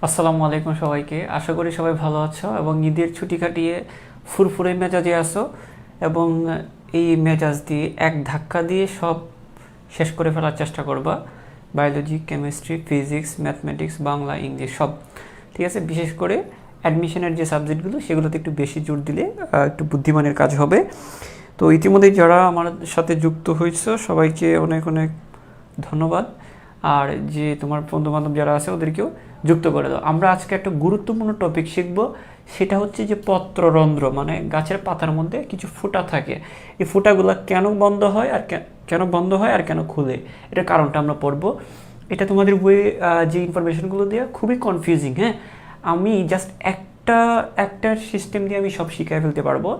আসসালামু আলাইকুম সবাইকে। আশা করি সবাই ভালো আছো এবং ঈদের ছুটি কাটিয়ে ফুরফুরে মেজাজে আছো এবং এই মেজাজ দিয়ে এক ধাক্কা দিয়ে সব শেষ করে ফেলার চেষ্টা করবা। Biology, chemistry, physics, mathematics, Bangla, English সব ঠিক আছে। বিশেষ করে অ্যাডমিশনের যে সাবজেক্টগুলো সেগুলোতে একটু বেশি জোর দিলে একটু বুদ্ধিমানের কাজ হবে। তো ইতিমধ্যে যারা আমার সাথে যুক্ত হয়েছে সবাইকে অনেক অনেক ধন্যবাদ। আর যে তোমার বন্ধুবান্ধব যারা আছে ওদেরকেও যুক্ত করে দাও। আমরা আজকে একটা গুরুত্বপূর্ণ টপিক শিখব, সেটা হচ্ছে যে পত্ররন্ধ্র, মানে গাছের পাতার মধ্যে কিছু ফুটা থাকে। এই ফুটাগুলো কেন বন্ধ হয় আর কেন খুলে, এটার কারণটা আমরা পড়ব। এটা তোমাদের বইয়ে যে ইনফরমেশনগুলো দেওয়া খুবই কনফিউজিং। হ্যাঁ, আমি জাস্ট একটা সিস্টেম দিয়ে আমি সব শিখিয়ে ফেলতে পারবো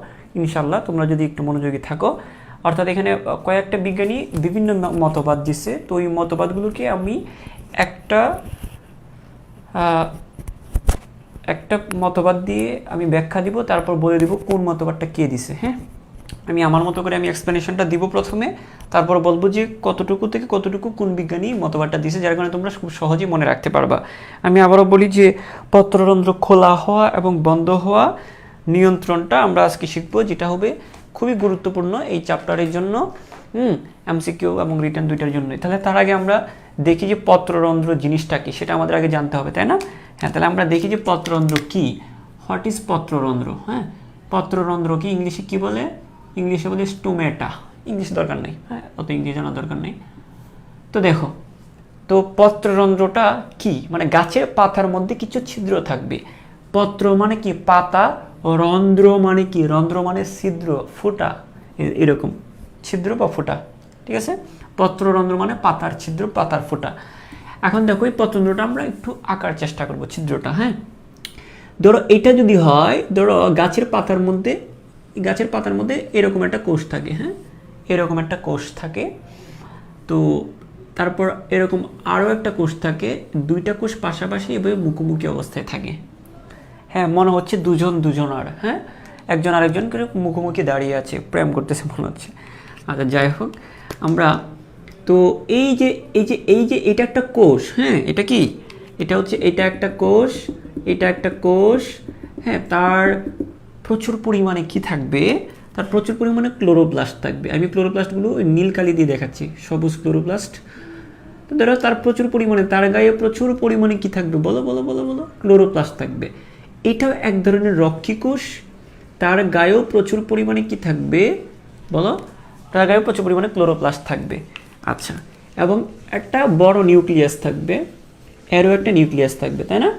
ইনশাল্লাহ, তোমরা যদি একটু মনোযোগী থাকো। অর্থাৎ এখানে কয়েকটা বিজ্ঞানী বিভিন্ন মতবাদ দিচ্ছে, তো এই মতবাদগুলোকে আমি একটা মতবাদ দিয়ে আমি ব্যাখ্যা দিব, তারপর বলে দিব কোন মতবাদটা কে দিছে। হ্যাঁ, আমি আমার মতো করে আমি এক্সপ্লেনেশনটা দিব প্রথমে, তারপর বলবো যে কতটুকু থেকে কতটুকু কোন বিজ্ঞানী মতবাদটা দিছে, যার কারণে তোমরা খুব সহজেই মনে রাখতে পারবা। আমি আবারও বলি যে পত্ররন্ধ্র খোলা হওয়া এবং বন্ধ হওয়া নিয়ন্ত্রণটা আমরা আজকে শিখবো, যেটা হবে খুবই গুরুত্বপূর্ণ এই চ্যাপ্টারের জন্য, এমসিকিউ এবং রিটার্ন দুইটার জন্যই। তাহলে তার আগে আমরা দেখি যে পত্ররন্ধ্র জিনিসটা কি, সেটা আমাদের আগে জানতে হবে, তাই না? হ্যাঁ, তাহলে আমরা দেখি যে পত্ররন্ধ্র কি, হোয়াট ইজ পত্ররন্ধ্র। হ্যাঁ, পত্ররন্ধ্র কি ইংলিশে কি বলে? ইংলিশে বলে স্টোমেটা। ইংলিশ দরকার নেই, হ্যাঁ, অত ইংলিশ জানার দরকার নেই। তো দেখো, তো পত্ররন্ধ্রটা কি, মানে গাছের পাতার মধ্যে কিছু ছিদ্র থাকবে। পত্র মানে কি পাতা, রন্ধ্র মানে কি, রন্ধ্র মানে ছিদ্র, ফুটা, এরকম ছিদ্র বা ফুটা, ঠিক আছে। পত্ররন্ধ্র মানে পাতার ছিদ্র, পাতার ফুটা। এখন দেখো এই পত্ররন্ধ্রটা আমরা একটু আঁকার চেষ্টা করব, ছিদ্রটা। হ্যাঁ, ধরো এটা যদি হয়, ধরো গাছের পাতার মধ্যে এরকম একটা কোষ থাকে। হ্যাঁ, এরকম একটা কোষ থাকে, তো তারপর এরকম আরও একটা কোষ থাকে, দুইটা কোষ পাশাপাশি এভাবে মুখোমুখি অবস্থায় থাকে। হ্যাঁ, মনে হচ্ছে দুজনার, হ্যাঁ, একজন আরেকজনকে মুখোমুখি দাঁড়িয়ে আছে, প্রেম করতেছে মনে হচ্ছে। আচ্ছা, যাই হোক, আমরা তো এই যে এটা একটা কোষ। হ্যাঁ, এটা কি, এটা একটা কোষ। হ্যাঁ, তার প্রচুর পরিমাণে কি থাকবে, তার প্রচুর পরিমাণে ক্লোরোপ্লাস্ট থাকবে। আমি ক্লোরোপ্লাস্টগুলো নীল কালি দিয়ে দেখাচ্ছি, সবুজ ক্লোরোপ্লাস্ট। তো ধরো তার প্রচুর পরিমাণে, তার গায়ে প্রচুর পরিমাণে কি থাকবে, বলো, ক্লোরোপ্লাস্ট থাকবে। এটাও এক ধরনের রক্ষী কোষ, তার গায়েও প্রচুর পরিমাণে কি থাকবে, বলো, তার গায়েও প্রচুর পরিমাণে ক্লোরোপ্লাস্ট থাকবে। আচ্ছা, এবং একটা বড় নিউক্লিয়াস থাকবে, এরও একটা নিউক্লিয়াস থাকবে, তাই না?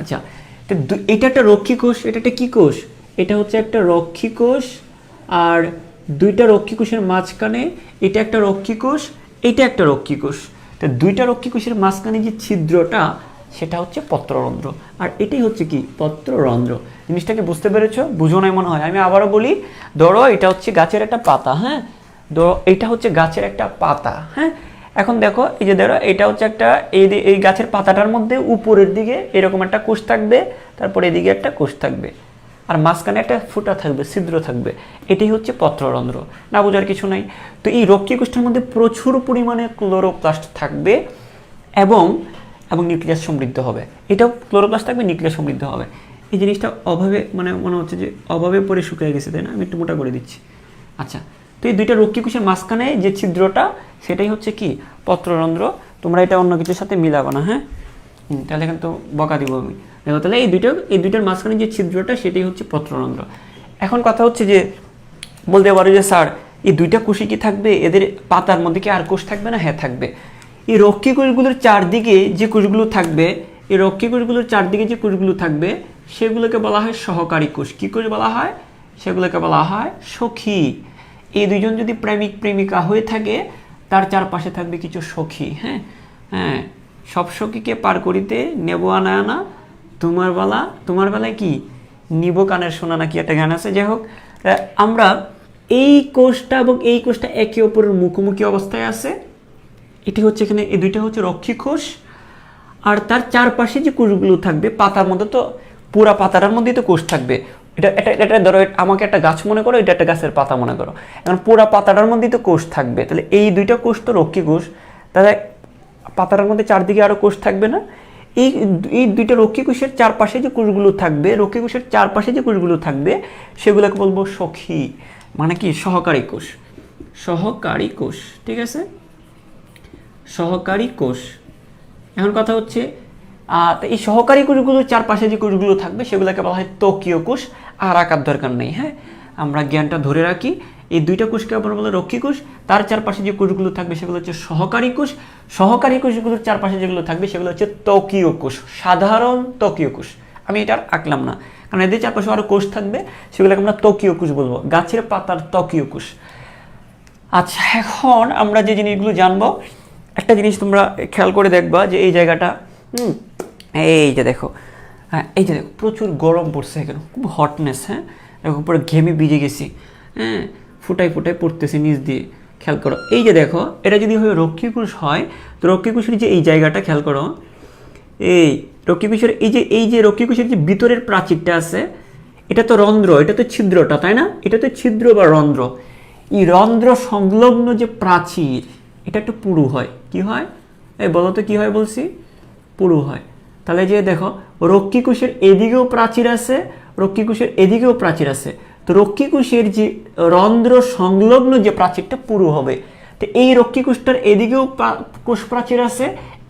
আচ্ছা, তো এটা একটা রক্ষী কোষ, এটা একটা কি কোষ, এটা হচ্ছে একটা রক্ষী কোষ। আর দুইটা রক্ষী কোষের মাঝখানে এটা একটা রক্ষী কোষ, এটা একটা রক্ষী কোষ। তো দুইটা রক্ষী কোষের মাঝখানে যে ছিদ্রটা, সেটা হচ্ছে পত্ররন্ধ্র। আর এটাই হচ্ছে কি পত্ররন্ধ্র। জিনিসটাকে বুঝতে পেরেছো? বুঝো নাই মনে হয়। আমি আবারও বলি, ধরো এটা হচ্ছে গাছের একটা পাতা। হ্যাঁ, ধরো এটা হচ্ছে গাছের একটা পাতা। হ্যাঁ, এখন দেখো এই যে ধরো এটা হচ্ছে একটা, এই গাছের পাতাটার মধ্যে উপরের দিকে এরকম একটা কোষ থাকবে, তারপর এদিকে একটা কোষ থাকবে। আর মাঝখানে একটা ফুটা থাকবে, ছিদ্র থাকবে, এটাই হচ্ছে পত্ররন্ধ্র। না বোঝার কিছু নাই। তো এই রক্ষী কোষটার মধ্যে প্রচুর পরিমাণে ক্লোরোপ্লাস্ট থাকবে এবং নিউক্লিয়াস সমৃদ্ধ হবে। এটাও ক্লোরোপ্লাস্ট থাকবে, নিউক্লিয়াস সমৃদ্ধ হবে। এই জিনিসটা অভাবে মানে মনে হচ্ছে যে অভাবে পরে শুকিয়ে গেছে, তাই না? আমি একটু মোটা করে দিচ্ছি। আচ্ছা, তো এই দুইটা রক্ষী কোষের মাঝখানে যে ছিদ্রটা সেটাই হচ্ছে কি পত্ররন্ধ্র। তোমরা এটা অন্য কিছুর সাথে মিলাবো না, হ্যাঁ? তাহলে কিন্তু বকা দিব আমি। দেখো তাহলে এই দুইটার মাঝখানে যে ছিদ্রটা সেটাই হচ্ছে পত্ররন্ধ্র। এখন কথা হচ্ছে যে বলতে পারো যে স্যার এই দুইটা কোষই কি থাকবে, এদের পাতার মধ্যে কি আর কোষ থাকবে না? হ্যাঁ থাকবে। এই রক্ষী কোষগুলোর চারদিকে যে কোষগুলো থাকবে, এই রক্ষী কোষগুলোর চারদিকে যে কোষগুলো থাকবে সেগুলোকে বলা হয় সহকারী কোষ। কি করে বলা হয়? সেগুলোকে বলা হয় সখী। এই দুইজন যদি প্রেমিক প্রেমিকা হয়ে থাকে তার চারপাশে থাকবে কিছু সখী। হ্যাঁ হ্যাঁ, সব সখীকে পার করিতে নেব আনা আনা, তোমার বেলায় কি নিব কানের শোনা, নাকি একটা গান আছে। যাই হোক, আমরা এই কোষটা এবং এই কোষটা একে অপরের মুখোমুখি অবস্থায় আছে। এটি হচ্ছে এখানে, এই দুইটা হচ্ছে রক্ষী কোষ। আর তার চারপাশে যে কোষগুলো থাকবে, পাতার মধ্যে তো পুরা পাতাটার মধ্যেই তো কোষ থাকবে। এটা ধরো আমাকে একটা গাছ মনে করো, এটা একটা গাছের পাতা মনে করো। এখন পুরা পাতাটার মধ্যেই তো কোষ থাকবে, তাহলে এই দুইটা কোষ তো রক্ষী কোষ। তাহলে পাতাটার মধ্যে চারদিকে আরো কোষ থাকবে না? এই দুইটা রক্ষী কোষের চারপাশে যে কোষগুলো থাকবে, রক্ষী কোষের চারপাশে যে কোষগুলো থাকবে সেগুলোকে বলবো সখী, মানে কি সহকারী কোষ। সহকারী কোষ, ঠিক আছে, সহকারী কোষ। এখন কথা হচ্ছে এই সহকারী কোষগুলোর চারপাশে যে কোষগুলো থাকবে সেগুলোকে বলা হয় ত্বকীয় কোষ। আর আঁকার দরকার নেই, হ্যাঁ, আমরা জ্ঞানটা ধরে রাখি। এই দুইটা কোষকে আমরা বলে রক্ষী কোষ, তার চারপাশে যে কোষগুলো থাকবে সেগুলো হচ্ছে সহকারী কোষ। সহকারী কোষগুলোর চারপাশে যেগুলো থাকবে সেগুলো হচ্ছে ত্বকীয় কোষ, সাধারণ ত্বকীয় কোষ। আমি এটা আর আঁকলাম না, কারণ এদের চারপাশে আরো কোষ থাকবে, সেগুলোকে আমরা ত্বকীয় কোষ বলবো, গাছের পাতার ত্বকীয় কোষ। আচ্ছা, এখন আমরা যে জিনিসগুলো জানবো, একটা জিনিস তোমরা খেয়াল করে দেখবা যে এই জায়গাটা, এই যে দেখো, হ্যাঁ এই যে দেখো প্রচুর গরম পড়ছে এখানে, খুব হটনেস। হ্যাঁ দেখো পুরো ঘেমে ভিজে গেছি, হ্যাঁ ফুটাই ফুটাই পড়তেছে নিচ দিয়ে। খেয়াল করো, এই যে দেখো, এটা যদি হয় রক্ষী কোষ হয়, তো রক্ষী কোষের যে এই জায়গাটা খেয়াল করো, এই রক্ষী কোষের এই যে রক্ষী কোষের যে ভিতরের প্রাচীরটা আছে, এটা তো রন্ধ্র, এটা তো ছিদ্রটা, তাই না? এটা তো ছিদ্র বা রন্ধ্র। এই রন্ধ্র সংলগ্ন যে প্রাচীর, এটা একটু পুরু হয়। কি হয়? এই বলো তো কি হয় বলছি? পুরু হয়। তাহলে যে দেখো রক্ষী কোষের এদিকেও প্রাচীর আছে, রক্ষী কোষের এদিকেও প্রাচীর আছে, তো রক্ষী কোষের যে রন্ধ্র সংলগ্ন যে প্রাচীরটা পুরু হবে। তো এই রক্ষী কোষটার এদিকেও কোষ প্রাচীর আছে,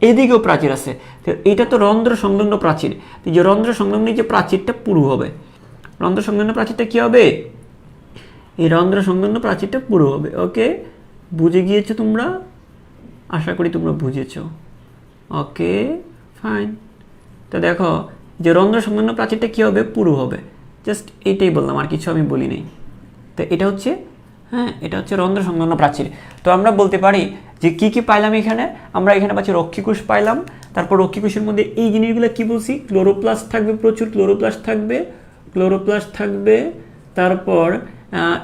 এদিকেও প্রাচীর আছে, তো এইটা তো রন্ধ্র সংলগ্ন প্রাচীর। তো যে রন্ধ্র সংলগ্ন যে প্রাচীরটা পুরু হবে, রন্ধ্র সংলগ্ন প্রাচীরটা কি হবে? এই রন্ধ্র সংলগ্ন প্রাচীরটা পুরু হবে। ওকে, বুঝে গিয়েছো তোমরা? আশা করি তোমরা বুঝেছো। Okay fine. তো দেখো যে রন্ধ্র সংলগ্ন প্রাচীরটা কি হবে? পুরু হবে। জাস্ট এইটাই বললাম, আর কিছু আমি বলি নাই। তো এটা হচ্ছে, হ্যাঁ এটা হচ্ছে রন্ধ্র সংলগ্ন প্রাচীর। তো আমরা বলতে পারি যে কি কি পাইলাম এখানে? আমরা এখানে পাচ্ছি রক্ষী কোষ পাইলাম, তারপর রক্ষী কোষের মধ্যে এই জিনিসগুলো কি বলছি? ক্লোরোপ্লাস্ট থাকবে, প্রচুর ক্লোরোপ্লাস্ট থাকবে। তারপর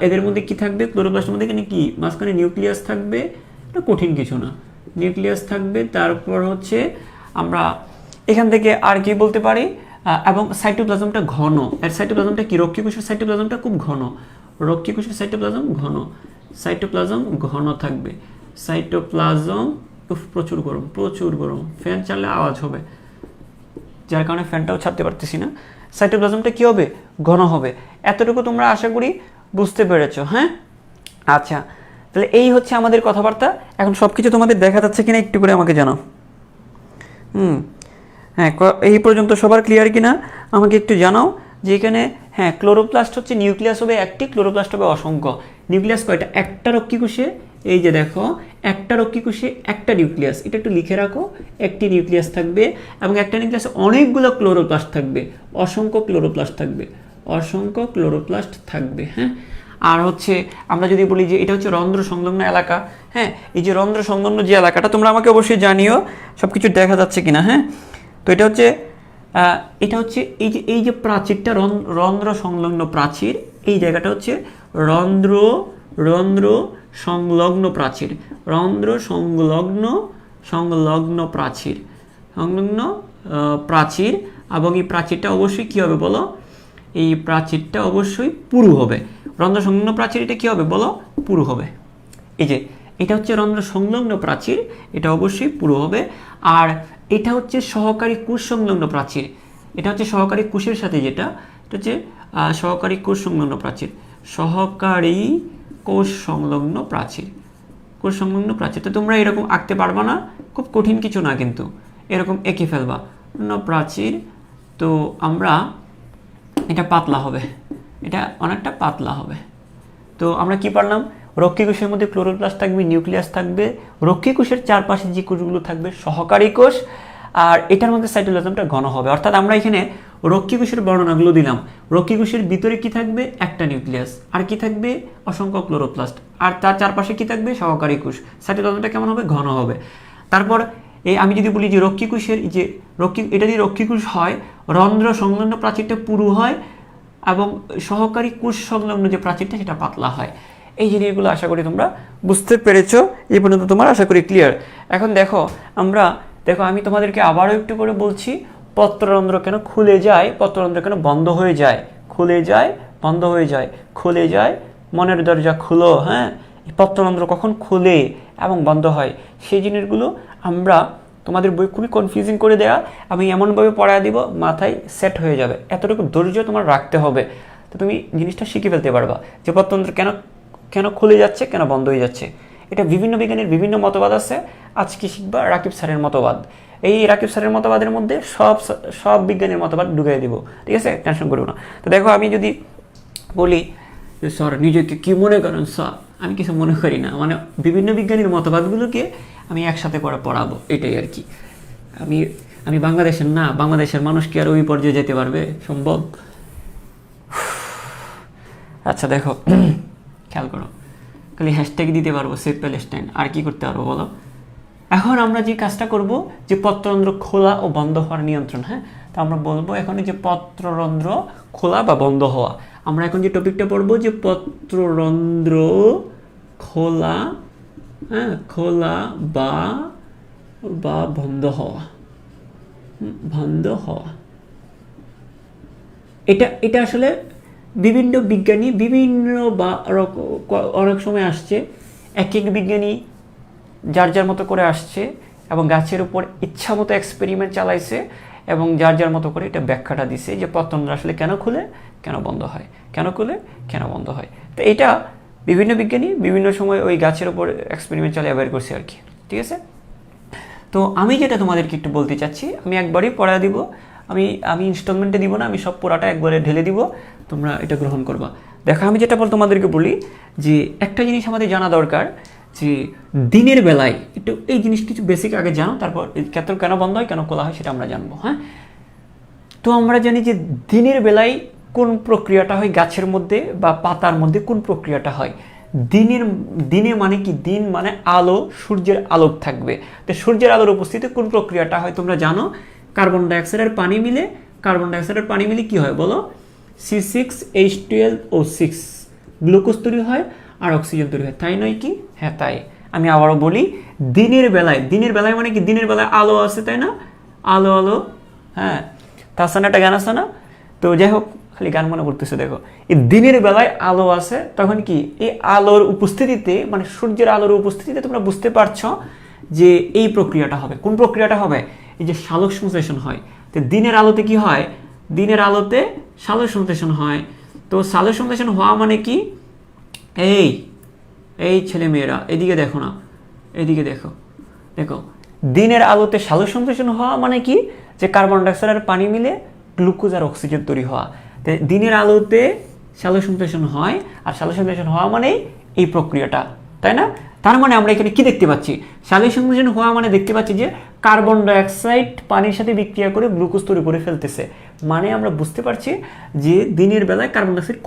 এদের মধ্যে কি থাকবে? ক্লোরোপ্লাস্টের মধ্যে এখানে কি মাঝখানে নিউক্লিয়াস থাকবে, এটা কঠিন কিছু না, নিউক্লিয়াস থাকবে। তারপর হচ্ছে আমরা এখান থেকে আর কি বলতে পারি, এবং সাইটোপ্লাজমটা ঘন। আর সাইটোপ্লাজমটা কি? রক্ষী কোষের সাইটোপ্লাজমটা খুব ঘন, রক্ষী কোষের সাইটোপ্লাজম ঘন, সাইটোপ্লাজম ঘন থাকবে। সাইটোপ্লাজম, প্রচুর গরম, ফ্যান চাললে আওয়াজ হবে, যার কারণে ফ্যানটাও ছাড়তে পারতেছি না। সাইটোপ্লাজমটা কি হবে? ঘন হবে। এতটুকু তোমরা আশা করি বুঝতে পেরেছো, হ্যাঁ? আচ্ছা, তাহলে এই হচ্ছে আমাদের কথাবার্তা। এখন সব কিছু তোমাদের দেখা যাচ্ছে কিনা একটু করে আমাকে জানাও। হ্যাঁ, এই পর্যন্ত সবার ক্লিয়ার কিনা আমাকে একটু জানাও। যে এখানে হ্যাঁ ক্লোরোপ্লাস্ট হচ্ছে, নিউক্লিয়াস হবে একটি, ক্লোরোপ্লাস্ট হবে অসংখ্য। নিউক্লিয়াস কয়টা? একটা রক্ষী কোষে, এই যে দেখো একটা রক্ষী কোষে একটা নিউক্লিয়াস, এটা একটু লিখে রাখো, একটি নিউক্লিয়াস থাকবে এবং একটা নিউক্লিয়াসে অনেকগুলো ক্লোরোপ্লাস্ট থাকবে, অসংখ্য ক্লোরোপ্লাস্ট থাকবে। হ্যাঁ, আর হচ্ছে আমরা যদি বলি যে এটা হচ্ছে রন্ধ্র সংলগ্ন এলাকা, হ্যাঁ এই যে রন্ধ্র সংলগ্ন যে এলাকাটা, তোমরা আমাকে অবশ্যই জানিও সব কিছু দেখা যাচ্ছে কিনা। হ্যাঁ, তো এটা হচ্ছে এই যে প্রাচীরটা, রন্ধ্র সংলগ্ন প্রাচীর, এই জায়গাটা হচ্ছে রন্ধ্র সংলগ্ন প্রাচীর, সংলগ্ন প্রাচীর, এবং এই প্রাচীরটা অবশ্যই কি হবে বলো? এই প্রাচীরটা অবশ্যই পুরু হবে। রন্ধ্র সংলগ্ন প্রাচীর এটা কি হবে বলো? পুরু হবে। এই যে এটা হচ্ছে রন্ধ্র সংলগ্ন প্রাচীর, এটা অবশ্যই পুরু হবে। আর এটা হচ্ছে সহকারী কোষ সংলগ্ন প্রাচীর, এটা হচ্ছে সহকারী কোষের সাথে যেটা, এটা হচ্ছে সহকারী কোষ সংলগ্ন প্রাচীর, সহকারী কোষ সংলগ্ন প্রাচীর, কোষ সংলগ্ন প্রাচীর। তো তোমরা এরকম আঁকতে পারবা না, খুব কঠিন কিছু না, কিন্তু এরকম এঁকে ফেলবা প্রাচীর। তো আমরা এটা পাতলা হবে, এটা অনেকটা পাতলা হবে। তো আমরা কি পারলাম? রক্ষী কোষের মধ্যে ক্লোরোপ্লাস্ট থাকবে, নিউক্লিয়াস থাকবে, রক্ষী কোষের চারপাশে যে কোষগুলো থাকবে সহকারী কোষ, আর এটার মধ্যে সাইটোপ্লাজমটা ঘন হবে। অর্থাৎ আমরা এখানে রক্ষী কোষের বর্ণনাগুলো দিলাম। রক্ষী কোষের ভিতরে কি থাকবে? একটা নিউক্লিয়াস, আর কি থাকবে? অসংখ্য ক্লোরোপ্লাস্ট, আর তার চারপাশে কি থাকবে? সহকারী কোষ। সাইটোপ্লাজমটা কেমন হবে? ঘন হবে। তারপর এই আমি যদি বলি যে রক্ষী কোষের যে এটা যদি রক্ষী কোষ হয়, রন্ধ্র সংলগ্ন প্রাচীরটা পুরু হয় এবং সহকারী কোষ সংলগ্ন যে প্রাচীরটা সেটা পাতলা হয়। এই জিনিসগুলো আশা করি তোমরা বুঝতে পেরেছো। এই পর্যন্ত তোমার আশা করি ক্লিয়ার। এখন দেখো আমি তোমাদেরকে আবারও একটু করে বলছি, পত্ররন্ধ্র কেন খুলে যায়, পত্ররন্ধ্র কেন বন্ধ হয়ে যায়, খুলে যায় বন্ধ হয়ে যায়, খুলে যায়, মনের দরজা খুলো। হ্যাঁ, পত্ররন্ধ্র কখন খুলে এবং বন্ধ হয় সেই জিনিসগুলো আমরা তোমাদের বই খুবই কনফিউজিং করে দেয়া, আমি এমনভাবে পড়ায় দিব মাথায় সেট হয়ে যাবে। এতটুকু ধৈর্য তোমার রাখতে হবে, তো তুমি জিনিসটা শিখে ফেলতে পারবা যে পত্রতন্ত্র কেন কেন খুলে যাচ্ছে, কেন বন্ধ হয়ে যাচ্ছে। এটা বিভিন্ন বিজ্ঞানীর বিভিন্ন মতবাদ আছে। আজকে শিখবা রাকিব স্যারের মতবাদ। এই রাকিব স্যারের মতবাদের মধ্যে সব বিজ্ঞানীর মতবাদ ঢুকিয়ে দিব, ঠিক আছে? টেনশন করবো না। তো দেখো আমি যদি বলি যে স্যার নিজেকে কি মনে করেন? স্যার আমি কিছু মনে করি না, মানে বিভিন্ন বিজ্ঞানীর মতবাদগুলোকে আমি একসাথে করে পড়াবো, এটাই আর কি। আমি বাংলাদেশের না, বাংলাদেশের মানুষ কি আর ওই পর্যায়ে যেতে পারবে? সম্ভব? আচ্ছা দেখো, খেয়াল করো, খালি হ্যাশট্যাগ দিতে পারবো সেভ প্যালেস্টাইন, আর কি করতে পারবো বলো? এখন আমরা যে কাজটা করব যে পত্ররন্ধ্র খোলা ও বন্ধ হওয়ার নিয়ন্ত্রণ। হ্যাঁ, তো আমরা বলবো এখন যে পত্ররন্ধ্র খোলা বা বন্ধ হওয়া। আমরা এখন যে টপিকটা পড়বো যে পত্ররন্ধ্র খোলা, হ্যাঁ, খোলা বা বন্ধ হওয়া, বন্ধ হওয়া। এটা আসলে বিভিন্ন বিজ্ঞানী বিভিন্ন বা অনেক সময় আসছে, এক এক বিজ্ঞানী যার যার মতো করে আসছে এবং গাছের উপর ইচ্ছা মতো এক্সপেরিমেন্ট চালাইছে এবং যার যার মতো করে এটা ব্যাখ্যাটা দিছে যে পত্ররন্ধ্র আসলে কেন খুলে কেন বন্ধ হয়, কেন খুলে কেন বন্ধ হয়। তো এটা বিভিন্ন বিজ্ঞানী বিভিন্ন সময় ওই গাছের উপর এক্সপেরিমেন্ট চালিয়ে বের করছে আর কি, ঠিক আছে? তো আমি যেটা তোমাদেরকে একটু বলতে চাচ্ছি, আমি একবারই পড়া দিব, আমি ইনস্টলমেন্টে দিব না, আমি সব পড়াটা একবারে ঢেলে দিব, তোমরা এটা গ্রহণ করবা। দেখো আমি যেটা তোমাদেরকে বলি যে একটা জিনিস আমাদের জানা দরকার যে দিনের বেলায় একটু এই জিনিস কিছু বেসিক আগে জানো, তারপর কেন বন্ধ হয় কেন খোলা হয় সেটা আমরা জানবো। হ্যাঁ, তো আমরা জানি যে দিনের বেলায় কোন প্রক্রিয়াটা হয় গাছের মধ্যে বা পাতার মধ্যে, কোন প্রক্রিয়াটা হয়। দিনে মানে কি? দিন মানে আলো, সূর্যের আলোক থাকবে। তো সূর্যের আলোর উপস্থিতিতে কোন প্রক্রিয়াটা হয় তোমরা জানো? কার্বন ডাইঅক্সাইড আর পানি মিলে কি হয় বলো? C6H12O6 গ্লুকোজ তৈরি হয় আর অক্সিজেন তৈরি হয়, তাই নয় কি? হ্যাঁ তাই। আমি আবারও বলি, দিনের বেলায় মানে কি? দিনের বেলায় আলো আছে, তাই না? আলো, হ্যাঁ, তাছাড়া একটা গান আছে না? তো যাই হোক, খালি গান মনে করতেছে। দেখো, এই দিনের বেলায় আলো আছে, তখন কি এই আলোর উপস্থিতিতে, মানে সূর্যের আলোর উপস্থিতিতে তোমরা বুঝতে পারছো যে এই প্রক্রিয়াটা হবে। কোন প্রক্রিয়াটা হবে? এই যে সালোক সংশ্লেষণ হয়। তো দিনের আলোতে কি হয়? দিনের আলোতে সালোক সংশ্লেষণ হয়। তো সালোক সংশ্লেষণ হওয়া মানে কি? এই ছেলে মেয়েরা এদিকে দেখো না, এদিকে দেখো, দিনের আলোতে সালোক সংশ্লেষণ হওয়া মানে কি? যে কার্বন ডাইঅক্সাইড আর পানি মিলে গ্লুকোজ আর অক্সিজেন তৈরি হওয়া। দিনের আলোতে সালোক সংশ্লেষণ হয়, আর সালোক সংশ্লেষণ হওয়া মানে এই প্রক্রিয়াটা, তাই না? তার মানে আমরা এখানে কি দেখতে পাচ্ছি? সালোক সংশ্লেষণ হওয়া মানে দেখতে পাচ্ছি যে কার্বন ডাইঅক্সাইড পানির সাথে বিক্রিয়া করে গ্লুকোজ তৈরি করে ফেলতেছে। মানে আমরা বুঝতে পারছি যে দিনের বেলায় কার্বন ডাইঅক্সাইড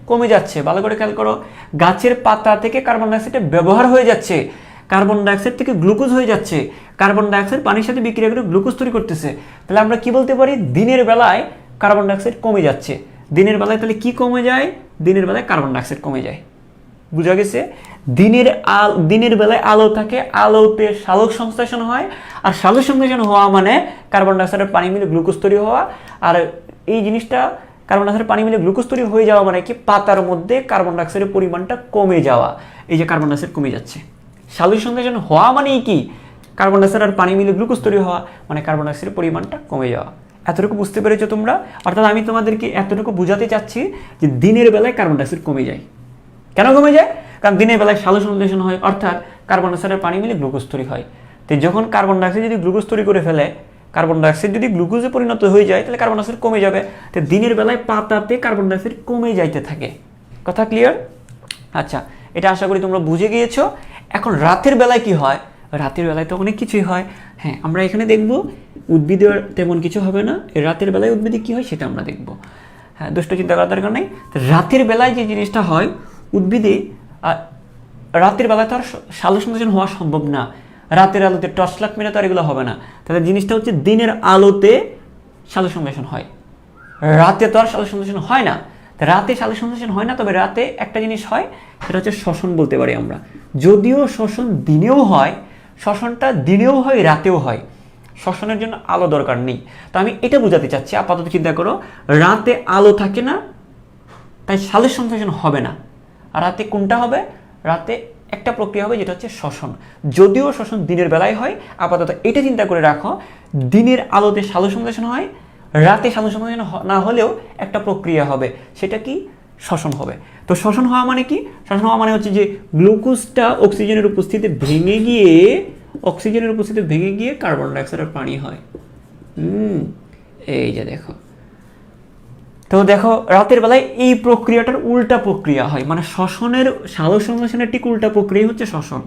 কমে যাচ্ছে। ভালো করে খেয়াল করো, গাছের পাতা থেকে কার্বন ডাইঅক্সাইডের ব্যবহার হয়ে যাচ্ছে, কার্বন ডাইঅক্সাইড থেকে গ্লুকোজ হয়ে যাচ্ছে, কার্বন ডাইঅক্সাইড পানির সাথে বিক্রিয়া করে গ্লুকোজ তৈরি করতেছে। তাহলে আমরা কি বলতে পারি? দিনের বেলায় কার্বন ডাইঅক্সাইড কমে যাচ্ছে। দিনের বেলায় তাহলে কি কমে যায়? দিনের বেলায় কার্বন ডাইঅক্সাইড কমে যায়। বোঝা গেছে? দিনের বেলায় আলো থাকে, আলোতে সালোক সংশ্লেষণ হয়, আর সালোক সংশ্লেষণ হওয়া মানে কার্বন ডাইঅক্সাইডের পানি মিলে গ্লুকোজ তৈরি হওয়া। আর এই জিনিসটা কার্বন ডাইঅক্সাইডের পানি মিলে গ্লুকোজ তৈরি হয়ে যাওয়া মানে কি পাতার মধ্যে কার্বন ডাইঅক্সাইডের পরিমাণটা কমে যাওয়া। এই যে কার্বন ডাইঅক্সাইড কমে যাচ্ছে, সালোক সংশ্লেষণ হওয়া মানেই কি কার্বন ডাইঅক্সাইড আর পানি মিলে গ্লুকোজ তৈরি হওয়া, মানে কার্বন ডাইঅক্সাইডের পরিমাণটা কমে যাওয়া। এতটুকু বুঝতে পেরেছো তোমরা? অর্থাৎ আমি তোমাদেরকে এতটুকু বোঝাতে চাচ্ছি যে দিনের বেলায় কার্বন ডাইঅক্সাইড কমে যায়। কেন কমে যায়? কারণ দিনের বেলায় সালোক সংশ্লেষণ হয়, অর্থাৎ কার্বন ডাইঅক্সাইড আর পানি মিলে গ্লুকোজ তৈরি হয়। তো যখন কার্বন ডাইঅক্সাইড যদি গ্লুকোজ তৈরি করে ফেলে, কার্বন ডাইঅক্সাইড যদি গ্লুকোজে পরিণত হয়ে যায়, তাহলে কার্বন ডাইঅক্সাইড কমে যাবে। তো দিনের বেলায় পাতাতে কার্বন ডাইঅক্সাইড কমে যাইতে থাকে। কথা ক্লিয়ার? আচ্ছা, এটা আশা করি তোমরা বুঝে গিয়েছো। এখন রাতের বেলায় কি হয়? রাতের বেলায় তো অনেক কিছুই হয়। হ্যাঁ, আমরা এখানে দেখব উদ্ভিদের তেমন কিছু হবে না, রাতের বেলায় উদ্ভিদে কি হয় সেটা আমরা দেখব। হ্যাঁ, দুষ্ট চিন্তা করার দরকার নেই। রাতের বেলায় যে জিনিসটা হয় উদ্ভিদে, রাতের বেলায় তো আর সালোক সংশ্লেষণ হওয়া সম্ভব না। রাতের আলোতে টর্চ লাইট মেরে তো আর এগুলো হবে না। তাহলে জিনিসটা হচ্ছে দিনের আলোতে সালোক সংশ্লেষণ হয়, রাতে তো আর সালোক সংশ্লেষণ হয় না। রাতে সালোক সংশ্লেষণ হয় না, তবে রাতে একটা জিনিস হয়, সেটা হচ্ছে শ্বসন বলতে পারি আমরা। যদিও শ্বসন দিনেও হয়, শ্বসনটা দিনেও হয় রাতেও হয়, শ্বসনের জন্য আলো দরকার নেই। তো আমি এটা বোঝাতে চাচ্ছি, আপাতত চিন্তা করো, রাতে আলো থাকে না তাই সালোক সংশ্লেষণ হবে না। আর রাতে কোনটা হবে? রাতে একটা প্রক্রিয়া হবে যেটা হচ্ছে শ্বসন। যদিও শ্বসন দিনের বেলায় হয়, আপাতত এটা চিন্তা করে রাখো, দিনের আলোতে সালোক সংশ্লেষণ হয়, রাতে সালোক সংশ্লেষণ না হলেও একটা প্রক্রিয়া হবে, সেটা কি? শ্বসন হবে। তো শ্বসন হওয়া মানে কি? শ্বসন হওয়া মানে হচ্ছে যে গ্লুকোজটা অক্সিজেনের উপস্থিতিতে ভেঙে গিয়ে কার্বন ডাইঅক্সাইড আর পানি হয়। এই যে দেখো, তো দেখো রাতের বেলায় এই প্রক্রিয়াটার উল্টা প্রক্রিয়া হয়, মানে শ্বসনের সালোক সংশ্লেষণের ঠিক উল্টা প্রক্রিয়া হচ্ছে শ্বসন।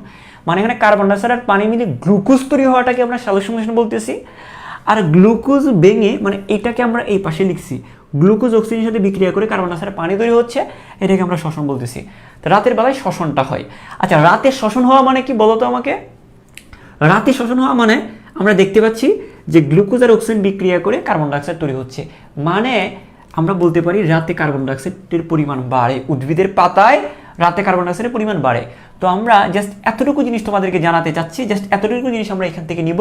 মানে এখানে কার্বন ডাইঅক্সাইড আর পানি মিলে গ্লুকোজ তৈরি হওয়াটাকে আমরা সালোক সংশ্লেষণ বলতেছি। আর গ্লুকোজ ভেঙে, মানে এটাকে আমরা এই পাশে লিখছি, গ্লুকোজ অক্সিজেনের সাথে বিক্রিয়া করে কার্বন ডাইঅক্সাইড পানি তৈরি হচ্ছে, এটাকে আমরা শ্বসন বলতেছি। তো রাতের বেলায় শ্বসনটা হয়। আচ্ছা, রাতে শ্বসন হওয়া মানে কি বলো তো আমাকে? রাতে শ্বসন হওয়া মানে আমরা দেখতে পাচ্ছি যে গ্লুকোজ আর অক্সিজেন বিক্রিয়া করে কার্বন ডাইঅক্সাইড তৈরি হচ্ছে, মানে আমরা বলতে পারি রাতে কার্বন ডাইঅক্সাইডের পরিমাণ বাড়ে, উদ্ভিদের পাতায় রাতে কার্বন ডাইঅক্সাইডের পরিমাণ বাড়ে। তো আমরা জাস্ট এতটুকু জিনিস তোমাদেরকে জানাতে চাচ্ছি, জাস্ট এতটুকু জিনিস আমরা এখান থেকে নিব,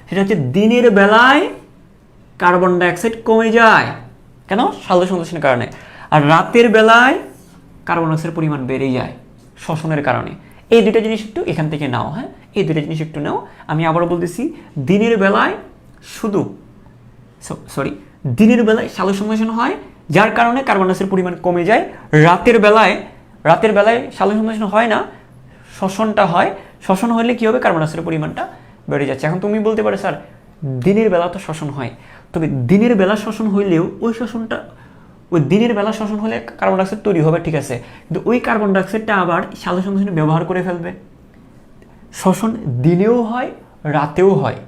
সেটা হচ্ছে দিনের বেলায় কার্বন ডাইঅক্সাইড কমে যায়। কেন? সালোক সংশ্লেষণের কারণে। আর রাতের বেলায় কার্বন ডাইঅক্সাইডের পরিমাণ বেড়ে যায় শ্বসনের কারণে। এই দুটো জিনিস একটু এখান থেকে নাও। হ্যাঁ, এই দুটো জিনিস একটু নাও। আমি আবারও বলতেছি, দিনের বেলায় দিনের বেলায় সালোক সংশ্লেষণ হয়, যার কারণে কার্বন ডাইঅক্সাইডের পরিমাণ কমে যায়। রাতের বেলায় সালোক সংশ্লেষণ হয় না, শ্বসনটা হয়। শ্বসন হলে কি হবে? কার্বন ডাইঅক্সাইডের পরিমাণটা বেড়ে যাচ্ছে। এখন তুমি বলতে পারো, স্যার দিনের বেলা তো শ্বসন হয়, তবে দিনের বেলা শ্বসন হইলেও ওই দিনের বেলা শ্বসন হলে কার্বন ডাইঅক্সাইড তৈরি হবে, ঠিক আছে, কিন্তু ওই কার্বন ডাইঅক্সাইডটা আবার সালোক সংশ্লেষণে ব্যবহার করে ফেলবে। শ্বসন দিনেও হয়, রাতেও হয়,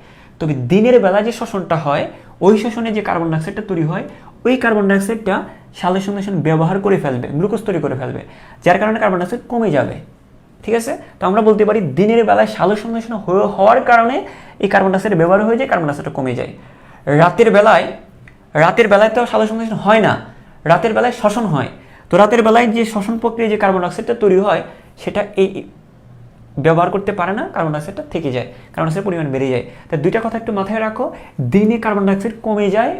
তবে দিনের বেলা যে শ্বসনটা হয়, ওই শ্বসনে যে কার্বন ডাইঅক্সাইডটা তৈরি হয়, ওই কার্বন ডাইঅক্সাইডটা সালোক সংশ্লেষণ ব্যবহার করে ফেলবে, গ্লুকোজ তৈরি করে ফেলবে, যার কারণে কার্বন ডাইঅক্সাইড কমে যাবে। ঠিক আছে? তো আমরা বলতে পারি দিনের বেলায় সালোক সংশ্লেষণ হওয়ার কারণে এই কার্বন ডাইঅক্সাইড ব্যবহার হয়ে যায়, কার্বন ডাইঅক্সাইডটা কমে যায়। রাতের বেলায় তো সালোক সংশ্লেষণ হয় না, রাতের বেলায় শ্বসন হয়। তো রাতের বেলায় যে শ্বসন প্রক্রিয়ায় যে কার্বন ডাইঅক্সাইডটা তৈরি হয়, সেটা এই ব্যবহার করতে পারে না, কার্বন ডাইঅক্সাইডটা থেকে যায়, কার্বন ডাইঅক্সাইডের পরিমাণ বেড়ে যায়। তো দুইটা কথা একটু মাথায় রাখো, দিনে কার্বন ডাইঅক্সাইড কমে যায়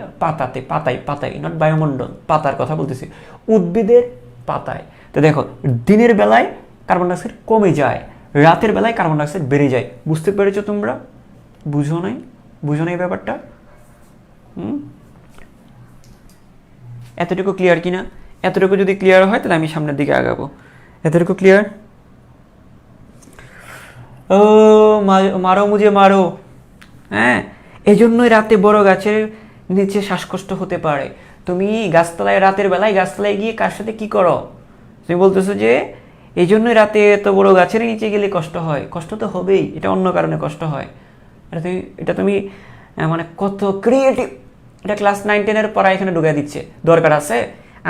পাতায়, নট বায়ুমণ্ডল, পাতার কথা বলতেছি, উদ্ভিদের পাতায়। তো দেখো, দিনের বেলায় কার্বন ডাইঅক্সাইড কমে যায়, রাতের বেলায় কার্বন ডাইঅক্সাইড বেড়ে যায়। বুঝতে পেরেছো তোমরা? বুঝো নাই ব্যাপারটা? এতটুকু ক্লিয়ার কিনা? এতটুকু যদি ক্লিয়ার হয় তাহলে আমি সামনের দিকে আগাবো। এতটুকু ক্লিয়ার? ও মারো মুঝে মারো। হ্যাঁ, এই জন্যই রাতে বড় গাছের নিচে শ্বাসকষ্ট হতে পারে। তুমি গাছতলায়, রাতের বেলায় গাছতলায় গিয়ে কার সাথে কি করো? তুমি বলতেছো যে এই জন্যই রাতে এত বড় গাছের নিচে গেলে কষ্ট হয়। কষ্ট তো হবেই, এটা অন্য কারণে কষ্ট হয়। এটা তুমি মানে কত ক্রিয়েটিভ! এটা ক্লাস 9-10 পড়া এখানে ঢুকাই দিচ্ছে, দরকার আছে?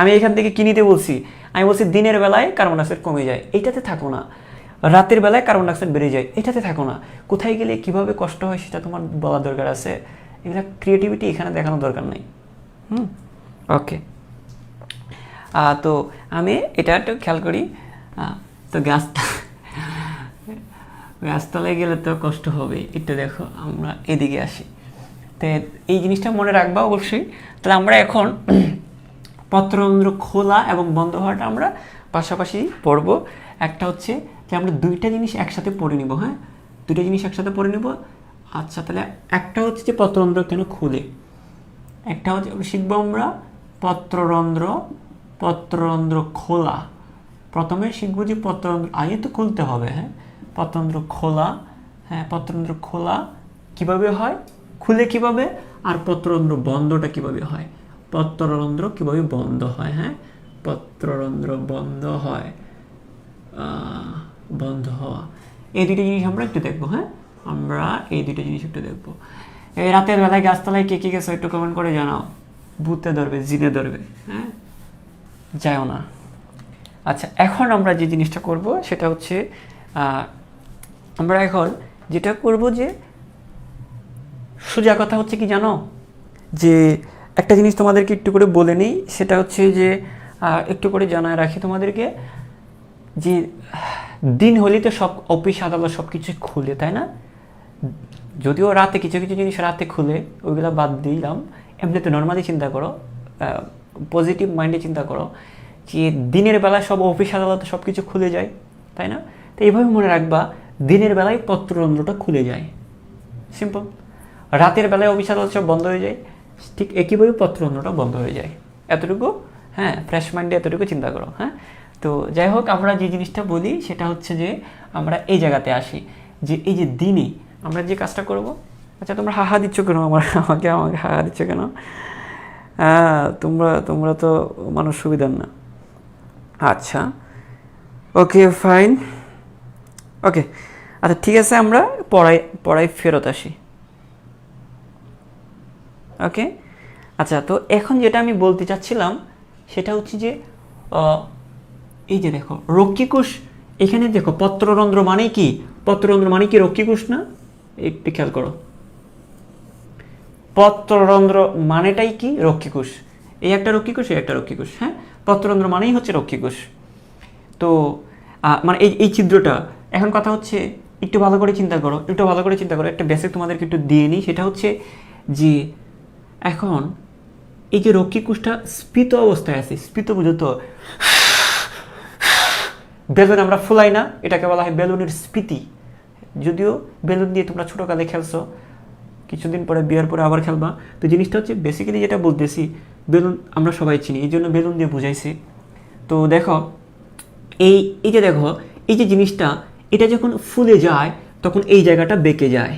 আমি এখান থেকে কি নিতে বলছি? আমি বলছি দিনের বেলায় কার্বন ডাইঅক্সাইড কমে যায়, এইটাতে থাকো না। রাতের বেলায় কার্বন ডাইঅক্সাইড বেড়ে যায়, এটাতে থাকো না। কোথায় গেলে কিভাবে কষ্ট হয় সেটা তোমার বলার দরকার আছে। এগুলো ক্রিয়েটিভিটি এখানে দেখানোর দরকার নেই। ওকে, তো আমি এটা একটু খেয়াল করি। তো গাছতলায় গেলে তো কষ্ট হবে। একটু দেখো, আমরা এদিকে আসি। তো এই জিনিসটা মনে রাখবা অবশ্যই। তাহলে আমরা এখন পত্ররন্ধ্র খোলা এবং বন্ধ হওয়াটা আমরা পাশাপাশি পড়ব। একটা হচ্ছে যে আমরা দুইটা জিনিস একসাথে পড়ে নিব। হ্যাঁ, দুইটা জিনিস একসাথে পড়ে নিব। আচ্ছা, তাহলে একটা হচ্ছে যে পত্ররন্ধ্র কেন খুলে, একটা হচ্ছে শিখবো আমরা পত্ররন্ধ্র খোলা। প্রথমে শিখবো যে পত্ররন্ধ্র আগে তো খুলতে হবে। হ্যাঁ, পত্ররন্ধ্র খোলা। হ্যাঁ, পত্ররন্ধ্র খোলা কিভাবে হয়, খুলে কিভাবে, আর পত্ররন্ধ্র বন্ধটা কিভাবে হয়, পত্ররন্ধ্র কিভাবে বন্ধ হয়। হ্যাঁ, পত্ররন্ধ্র বন্ধ হয়, বন্ধ হওয়া, এই দুটো জিনিস আমরা একটু দেখবো। হ্যাঁ, আমরা এই দুটো জিনিস একটু দেখবো। এই রাতের বেলায় গাছতলায় কে কে গেছো একটু কমেন্ট করে জানাও। ভূতে ধরবে, জিনে ধরবে। হ্যাঁ, যাও না। আচ্ছা, এখন আমরা যে জিনিসটা করব সেটা হচ্ছে আমরা এখন যেটা করব যে সোজা কথা হচ্ছে কি জানো, যে একটা জিনিস তোমাদেরকে একটু করে বলে নিই, সেটা হচ্ছে যে একটু করে জানায় রাখি তোমাদেরকে যে দিন হলেই তো সব অফিস আদালত সব কিছু খুলে, তাই না? যদিও রাতে কিছু কিছু জিনিস রাতে খুলে, ওইগুলো বাদ দিলাম। এমনিতে নর্মালি চিন্তা করো, পজিটিভ মাইন্ডে চিন্তা করো যে দিনের বেলায় সব অফিস আদালত সব কিছু খুলে যায়, তাই না? তো এইভাবে মনে রাখবা, দিনের বেলায় পত্ররন্ধ্রটা খুলে যায়, সিম্পল। রাতের বেলায় অফিস আদালত সব বন্ধ হয়ে যায়, ঠিক একইভাবে পত্ররন্ধ্রটা বন্ধ হয়ে যায়। এতটুকু, হ্যাঁ, ফ্রেশ মাইন্ডে এতটুকু চিন্তা করো। হ্যাঁ, তো যাই হোক, আমরা যে জিনিসটা বলি সেটা হচ্ছে যে আমরা এই জায়গাতে আসি যে এই যে দিনে আমরা যে কাজটা করব। আচ্ছা, তোমরা হাহা দিচ্ছ কেন? আমাকে হাহা দিচ্ছ কেন? হ্যাঁ, তোমরা তো মানুষ সুবিধার না। আচ্ছা, ওকে, ফাইন, ওকে। আচ্ছা, ঠিক আছে, আমরা পড়ায় ফেরত আসি। ওকে, আচ্ছা, তো এখন যেটা আমি বলতে চাচ্ছিলাম সেটা হচ্ছে যে এই যে দেখো রক্ষীকোষ, এখানে দেখো পত্ররন্ধ্র মানে কি? পত্ররন্ধ্র মানে কি রক্ষীকোষ না? একটু খেয়াল করো, পত্ররন্ধ্র মানেটাই কি? রক্ষীকোষ। এই একটা রক্ষীকোষ, এই একটা রক্ষীকোষ। হ্যাঁ, পত্ররন্ধ্র মানেই হচ্ছে রক্ষীকোষ। তো মানে এই ছিদ্রটা, এখন কথা হচ্ছে একটু ভালো করে চিন্তা করো, একটা বেসিক তোমাদেরকে একটু দিয়ে নিই। সেটা হচ্ছে যে এখন এই যে রক্ষীকোষটা স্ফীত অবস্থায় আছে, স্ফীত বুঝো তো, বেলুন আমরা ফুলাই না, এটাকে বলা হয় বেলুনের স্ফীতি। যদিও বেলুন দিয়ে তোমরা ছোটোকালে খেলছো, কিছুদিন পরে বিয়ার পরে আবার খেলবা। তো জিনিসটা হচ্ছে বেসিক্যালি যেটা বলতেছি, বেলুন আমরা সবাই চিনি, এই জন্য বেলুন দিয়ে বুঝাইছি। তো দেখো এই যে দেখো এই যে জিনিসটা, এটা যখন ফুলে যায় তখন এই জায়গাটা বেঁকে যায়,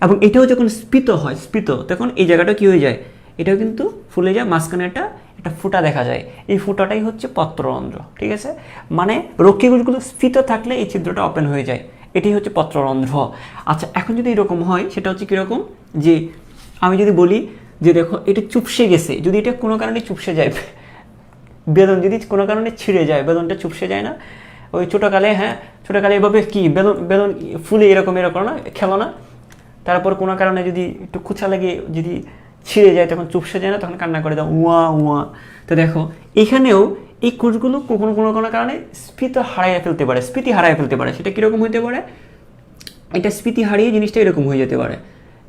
এবং এটাও যখন স্ফীত হয়, তখন এই জায়গাটা কি হয়ে যায়, এটাও কিন্তু ফুলে যায়, মাঝখানে একটা ফুটা দেখা যায়। এই ফুটাটাই হচ্ছে পত্ররন্ধ্র, ঠিক আছে? মানে রক্ষীকোষগুলো স্ফীত থাকলে এই ছিদ্রটা ওপেন হয়ে যায়, এটাই হচ্ছে পত্ররন্ধ্র। আচ্ছা, এখন যদি এরকম হয়, সেটা হচ্ছে কীরকম, যে আমি যদি বলি যে দেখো এটা চুপসে গেছে, যদি এটা কোনো কারণে চুপসে যায়, বেলুন যদি কোনো কারণে ছিঁড়ে যায়, বেলুনটা চুপসে যায় না? ওই ছোটোকালে, হ্যাঁ, ছোটোকালে এভাবে কি বেলুন ফুলে এরকম না, খেলো না? তারপর কোনো কারণে যদি একটু খুচা লাগে, যদি ছিঁড়ে যায়, তখন চুপসে যায় না, তখন কান্না করে দাও উয়া উয়া। তো দেখো এখানেও এই কোষগুলো কোনো কারণে স্ফীতি হারিয়ে ফেলতে পারে। সেটা কীরকম হইতে পারে? এটা স্ফীতি হারিয়ে জিনিসটা এরকম হয়ে যেতে পারে।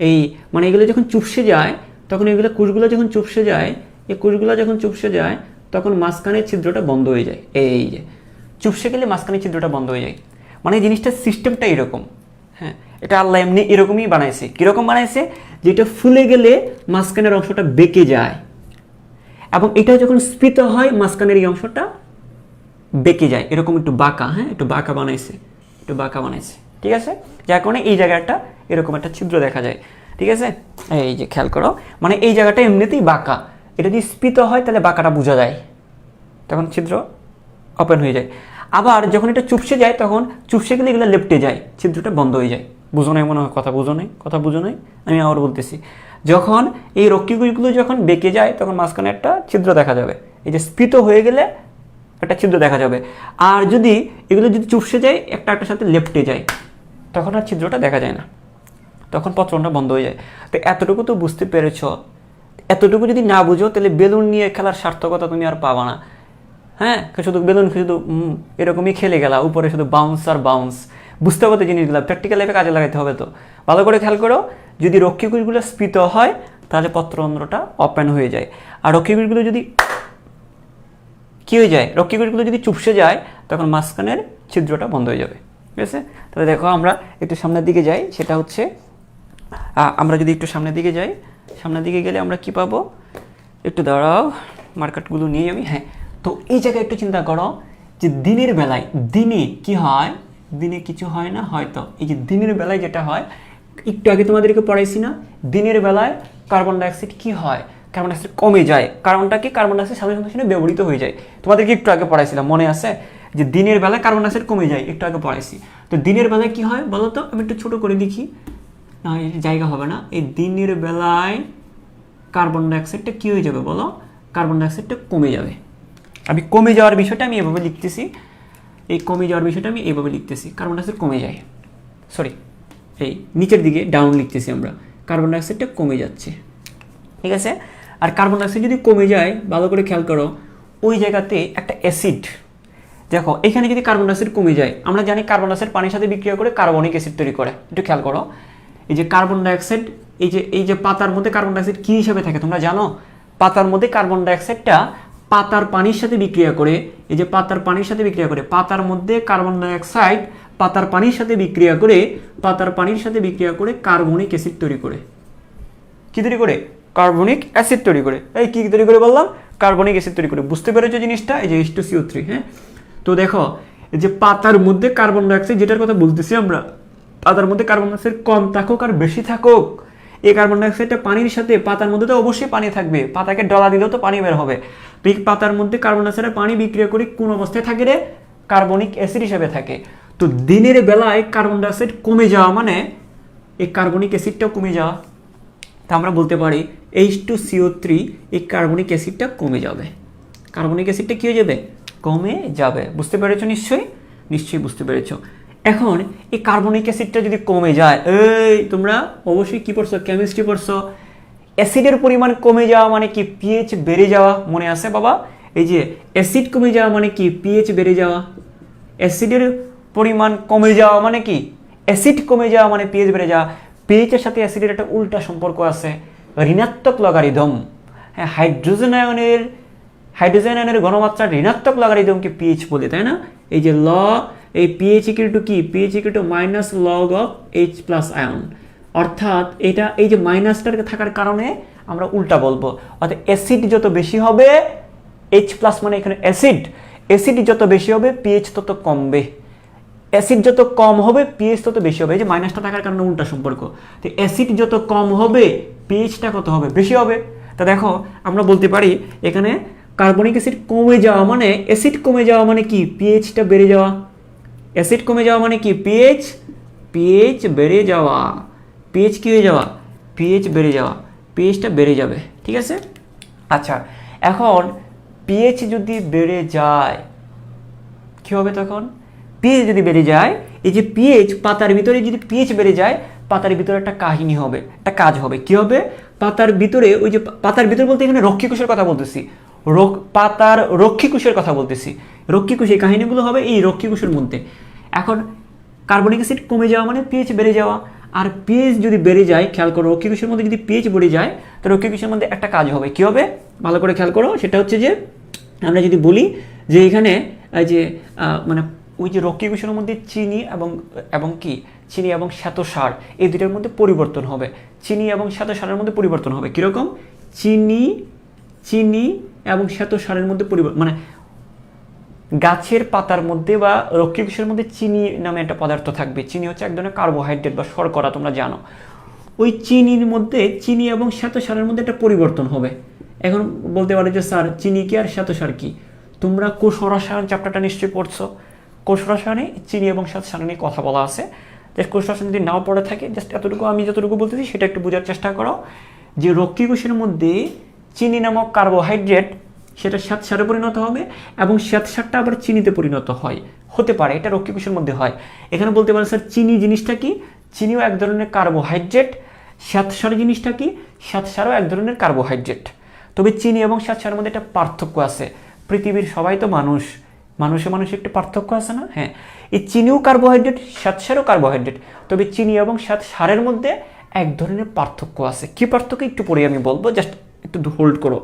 এই মানে এগুলো যখন চুপসে যায়, তখন এগুলো কোষগুলো যখন চুপসে যায়, তখন মাঝখানের ছিদ্রটা বন্ধ হয়ে যায়। এই যে চুপসে গেলে মাঝখানের ছিদ্রটা বন্ধ হয়ে যায়, মানে জিনিসটার সিস্টেমটা এরকম। হ্যাঁ, এটা আল্লাহ এমনি এরকমই বানাইছে। কীরকম বানাইছে? যেটা ফুলে গেলে মাঝখানের অংশটা বেঁকে যায়, এবং এটা যখন স্ফীত হয় মাঝখানের এই অংশটা বেঁকে যায়, এরকম একটু বাঁকা। হ্যাঁ, একটু বাঁকা বানাইছে, ঠিক আছে? যার কারণে এই জায়গাটা এরকম একটা ছিদ্র দেখা যায়, ঠিক আছে? এই যে খেয়াল করো, মানে এই জায়গাটা এমনিতেই বাঁকা, এটা যদি স্ফীত হয় তাহলে বাঁকাটা বোঝা যায়, তখন ছিদ্র ওপেন হয়ে যায়। আবার যখন এটা চুপসে যায়, তখন চুপসে গেলে এগুলো লেপটে যায়, ছিদ্রটা বন্ধ হয়ে যায়। বুঝো নাই মনে হয়? কথা বুঝো নাই? আমি আবার বলতেছি, যখন এই রক্ষীকোষগুলো যখন বেঁকে যায়, তখন মাঝখানে একটা ছিদ্র দেখা যাবে। এই যে স্ফীত হয়ে গেলে একটা ছিদ্র দেখা যাবে। আর যদি এগুলো যদি চুপসে যায়, একটার সাথে লেপটে যায়, তখন আর ছিদ্রটা দেখা যায় না, তখন পত্রটা বন্ধ হয়ে যায়। তো এতটুকু তো বুঝতে পেরেছ। এতটুকু যদি না বুঝো, তাহলে বেলুন নিয়ে খেলার সার্থকতা তুমি আর পাবা না। হ্যাঁ, শুধু বেলুন শুধু এরকমই খেলে গেলা, উপরে শুধু বাউন্স আর বাউন্স। বুঝতে হবে তো জিনিসগুলো, প্র্যাকটিক্যাল লাইফে কাজে লাগাতে হবে। তো ভালো করে খেয়াল করো, যদি রক্ষীকুশগুলো স্ফীত হয় তাহলে পত্ররন্ধ্রটা ওপেন হয়ে যায়, আর রক্ষীকুশগুলো যদি কী হয়ে যায়, রক্ষীকুশগুলো যদি চুপসে যায় তখন মাঝখানের ছিদ্রটা বন্ধ হয়ে যাবে। ঠিক আছে, তাহলে দেখো আমরা একটু সামনের দিকে যাই, সেটা হচ্ছে আমরা যদি একটু সামনের দিকে যাই, সামনের দিকে গেলে আমরা কি পাবো, একটু দাঁড়াও মার্কেটগুলো নিয়ে আমি। হ্যাঁ, তো এই জায়গায় একটু চিন্তা করো যে দিনের বেলায়, দিনে কি হয়, দিনে কিছু হয় না হয়তো, এই যে দিনের বেলায় যেটা হয়, একটু আগে তোমাদেরকে পড়াইছি না, দিনের বেলায় কার্বন ডাইঅক্সাইড কি হয়, কার্বন ডাইঅক্সাইড কমে যায়। কারণটা কি, কার্বন ডাইঅক্সাইড সাথে সাথে ব্যবহৃত হয়ে যায়। তোমাদেরকে একটু আগে পড়াইছিলাম, মনে আছে যে দিনের বেলায় কার্বন ডাইঅক্সাইড কমে যায়, একটু আগে পড়াইছি। তো দিনের বেলায় কি হয় বলো তো, আমি একটু ছোট করে লিখি, না জায়গা হবে না। এই দিনের বেলায় কার্বন ডাইঅক্সাইডটা কী হয়ে যাবে বলো, কার্বন ডাইঅক্সাইডটা কমে যাবে। আমি কমে যাওয়ার বিষয়টা আমি এভাবে লিখতেছি, এই কমে যাওয়ার বিষয়টা আমি এইভাবে লিখতেছি, কার্বন ডাইঅক্সাইড কমে যায়, সরি এই নিচের দিকে ডাউন লিখতেছি আমরা, কার্বন ডাইঅক্সাইডটা কমে যাচ্ছে। ঠিক আছে, আর কার্বন ডাইঅক্সাইড যদি কমে যায়, ভালো করে খেয়াল করো, ওই জায়গাতে একটা অ্যাসিড, দেখো এখানে যদি কার্বন ডাইঅক্সাইড কমে যায়, আমরা জানি কার্বন ডাইঅক্সাইড পানির সাথে বিক্রিয়া করে কার্বনিক অ্যাসিড তৈরি করে। একটু খেয়াল করো, এই যে কার্বন ডাইঅক্সাইড, এই যে পাতার মধ্যে কার্বন ডাইঅক্সাইড কী হিসাবে থাকে তোমরা জানো, পাতার মধ্যে কার্বন ডাইঅক্সাইডটা পাতার পানির সাথে বিক্রিয়া করে, এই যে পাতার পানির সাথে বিক্রিয়া করে, পাতার মধ্যে কার্বন ডাইঅক্সাইড পাতার পানির সাথে বিক্রিয়া করে, পাতার পানির সাথে বিক্রিয়া করে কার্বনিক অ্যাসিড তৈরি করে। কি তৈরি করে, কার্বনিক অ্যাসিড তৈরি করে। এই কি তৈরি করে বললাম, কার্বনিক অ্যাসিড তৈরি করে। বুঝতে পেরেছো জিনিসটা, এই যে H2CO3। হ্যাঁ, তো দেখো এই যে পাতার মধ্যে কার্বন ডাইঅক্সাইড যেটার কথা বলতেছি আমরা, পাতার মধ্যে কার্বন ডাইঅক্সাইড কম থাকুক আর বেশি থাকুক, এই কার্বন ডাইঅক্সাইডটা পানির সাথে, পাতার মধ্যে তো অবশ্যই পানি থাকবে, পাতাকে ডলা দিলেও তো পানি বের হবে। তো এই পাতার মধ্যে কার্বন ডাইঅক্সাইড পানি বিক্রিয়া করে কোন অবস্থায় থাকে রে, কার্বনিক অ্যাসিড হিসেবে থাকে। তো দিনের বেলায় কার্বন ডাইঅক্সাইড কমে যাওয়া মানে এই কার্বনিক অ্যাসিডটাও কমে যাওয়া। তা আমরা বলতে পারি H2CO3, এই কার্বনিক অ্যাসিডটা কমে যাবে, কার্বনিক অ্যাসিডটা কী হয়ে যাবে, কমে যাবে। বুঝতে পেরেছো নিশ্চয়ই, নিশ্চয়ই বুঝতে পেরেছো। এখন এই কার্বনিক অ্যাসিডটা যদি কমে যায়, এই তোমরা অবশ্যই কী পড়ছো, কেমিস্ট্রি পড়ছো, অ্যাসিডের পরিমাণ কমে যাওয়া মানে কি, পিএইচ বেড়ে যাওয়া, মনে আছে বাবা? এই যে অ্যাসিড কমে যাওয়া মানে কি, পিএইচ বেড়ে যাওয়া। অ্যাসিডের পরিমাণ কমে যাওয়া মানে কি, অ্যাসিড কমে যাওয়া মানে পিএইচ বেড়ে যাওয়া। পিএইচের সাথে অ্যাসিডের একটা উল্টা সম্পর্ক আছে, ঋণাত্মক লগারিদম। হ্যাঁ, হাইড্রোজেন আয়নের ঘনমাত্রার ঋণাত্মক লগারিদমকে পিএইচ বলে, তাই না? এই যে এই পিএইচ ইকুয়াল টু কি, pH equal to minus log of H plus ion. অর্থাৎ এটা এই যে মাইনাসটার থাকার কারণে আমরা উল্টা বলবো, অর্থাৎ অ্যাসিড যত বেশি হবে, H প্লাস মানে এখানে অ্যাসিড যত বেশি হবে পিএইচ তত কমবে, অ্যাসিড যত কম হবে পিএইচ তত বেশি হবে। এই যে মাইনাসটা থাকার কারণে উল্টা সম্পর্ক। তো অ্যাসিড যত কম হবে পিএইচটা কত হবে, বেশি হবে। তা দেখো আমরা বলতে পারি এখানে কার্বনিক অ্যাসিড কমে যাওয়া মানে, অ্যাসিড কমে যাওয়া মানে কি, পিএইচটা বেড়ে যাওয়া। অ্যাসিড কমে যাওয়া মানে কি, পিএইচ বেড়ে যাওয়া। পিএইচ কি হয়ে যাওয়া, পিএইচ বেড়ে যাওয়া, পিএইচটা বেড়ে যাবে। ঠিক আছে, আচ্ছা এখন পিএইচ যদি বেড়ে যায় কি হবে তখন, পিএইচ যদি বেড়ে যায়, এই যে পিএইচ পাতার ভিতরে যদি পিএইচ বেড়ে যায়, পাতার ভিতরে একটা কাহিনী হবে, একটা কাজ হবে। কি হবে, পাতার ভিতরে, ওই যে পাতার ভিতরে বলতে এখানে রক্ষীকোষের কথা বলতেছি, পাতার রক্ষীকোষের কথা বলতেছি। রক্ষীকোষ, এই কাহিনীগুলো হবে এই রক্ষীকোষের মধ্যে। এখন কার্বনিক অ্যাসিড কমে যাওয়া মানে পিএইচ বেড়ে যাওয়া, আর পিএইচ যদি বেড়ে যায়, খেয়াল করো রক্ষীকোষের মধ্যে যদি পিএইচ বেড়ে যায়, তো রক্ষীকোষের মধ্যে একটা কাজ হবে। কি হবে, ভালো করে খেয়াল করো, সেটা হচ্ছে যে আমরা যদি বলি যে এখানে যে মানে ওই যে রক্ষীকোষের মধ্যে চিনি এবং কি, চিনি এবং শ্বেতসার, এই দুইটার মধ্যে পরিবর্তন হবে। চিনি এবং শ্বেতসারের মধ্যে পরিবর্তন হবে। কীরকম, চিনি এবং শ্বেতসারের মধ্যে পরিবর্তন, মানে গাছের পাতার মধ্যে বা রক্ষীকোষের মধ্যে চিনি নামে একটা পদার্থ থাকবে। চিনি হচ্ছে এক ধরনের কার্বোহাইড্রেট বা শর্করা, তোমরা জানো। ওই চিনির মধ্যে, চিনি এবং শ্বেতসারের মধ্যে একটা পরিবর্তন হবে। এখন বলতে পারো যে স্যার চিনি কি আর শ্বেতসার কি, তোমরা কোষ রসায়ন চ্যাপ্টারটা নিশ্চয়ই পড়ছো। কোষ রসায়নে চিনি এবং শ্বেতসার নিয়ে কথা বলা আছে। কোষ রসায়ন যদি নাও পড়ে থাকে, জাস্ট এতটুকু আমি যতটুকু বলতেছি সেটা একটু বোঝার চেষ্টা করো, যে রক্ষীকোষের মধ্যে চিনি নামক কার্বোহাইড্রেট সেটা শ্বেতসারে পরিণত হবে এবং শ্বেতসারটা আবার চিনিতে পরিণত হতে পারে, এটা রক্ষীকোষের মধ্যে হয়। এখানে বলতে পারেন স্যার চিনি জিনিসটা কি, চিনিও এক ধরনের কার্বোহাইড্রেট। শ্বেতসার জিনিসটা কি, শ্বেতসারও এক ধরনের কার্বোহাইড্রেট। তবে চিনি এবং শ্বেতসারের মধ্যে একটা পার্থক্য আছে। পৃথিবীর সবাই তো মানুষ, মানুষে মানুষে একটু পার্থক্য আছে না? হ্যাঁ, এই চিনিও কার্বোহাইড্রেট, শ্বেতসারও কার্বোহাইড্রেট, তবে চিনি এবং শ্বেতসারের মধ্যে এক ধরনের পার্থক্য আছে। কি পার্থক্য একটু পরে আমি বলবো, জাস্ট একটু হোল্ড করো।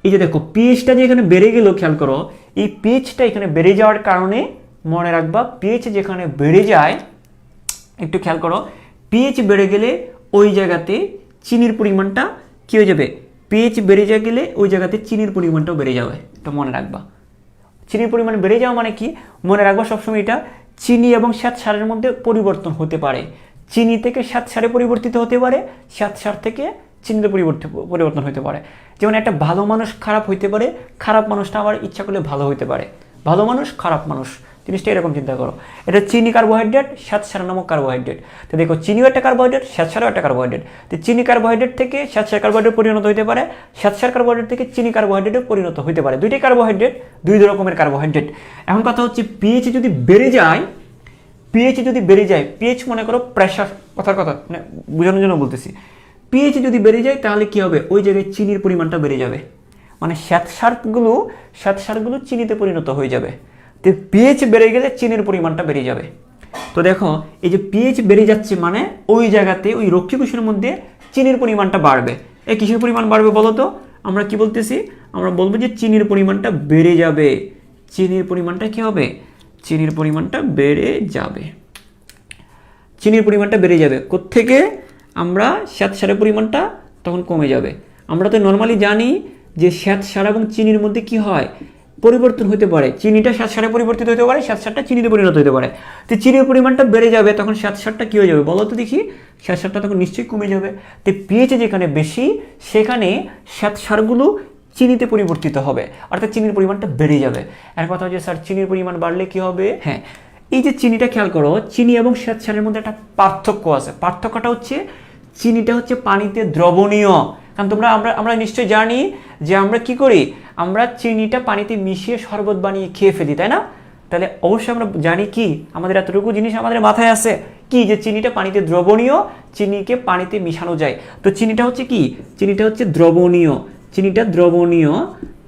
এই যে দেখো পিএইচটা যে এখানে বেড়ে গেল, খেয়াল করো এই পিএইচটা এখানে বেড়ে যাওয়ার কারণে, মনে রাখবা পিএইচ যেখানে বেড়ে যায়, একটু খেয়াল করো, পিএইচ বেড়ে গেলে ওই জায়গাতে চিনির পরিমাণটা কী হয়ে যাবে, পিএইচ বেড়ে গেলে ওই জায়গাতে চিনির পরিমাণটাও বেড়ে যাবে, এটা মনে রাখবা। চিনির পরিমাণ বেড়ে যাওয়া মানে কি, মনে রাখবা সবসময় এটা, চিনি এবং শ্বেতসারের মধ্যে পরিবর্তন হতে পারে। চিনি থেকে শ্বেতসারে পরিবর্তিত হতে পারে, শ্বেতসার থেকে চিনিতে পরিবর্তন হতে পারে। যেমন একটা ভালো মানুষ খারাপ হইতে পারে, খারাপ মানুষটা আবার ইচ্ছা করলে ভালো হইতে পারে। ভালো মানুষ খারাপ মানুষ, জিনিসটা এরকম চিন্তা করো। এটা চিনি কার্বোহাইড্রেট, শ্বেতসার নামক কার্বোহাইড্রেট। তো দেখো চিনিও একটা কার্বোহাইড্রেট, শ্বেতসারও একটা কার্বোহাইড্রেট। তো চিনি কার্বোহাইড্রেট থেকে শ্বেতসার কার্বোহাইড্রেট পরিণত হতে পারে, শ্বেতসার কার্বোহাইড্রেট থেকে চিনি কার্বোহাইড্রেটে পরিণত হতে পারে। দুইটাই কার্বোহাইড্রেট, দুই রকমের কার্বোহাইড্রেট। এখন কথা হচ্ছে পিএইচ যদি বেড়ে যায়, পিএইচ মনে করো প্রেশার, কথার কথা মানে বোঝানোর জন্য বলতেছি, পিএইচ যদি বেড়ে যায় তাহলে কি হবে, ওই জায়গায় চিনির পরিমাণটা বেড়ে যাবে, মানে শ্বেতসারগুলো চিনিতে পরিণত হয়ে যাবে। তো পিএইচ বেড়ে গেলে চিনির পরিমাণটা বেড়ে যাবে। তো দেখো এই যে পিএইচ বেড়ে যাচ্ছে মানে ওই জায়গাতে ওই রক্ষীকোষের মধ্যে চিনির পরিমাণটা বাড়বে। এই কিসের পরিমাণ বাড়বে বলো তো? আমরা কি বলতেছি, আমরা বলবো যে চিনির পরিমাণটা বেড়ে যাবে। চিনির পরিমাণটা কি হবে, চিনির পরিমাণটা বেড়ে যাবে। চিনির পরিমাণটা বেড়ে যাবে কোত্থেকে, আমরা শ্বেতসারের পরিমাণটা তখন কমে যাবে। আমরা তো নর্মালি জানি যে শ্বেতসার এবং চিনির মধ্যে কি হয়, পরিবর্তন হতে পারে। চিনিটা শ্বেতসারে পরিবর্তিত হতে পারে, শ্বেতসারটা চিনিতে পরিণত হতে পারে। তো চিনির পরিমাণটা বেড়ে যাবে, তখন শ্বেতসারটা কী হয়ে যাবে বলো তো দেখি, শ্বেতসারটা তখন নিশ্চয়ই কমে যাবে। তো পিএইচ যেখানে বেশি সেখানে শ্বেতসারগুলো চিনিতে পরিবর্তিত হবে, অর্থাৎ চিনির পরিমাণটা বেড়ে যাবে। এর কথা হচ্ছে স্যার চিনির পরিমাণ বাড়লে কি হবে? হ্যাঁ, এই যে চিনিটা খেয়াল করো, চিনি এবং শ্বেতসারের মধ্যে একটা পার্থক্য আছে। পার্থক্যটা হচ্ছে চিনিটা হচ্ছে পানিতে দ্রবণীয়। কারণ আমরা নিশ্চয়ই জানি যে আমরা কি করি, আমরা চিনিটা পানিতে মিশিয়ে শরবত বানিয়ে খেয়ে ফেলি, তাই না? তাহলে অবশ্যই আমরা জানি কি, আমাদের এতটুকু জিনিস আমাদের মাথায় আছে কি, যে চিনিটা পানিতে দ্রবণীয়, চিনিকে পানিতে মিশানো যায়। তো চিনিটা হচ্ছে কি, চিনিটা হচ্ছে দ্রবণীয়, চিনিটা দ্রবণীয়,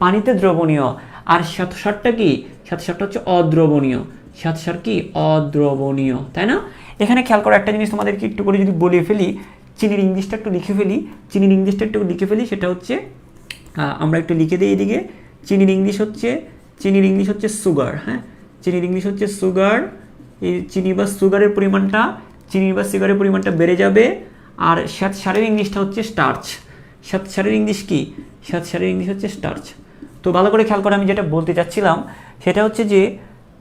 পানিতে দ্রবণীয়। আর শ্বেতসারটা কি, শ্বেতসারটা হচ্ছে অদ্রবণীয়। শ্বেতসার কি, অদ্রবণীয়, তাই না? এখানে খেয়াল করো একটা জিনিস তোমাদেরকে একটু করে যদি বলে ফেলি, চিনির ইংলিশটা একটু লিখে ফেলি, সেটা হচ্ছে আমরা একটু লিখে দিই এদিকে। চিনির ইংলিশ হচ্ছে সুগার। হ্যাঁ, চিনির ইংলিশ হচ্ছে সুগার। এই চিনি বা সুগারের পরিমাণটা বেড়ে যাবে। আর শ্বেতসারের ইংলিশটা হচ্ছে স্টার্চ। শ্বেতসারের ইংলিশ কি, শ্বেতসারের ইংলিশ হচ্ছে স্টার্চ। তো ভালো করে খেয়াল করে আমি যেটা বলতে চাচ্ছিলাম সেটা হচ্ছে যে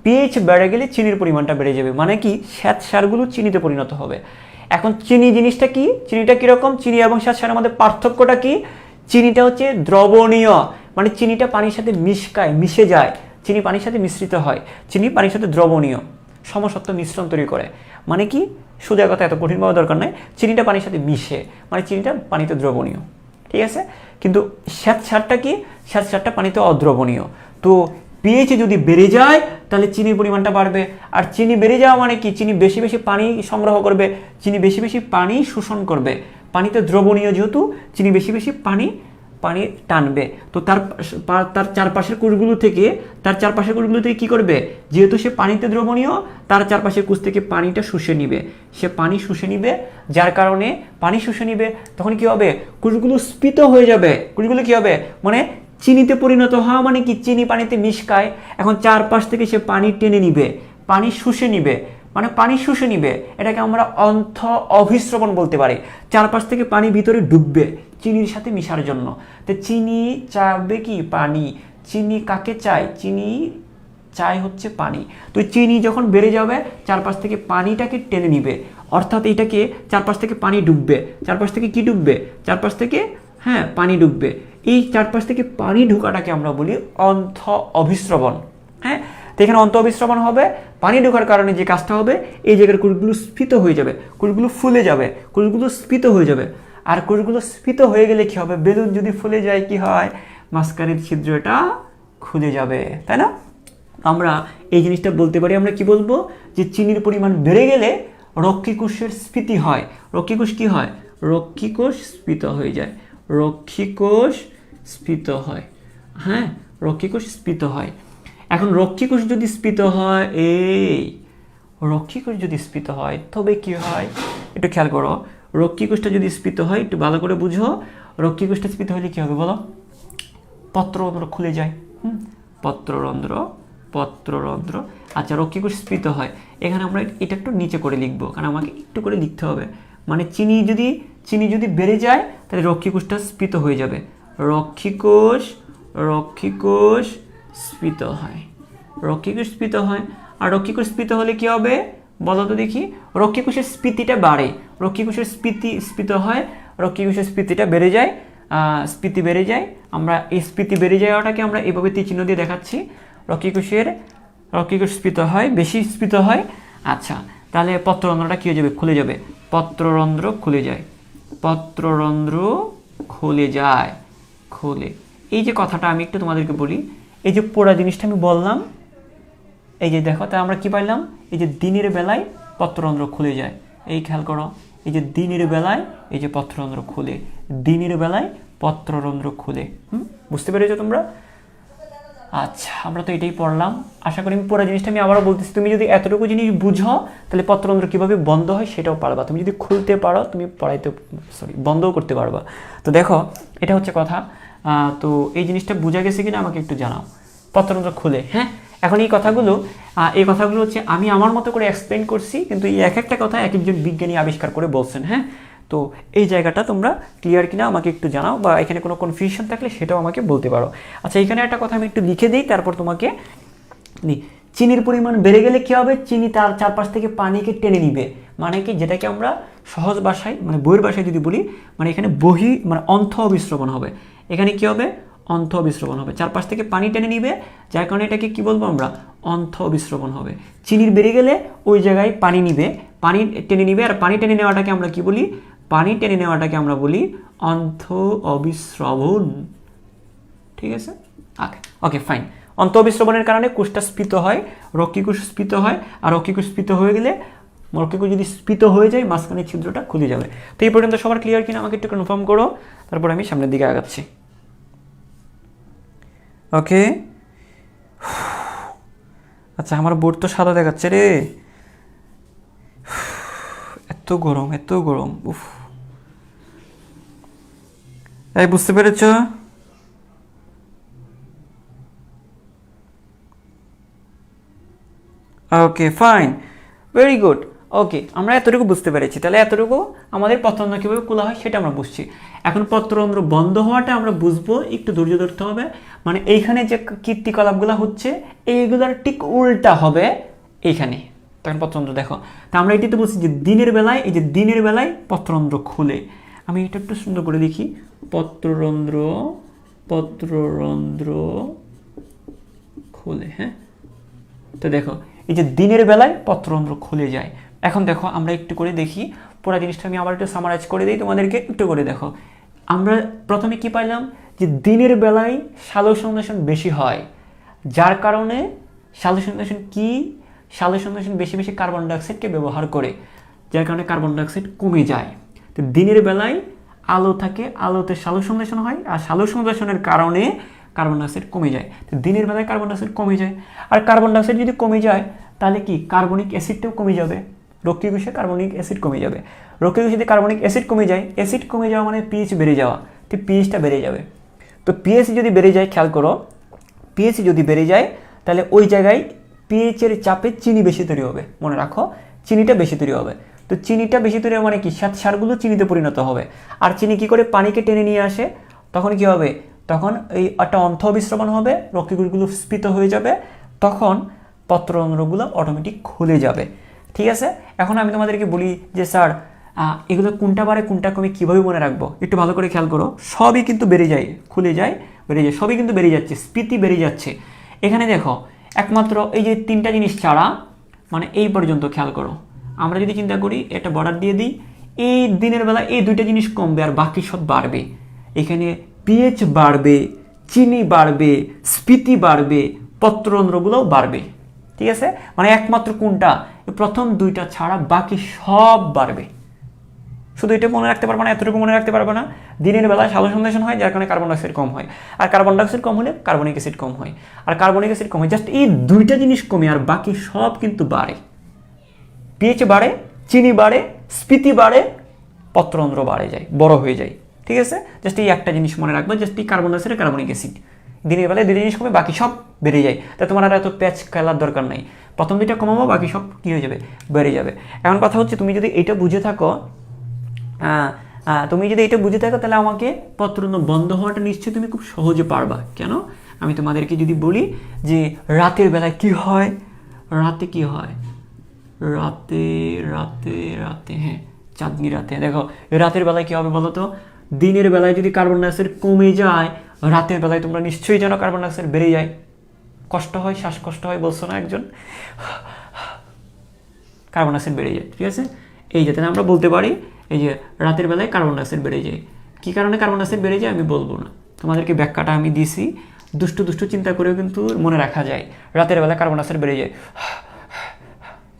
পিএইচ বেড়ে গেলে চিনির পরিমাণটা বেড়ে যাবে, মানে কি শ্বেতসারগুলো চিনিতে পরিণত হবে। এখন চিনি জিনিসটা কি, চিনিটা কীরকম, চিনি এবং শ্বেতসারের মধ্যে পার্থক্যটা কি? চিনিটা হচ্ছে দ্রবণীয়, মানে চিনিটা পানির সাথে মিশে যায়, চিনি পানির সাথে মিশ্রিত হয়। চিনি পানির সাথে দ্রবণীয়, সমসত্ব মিশ্রণ তৈরি করে। মানে কি, সোজা কথা এত কঠিন পাওয়া দরকার নাই, চিনিটা পানির সাথে মিশে, মানে চিনিটা পানিতে দ্রবণীয়, ঠিক আছে? কিন্তু শ্বেতসারটা কি, শ্বেতসারটা পানিতে অদ্রবণীয়। তো পিএইচ যদি বেড়ে যায় তাহলে চিনির পরিমাণটা বাড়বে। আর চিনি বেড়ে যাওয়া মানে কি, চিনি বেশি বেশি পানি সংগ্রহ করবে, চিনি বেশি বেশি পানি শোষণ করবে। পানিতে দ্রবণীয় যেহেতু, চিনি বেশি বেশি পানি টানবে। তো তার চারপাশের কোষগুলো থেকে কি করবে, যেহেতু সে পানিতে দ্রবণীয়, তার চারপাশের কোষ থেকে পানিটা শুষে নিবে, সে পানি শুষে নিবে। যার কারণে পানি শুষে নিবে, তখন কি হবে, কোষগুলো স্ফীত হয়ে যাবে। কোষগুলো কি হবে, মানে চিনিতে পরিণত হওয়া মানে কি, চিনি পানিতে মিশকায়, এখন চারপাশ থেকে সে পানি টেনে নিবে, পানি শুষে নিবে, মানে পানি শুষে নিবে। এটাকে আমরা অন্থ অভিস্রবণ বলতে পারি। চারপাশ থেকে পানি ভিতরে ডুববে চিনির সাথে মিশার জন্য। তো চিনি চাইবে কি, পানি। চিনি কাকে চায়, চিনি চায় হচ্ছে পানি। তো চিনি যখন বেড়ে যাবে চারপাশ থেকে পানিটাকে টেনে নিবে, অর্থাৎ এটাকে চারপাশ থেকে পানি ডুববে। চারপাশ থেকে কি ডুববে, চারপাশ থেকে পানি ডুববে। এই চারপাশ থেকে পানি ঢোকাটাকে আমরা বলি অন্থ অভিস্রবণ। হ্যাঁ, তো এখানে অন্ত অভিস্রবণ হবে, পানি ঢোকার কারণে যে কাজটা হবে, এই জায়গার কোষগুলো স্ফীত হয়ে যাবে, কোষগুলো ফুলে যাবে, কোষগুলো স্ফীত হয়ে যাবে। আর কোষগুলো স্ফীত হয়ে গেলে কি হবে, বেলুন যদি ফুলে যায় কি হয়, মাঝখানের ছিদ্রটা খুলে যাবে, তাই না? আমরা এই জিনিসটা বলতে পারি, আমরা কি বলবো, যে চিনির পরিমাণ বেড়ে গেলে রক্ষীকোষের স্ফীতি হয়। রক্ষীকোষ কি হয়, রক্ষীকোষ স্ফীত হয়ে যায়, রক্ষীকোষ স্ফীত হয়। হ্যাঁ, রক্ষীকোষ স্ফীত হয়। এখন রক্ষীকোষ যদি স্ফীত হয়, রক্ষীকোষ যদি স্ফীত হয় তবে কি হয় একটু খেয়াল করো। রক্ষীকোষটা যদি স্ফীত হয়, একটু ভালো করে বুঝো, রক্ষীকোষটা স্ফীত হলে কি হবে বলো? পত্ররন্ধ্র খুলে যায়। পত্ররন্ধ্র। আচ্ছা, রক্ষীকোষ স্ফীত হয়, এখানে আমরা এটা একটু নিচে করে লিখবো, কারণ আমাকে একটু করে লিখতে হবে। মানে চিনি যদি বেড়ে যায় তাহলে রক্ষীকোষটা স্ফীত হয়ে যাবে। রক্ষীকোষ স্ফীত হয়। আর রক্ষীকোষ স্ফীত হলে কি হবে বলো তো দেখি? রক্ষীকোষের স্ফীতিটা বাড়ে, রক্ষীকোষের স্ফীত হয়, রক্ষীকোষের স্ফীতিটা বেড়ে যায়, স্ফীতি বেড়ে যায়। আমরা এই স্ফীতি বেড়ে যাওয়াটাকে আমরা এভাবে তীরচিহ্ন দিয়ে দেখাচ্ছি। রক্ষীকোষ স্ফীত হয়, বেশি স্ফীত হয়। আচ্ছা, তাহলে পত্ররন্ধ্রটা কি হয়ে যাবে? খুলে যাবে। পত্ররন্ধ্র খুলে যায়। এই যে কথাটা আমি একটু তোমাদেরকে বলি, এই যে পোড়া জিনিসটা আমি বললাম, এই যে দেখো, তা আমরা কি পাইলাম? এই যে দিনের বেলায় পত্ররন্ধ্র খুলে যায়, এই খেয়াল করো, এই যে দিনের বেলায় এই যে পত্ররন্ধ্র খুলে, দিনের বেলায় পত্ররন্ধ্র খুলে। বুঝতে পেরেছো তোমরা? আচ্ছা, আমরা তো এটাই পড়লাম। আশা করি আমি পুরো জিনিসটা আমি আবারও বলতেছি, তুমি যদি এতটুকু জিনিস বুঝো তাহলে পত্ররন্ধ্র কিভাবে বন্ধ হয় সেটাও পারবা। তুমি যদি খুলতে পারো তুমি বন্ধও করতে পারবা। তো দেখো, এটা হচ্ছে কথা। তো এই জিনিসটা বোঝা গেছে কিনা আমাকে একটু জানাও। পত্ররন্ধ্র খুলে, হ্যাঁ। এখন এই কথাগুলো হচ্ছে আমি আমার মতো করে এক্সপ্লেন করছি, কিন্তু এই এক একটা কথা এক একজন বিজ্ঞানী আবিষ্কার করে বলছেন, হ্যাঁ। তো এই জায়গাটা তোমরা ক্লিয়ার কিনা আমাকে একটু জানাও, বা এখানে কোনো কনফিউশন থাকলে সেটাও আমাকে বলতে পারো। আচ্ছা, এখানে একটা কথা আমি একটু লিখে দিই, তারপর তোমাকে চিনির পরিমাণ বেড়ে গেলে কি হবে? চিনি তার চারপাশ থেকে পানিকে টেনে নিবে। মানে কি, যেটাকে আমরা সহজ ভাষায় মানে বইয়ের ভাষায় যদি বলি, মানে এখানে অন্থ অবিশ্রবণ হবে। এখানে কি হবে? অন্থ অবিশ্রবণ হবে, চারপাশ থেকে পানি টেনে নিবে, যার কারণে এটাকে কি বলবো আমরা? অন্থ অবিশ্রবণ হবে। চিনির বেড়ে গেলে ওই জায়গায় পানি টেনে নিবে, আর পানি টেনে নেওয়াটাকে আমরা কি বলি? আমরা বলি অন্থ অবিশ্রবণ। ঠিক আছে, ওকে ফাইন। অন্থ অবিশ্রবণের কারণে কোষটা স্ফীত হয়, রক্ষীকোষ স্ফীত হয়, আর রক্ষীকোষ স্ফীত হয়ে গেলে, রক্ষীকোষ যদি স্ফীত হয়ে যায় মাঝখানে ছিদ্রটা খুলে যাবে। তো এই পর্যন্ত সবার ক্লিয়ার কিনা আমাকে একটু কনফার্ম করো, তারপর আমি সামনের দিকে আগাচ্ছি। ওকে, আচ্ছা, আমার বোর্ড তো সাদা দেখাচ্ছে রে, এত গরম উফ। এই বুঝতে পেরেছ? Okay fine, very good. Okay, আমরা এতটুকু বুঝতে পেরেছি। তাহলে এতটুকু আমাদের পত্ররন্ধ্র কীভাবে খোলা হয় সেটা আমরা বুঝছি। এখন পত্ররন্ধ্র বন্ধ হওয়াটা আমরা বুঝবো, একটু ধৈর্য ধরতে হবে। মানে এইখানে যে কীর্তিকলাপগুলো হচ্ছে এইগুলোর ঠিক উল্টা হবে এইখানে, তখন পত্ররন্ধ্র দেখো। তা আমরা এটি তো বুঝছি যে দিনের বেলায়, এই যে দিনের বেলায় পত্ররন্ধ্র খুলে। আমি এটা একটু সুন্দর করে লিখি, পত্ররন্ধ্র খুলে, হ্যাঁ। তো দেখো, এই যে দিনের বেলায় পত্ররন্ধ্র খুলে যায়। এখন দেখো, আমরা একটু করে দেখি পুরো জিনিসটা, আমি আবার একটু সামারাইজ করে দিই তোমাদেরকে, একটু করে দেখো। আমরা প্রথমে কি পাইলাম? যে দিনের বেলায় সালোকসংশ্লেষণ বেশি হয়, যার কারণে সালোকসংশ্লেষণ বেশি কার্বন ডাইঅক্সাইডকে ব্যবহার করে, যার কারণে কার্বন ডাইঅক্সাইড কমে যায়। তো দিনের বেলায় আলো থাকে, আলোতে সালোকসংশ্লেষণ হয়, আর সালোকসংশ্লেষণের কারণে কার্বন ডাইঅক্সাইড কমে যায়। তো দিনের বেলায় কার্বন ডাইঅক্সাইড কমে যায়, আর কার্বন ডাইঅক্সাইড যদি কমে যায় তাহলে কি কার্বনিক অ্যাসিডটাও কমে যাবে, রক্ষীকোষে কার্বনিক অ্যাসিড কমে যাবে। রক্ষীকোষে যদি কার্বনিক অ্যাসিড কমে যায়, অ্যাসিড কমে যাওয়া মানে পিএইচ বেড়ে যাওয়া, তো পিএইচটা বেড়ে যাবে। তো পিএইচ যদি বেড়ে যায়, খেয়াল করো, পিএইচ যদি বেড়ে যায় তাহলে ওই জায়গায় পিএইচের চাপে চিনি বেশি তৈরি হবে। মনে রাখো, চিনিটা বেশি তৈরি হবে। তো চিনিটা বেশি তৈরি মানে কি, সারগুলো চিনিতে পরিণত হবে। আর চিনি কি করে পানিকে টেনে নিয়ে আসে, তখন কি হবে? তখন এই একটা অন্থ অবিশ্রবণ হবে, রক্ষীকোষগুলো স্ফীত হয়ে যাবে, তখন পত্ররন্ধ্রগুলো অটোমেটিক খুলে যাবে। ঠিক আছে, এখন আমি তোমাদেরকে বলি যে স্যার এগুলো কোনটা বাড়ে কোনটা কমে কীভাবে মনে রাখবো? একটু ভালো করে খেয়াল করো, সবই কিন্তু বেড়ে যায়, খুলে যায়, বেড়ে যায়, সবই কিন্তু বেড়ে যাচ্ছে, স্ফীতি বেড়ে যাচ্ছে। এখানে দেখো, একমাত্র এই যে তিনটা জিনিস ছাড়া, মানে এই পর্যন্ত খেয়াল করো, আমরা যদি চিন্তা করি একটা বর্ডার দিয়ে দিই, এই দিনের বেলা এই দুইটা জিনিস কমবে আর বাকি সব বাড়বে। এখানে পিএইচ বাড়বে, চিনি বাড়বে, স্ফীতি বাড়বে, পত্ররন্ধ্রগুলোও বাড়বে। ঠিক আছে, মানে একমাত্র কোনটা? প্রথম দুইটা ছাড়া বাকি সব বাড়বে। শুধু এটা মনে রাখতে পারবে না, এতটুকু মনে রাখতে পারবে না, দিনের বেলায় সালোকসংশ্লেষণ হয়, যার কারণে কার্বন ডাইঅক্সাইড কম হয়, আর কার্বন ডাইঅক্সাইড কম হলে কার্বনিক অ্যাসিড কম হয়, আর কার্বনিক অ্যাসিড কম হয়, জাস্ট এই দুইটা জিনিস কমে, আর বাকি সব কিন্তু বাড়ে। পিএইচ বাড়ে, চিনি বাড়ে, স্ফীতি বাড়ে, পত্ররন্ধ্র বাড়ে যায়, বড় হয়ে যায়। ঠিক আছে, জাস্ট এই একটা জিনিস মনে রাখবে, জাস্ট এই কার্বন ডাইঅক্সাইড, কার্বনিক অ্যাসিড, দিনের বেলায় দুইটা জিনিস কমে, বাকি সব বেড়ে যায়। তাই তোমার আর এত প্যাচ খেলার দরকার নাই, প্রথম দুইটা কমাবো, বাকি সব কী হয়ে যাবে, বেড়ে যাবে। এখন কথা হচ্ছে, তুমি যদি এটা বুঝে থাকো, তাহলে আমাকে পত্ররন্ধ্র বন্ধ হওয়াটা নিশ্চয়ই তুমি খুব সহজে পারবা। কেন? আমি তোমাদেরকে যদি বলি যে রাতের বেলায় কি হয়, রাতে কি হয়, রাতে রাতে রাতে হ্যাঁ, চাঁদনি রাতে, দেখো রাতের বেলায় কি হবে বলো তো? দিনের বেলায় যদি কার্বন ডাইঅক্সাইড কমে যায়, রাতের বেলায় তোমরা নিশ্চয়ই জানো কার্বন ডাইঅক্সাইড বেড়ে যায়, কষ্ট হয়, শ্বাসকষ্ট হয়, বলছো না একজন, কার্বন ডাইঅক্সাইড বেড়ে যায়। ঠিক আছে, এই যে তাহলে আমরা বলতে পারি এই যে রাতের বেলায় কার্বন ডাইঅক্সাইড বেড়ে যায়। কী কারণে কার্বন ডাইঅক্সাইড বেড়ে যায় আমি বলবো না, তোমাদেরকে ব্যাখ্যাটা আমি দিছি, দুষ্টু দুষ্টু চিন্তা করেও কিন্তু মনে রাখা যায়, রাতের বেলায় কার্বন ডাইঅক্সাইড বেড়ে যায়।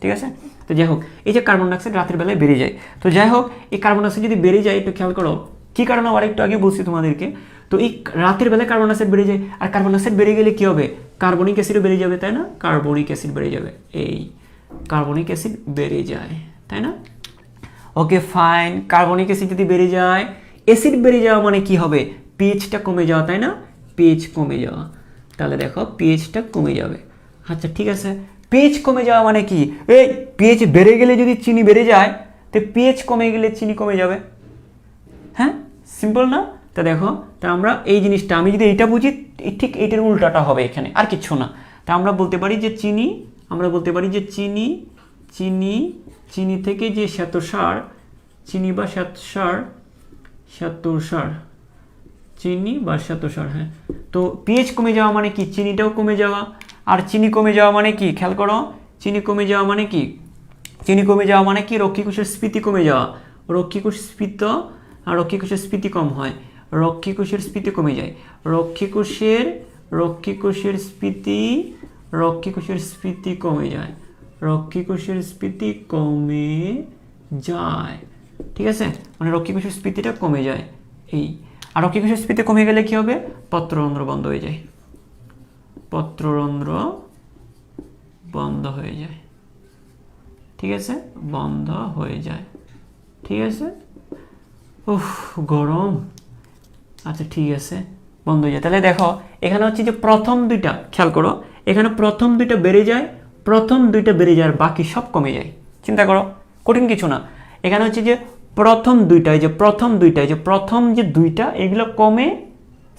ঠিক আছে, তো যাই হোক, এই যে কার্বন ডাইঅক্সাইড রাতের বেলায় বেড়ে যায়, তো যাই হোক এই কার্বন ডাইঅক্সাইড যদি বেড়ে যায়, একটু খেয়াল করো কী কারণে, আর একটু আগে বলছি তোমাদেরকে। তো এই রাতের বেলায় কার্বন ডাইঅক্সাইড বেড়ে যায়, আর কার্বন ডাইঅক্সাইড বেড়ে গেলে কী হবে, কার্বনিক অ্যাসিডও বেড়ে যাবে, তাই না? কার্বনিক অ্যাসিড বেড়ে যাবে, এই কার্বনিক অ্যাসিড বেড়ে যায়, তাই না? ওকে ফাইন, কার্বনিক অ্যাসিড যদি বেড়ে যায়, অ্যাসিড বেড়ে যাওয়া মানে কি হবে, পিএইচটা কমে যাওয়া, তাই না? পিএইচ কমে যাওয়া, তাহলে দেখো পিএইচটা কমে যাবে। আচ্ছা ঠিক আছে, পিএইচ কমে যাওয়া মানে কি, এই পিএইচ বেড়ে গেলে যদি চিনি বেড়ে যায়, তো পিএইচ কমে গেলে চিনি কমে যাবে। হ্যাঁ, সিম্পল না? তা দেখো, তা আমরা এই জিনিসটা, আমি যদি এইটা বুঝি, ঠিক এইটার উল্টাটা হবে এখানে, আর কিচ্ছু না। তা আমরা বলতে পারি যে চিনি, আমরা বলতে পারি যে চিনি চিনি চিনি থেকে যে শ্বেতসার, চিনি বা শ্বেতসার, শ্বেতসার, চিনি বা শ্বেতসার, হ্যাঁ, তো পিএইচ কমে যাওয়া মানে কি, চিনিটাও কমে যাওয়া, আর চিনি কমে যাওয়া মানে কি, খেয়াল করো, চিনি কমে যাওয়া মানে কি, চিনি কমে যাওয়া মানে কি, রক্ষীকোষের স্ফীতি কমে যাওয়া, রক্ষীকোষ স্ফীত, আর রক্ষীকোষের স্ফীতি কম হয়, রক্ষীকোষের স্ফীতি কমে যায়, রক্ষীকোষের স্ফীতি, রক্ষীকোষের স্ফীতি কমে যায়, রক্ষীকোষের স্ফীতি কমে যায়। ঠিক আছে, মানে রক্ষীকোষের স্ফীতিটা কমে যায়, এই। আর রক্ষীকোষের স্ফীতি কমে গেলে কি হবে, পত্ররন্ধ্র বন্ধ হয়ে যায়, পত্ররন্ধ্র বন্ধ হয়ে যায়। ঠিক আছে, বন্ধ হয়ে যায়। ঠিক আছে, উফ গরম, আচ্ছা ঠিক আছে, বন্ধ হয়ে যায়। তাহলে দেখো এখানে হচ্ছে যে প্রথম দুইটা, খেয়াল করো, এখানে প্রথম দুইটা বেড়ে যায়, প্রথম দুইটা বেড়ে যায়, আর বাকি সব কমে যায়। চিন্তা করো, কঠিন কিছু না। এখানে হচ্ছে যে প্রথম দুইটা, এই যে প্রথম দুইটা, এই যে প্রথম যে দুইটা, এগুলো কমে,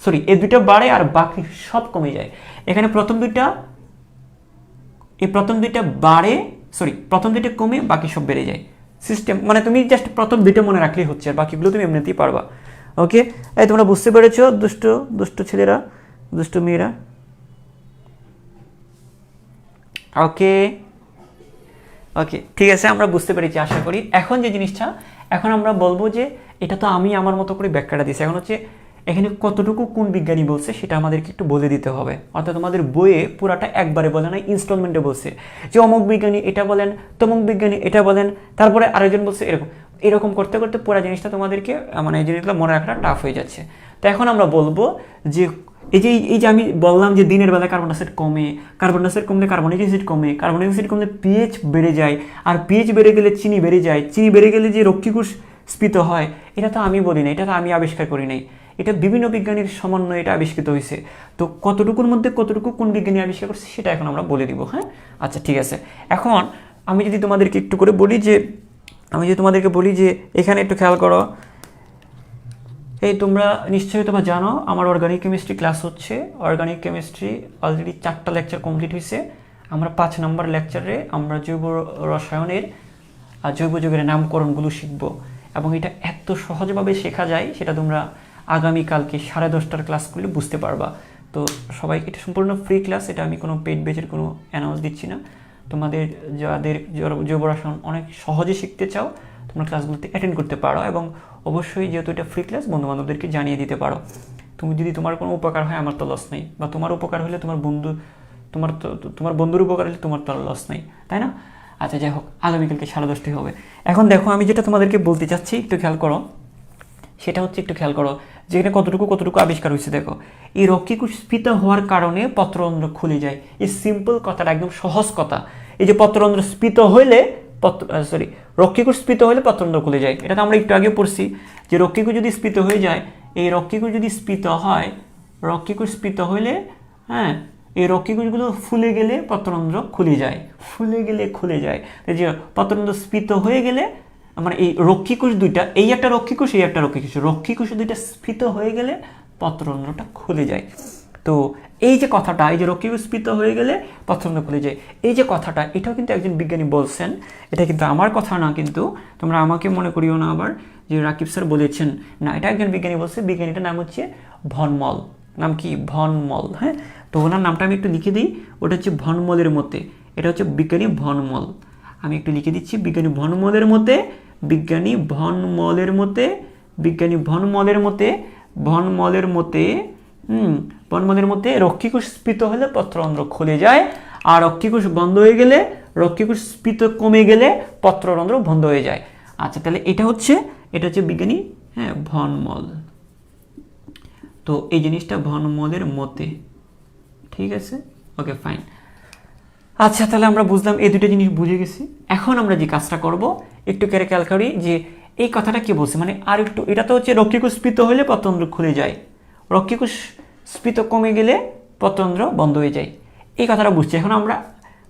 সরি এই দুইটা বাড়ে, আর বাকি সব কমে যায়। এখানে প্রথম দুইটা, এই প্রথম দুইটা বাড়ে, সরি প্রথম দুইটা কমে, বাকি সব বেড়ে যায়। সিস্টেম মানে তুমি জাস্ট প্রথম দুইটা মনে রাখলেই হচ্ছে, আর বাকিগুলো তুমি এমনিতেই পারবা। ওকে, এই তোমরা বুঝতে পেরেছো দুষ্টু দুষ্টু ছেলেরা, দুষ্টু মেয়েরা? ওকে ওকে, ঠিক আছে, আমরা বুঝতে পেরেছি আশা করি। এখন যে জিনিসটা, এখন আমরা বলবো যে এটা তো আমি আমার মতো করে ব্যাখ্যাটা দিচ্ছি, এখন হচ্ছে এখানে কতটুকু কোন বিজ্ঞানী বলছে সেটা আমাদেরকে একটু বলে দিতে হবে। অর্থাৎ তোমাদের বইয়ে পুরাটা একবারে বলে না, ইনস্টলমেন্টে বলছে যে অমুক বিজ্ঞানী এটা বলেন, তমুক বিজ্ঞানী এটা বলেন, তারপরে আরেকজন বলছে এরকম, এরকম করতে করতে পুরো জিনিসটা তোমাদেরকে মানে এই জিনিসগুলো মনে রাখাটা টাফ হয়ে যাচ্ছে। তো এখন আমরা বলবো যে এই যে আমি বললাম যে দিনের বেলায় কার্বন ডাইঅক্সাইড কমে, কার্বন ডাইঅক্সাইড কমলে কার্বনিক অ্যাসিড কমে, কার্বনিক অ্যাসিড কমলে পিএইচ বেড়ে যায়, আর পিএইচ বেড়ে গেলে চিনি বেড়ে যায়, চিনি বেড়ে গেলে যে রক্ষীকোষ স্ফীত হয়, এটা তো আমি বলি না, এটা তো আমি আবিষ্কার করি নাই, এটা বিভিন্ন বিজ্ঞানীর সমন্বয়ে এটা আবিষ্কৃত হয়েছে। তো কতটুকুর মধ্যে কতটুকু কোন বিজ্ঞানী আবিষ্কার করছে সেটা এখন আমরা বলে দিব। হ্যাঁ, আচ্ছা ঠিক আছে। এখন আমি যদি তোমাদেরকে একটু করে বলি যে, এখানে একটু খেয়াল করো, এই তোমরা নিশ্চয়ই তোমরা জানো আমার অর্গানিক কেমিস্ট্রি ক্লাস হচ্ছে। অর্গানিক কেমিস্ট্রি অলরেডি 4টা লেকচার কমপ্লিট হয়েছে। আমরা 5 নম্বর লেকচারে আমরা জৈব রসায়নের আর জৈব যৌগের নামকরণগুলো শিখব, এবং এটা এত সহজভাবে শেখা যায় সেটা তোমরা আগামীকালকে 10:30টার ক্লাস করলে বুঝতে পারবা। তো সবাইকে এটা সম্পূর্ণ ফ্রি ক্লাস, এটা আমি কোনো পেইড ব্যাচের কোনো অ্যানাউন্স দিচ্ছি না। তোমাদের যাদের জৈব রসায়ন অনেক সহজে শিখতে চাও, তোমরা ক্লাসগুলোতে অ্যাটেন্ড করতে পারো, এবং অবশ্যই যেহেতু এটা ফ্রি ক্লাস বন্ধুবান্ধবদেরকে জানিয়ে দিতে পারো। তুমি যদি তোমার কোনো উপকার হয় আমার তো লস নেই, বা তোমার উপকার হলে তোমার বন্ধুর উপকার হলে তোমার তো লস নেই, তাই না? আচ্ছা যাই হোক, আগামীকালকে 10:30 হবে। এখন দেখো আমি যেটা তোমাদেরকে বলতে চাচ্ছি একটু খেয়াল করো, সেটা হচ্ছে একটু খেয়াল করো যেখানে কতটুকু কতটুকু আবিষ্কার হয়েছে। দেখো এই রক্ষীকোষ স্ফীত হওয়ার কারণে পত্ররন্ধ্র খুলে যায়। এই সিম্পল কথাটা, একদম সহজ কথা। এই যে পত্ররন্ধ্র স্ফীত হইলে রক্ষীকোষ স্ফীত হলে পত্ররন্ধ্র খুলে যায়, এটা তো আমরা একটু আগে পড়ছি যে রক্ষীকোষ যদি স্ফীত হয়ে যায়, এই রক্ষীকোষ যদি স্ফীত হয়, রক্ষীকোষ স্ফীত হইলে হ্যাঁ এই রক্ষীকোষগুলো ফুলে গেলে পত্ররন্ধ্র খুলে যায়, ফুলে গেলে খুলে যায়। এই যে পত্ররন্ধ্র স্ফীত হয়ে গেলে মানে এই রক্ষীকোষ দুইটা, এই একটা রক্ষীকোষ এই একটা রক্ষীকোষ, রক্ষীকোষ দুইটা স্ফীত হয়ে গেলে পত্ররন্ধ্রটা খুলে যায়। তো এই যে কথাটা, এই যে রক্ষীকোষ স্ফীত হয়ে গেলে পত্ররন্ধ্র খুলে যায়, এই যে কথাটা, এটাও কিন্তু একজন বিজ্ঞানী বলছেন। এটা কিন্তু আমার কথা না, কিন্তু তোমরা আমাকে মনে করিও না আবার যে রাকিব স্যার বলেছেন, না, এটা একজন বিজ্ঞানী বলছে। বিজ্ঞানীটার নাম হচ্ছে ভন মল। নাম কি? ভন মল। হ্যাঁ, তো ওনার নামটা আমি একটু লিখে দিই, ওটা হচ্ছে ভন মলের মতে। এটা হচ্ছে বিজ্ঞানী ভন মল। আমি একটু লিখে দিচ্ছি, বিজ্ঞানী ভন মলের মতে, বিজ্ঞানী ভন মলের মতে, বিজ্ঞানী ভন মলের মতে, ভন মলের মতে ভন মলের মতে রক্ষীকোষ স্ফীত হলে পত্ররন্ধ্র খুলে যায়, আর রক্ষীকোষ বন্ধ হয়ে গেলে, রক্ষীকোষ স্ফীত কমে গেলে পত্ররন্ধ্র বন্ধ হয়ে যায়। আচ্ছা, তাহলে এটা হচ্ছে বিজ্ঞানী ভন মল। তো এই জিনিসটা ভন মলের মতে, ঠিক আছে, ওকে ফাইন। আচ্ছা, তাহলে আমরা বুঝলাম, এই দুটো জিনিস বুঝে গেছি। এখন আমরা যে কাজটা করব, একটু খেয়াল করি যে এই কথাটা কি বলছে, মানে আর একটু, এটা তো হচ্ছে রক্ষীকোষ স্ফীত হলে পত্ররন্ধ্র খুলে যায়, রক্ষীকোষ স্ফীত কমে গেলে পত্ররন্ধ্র বন্ধ হয়ে যায়, এই কথাটা বুঝছি। এখন আমরা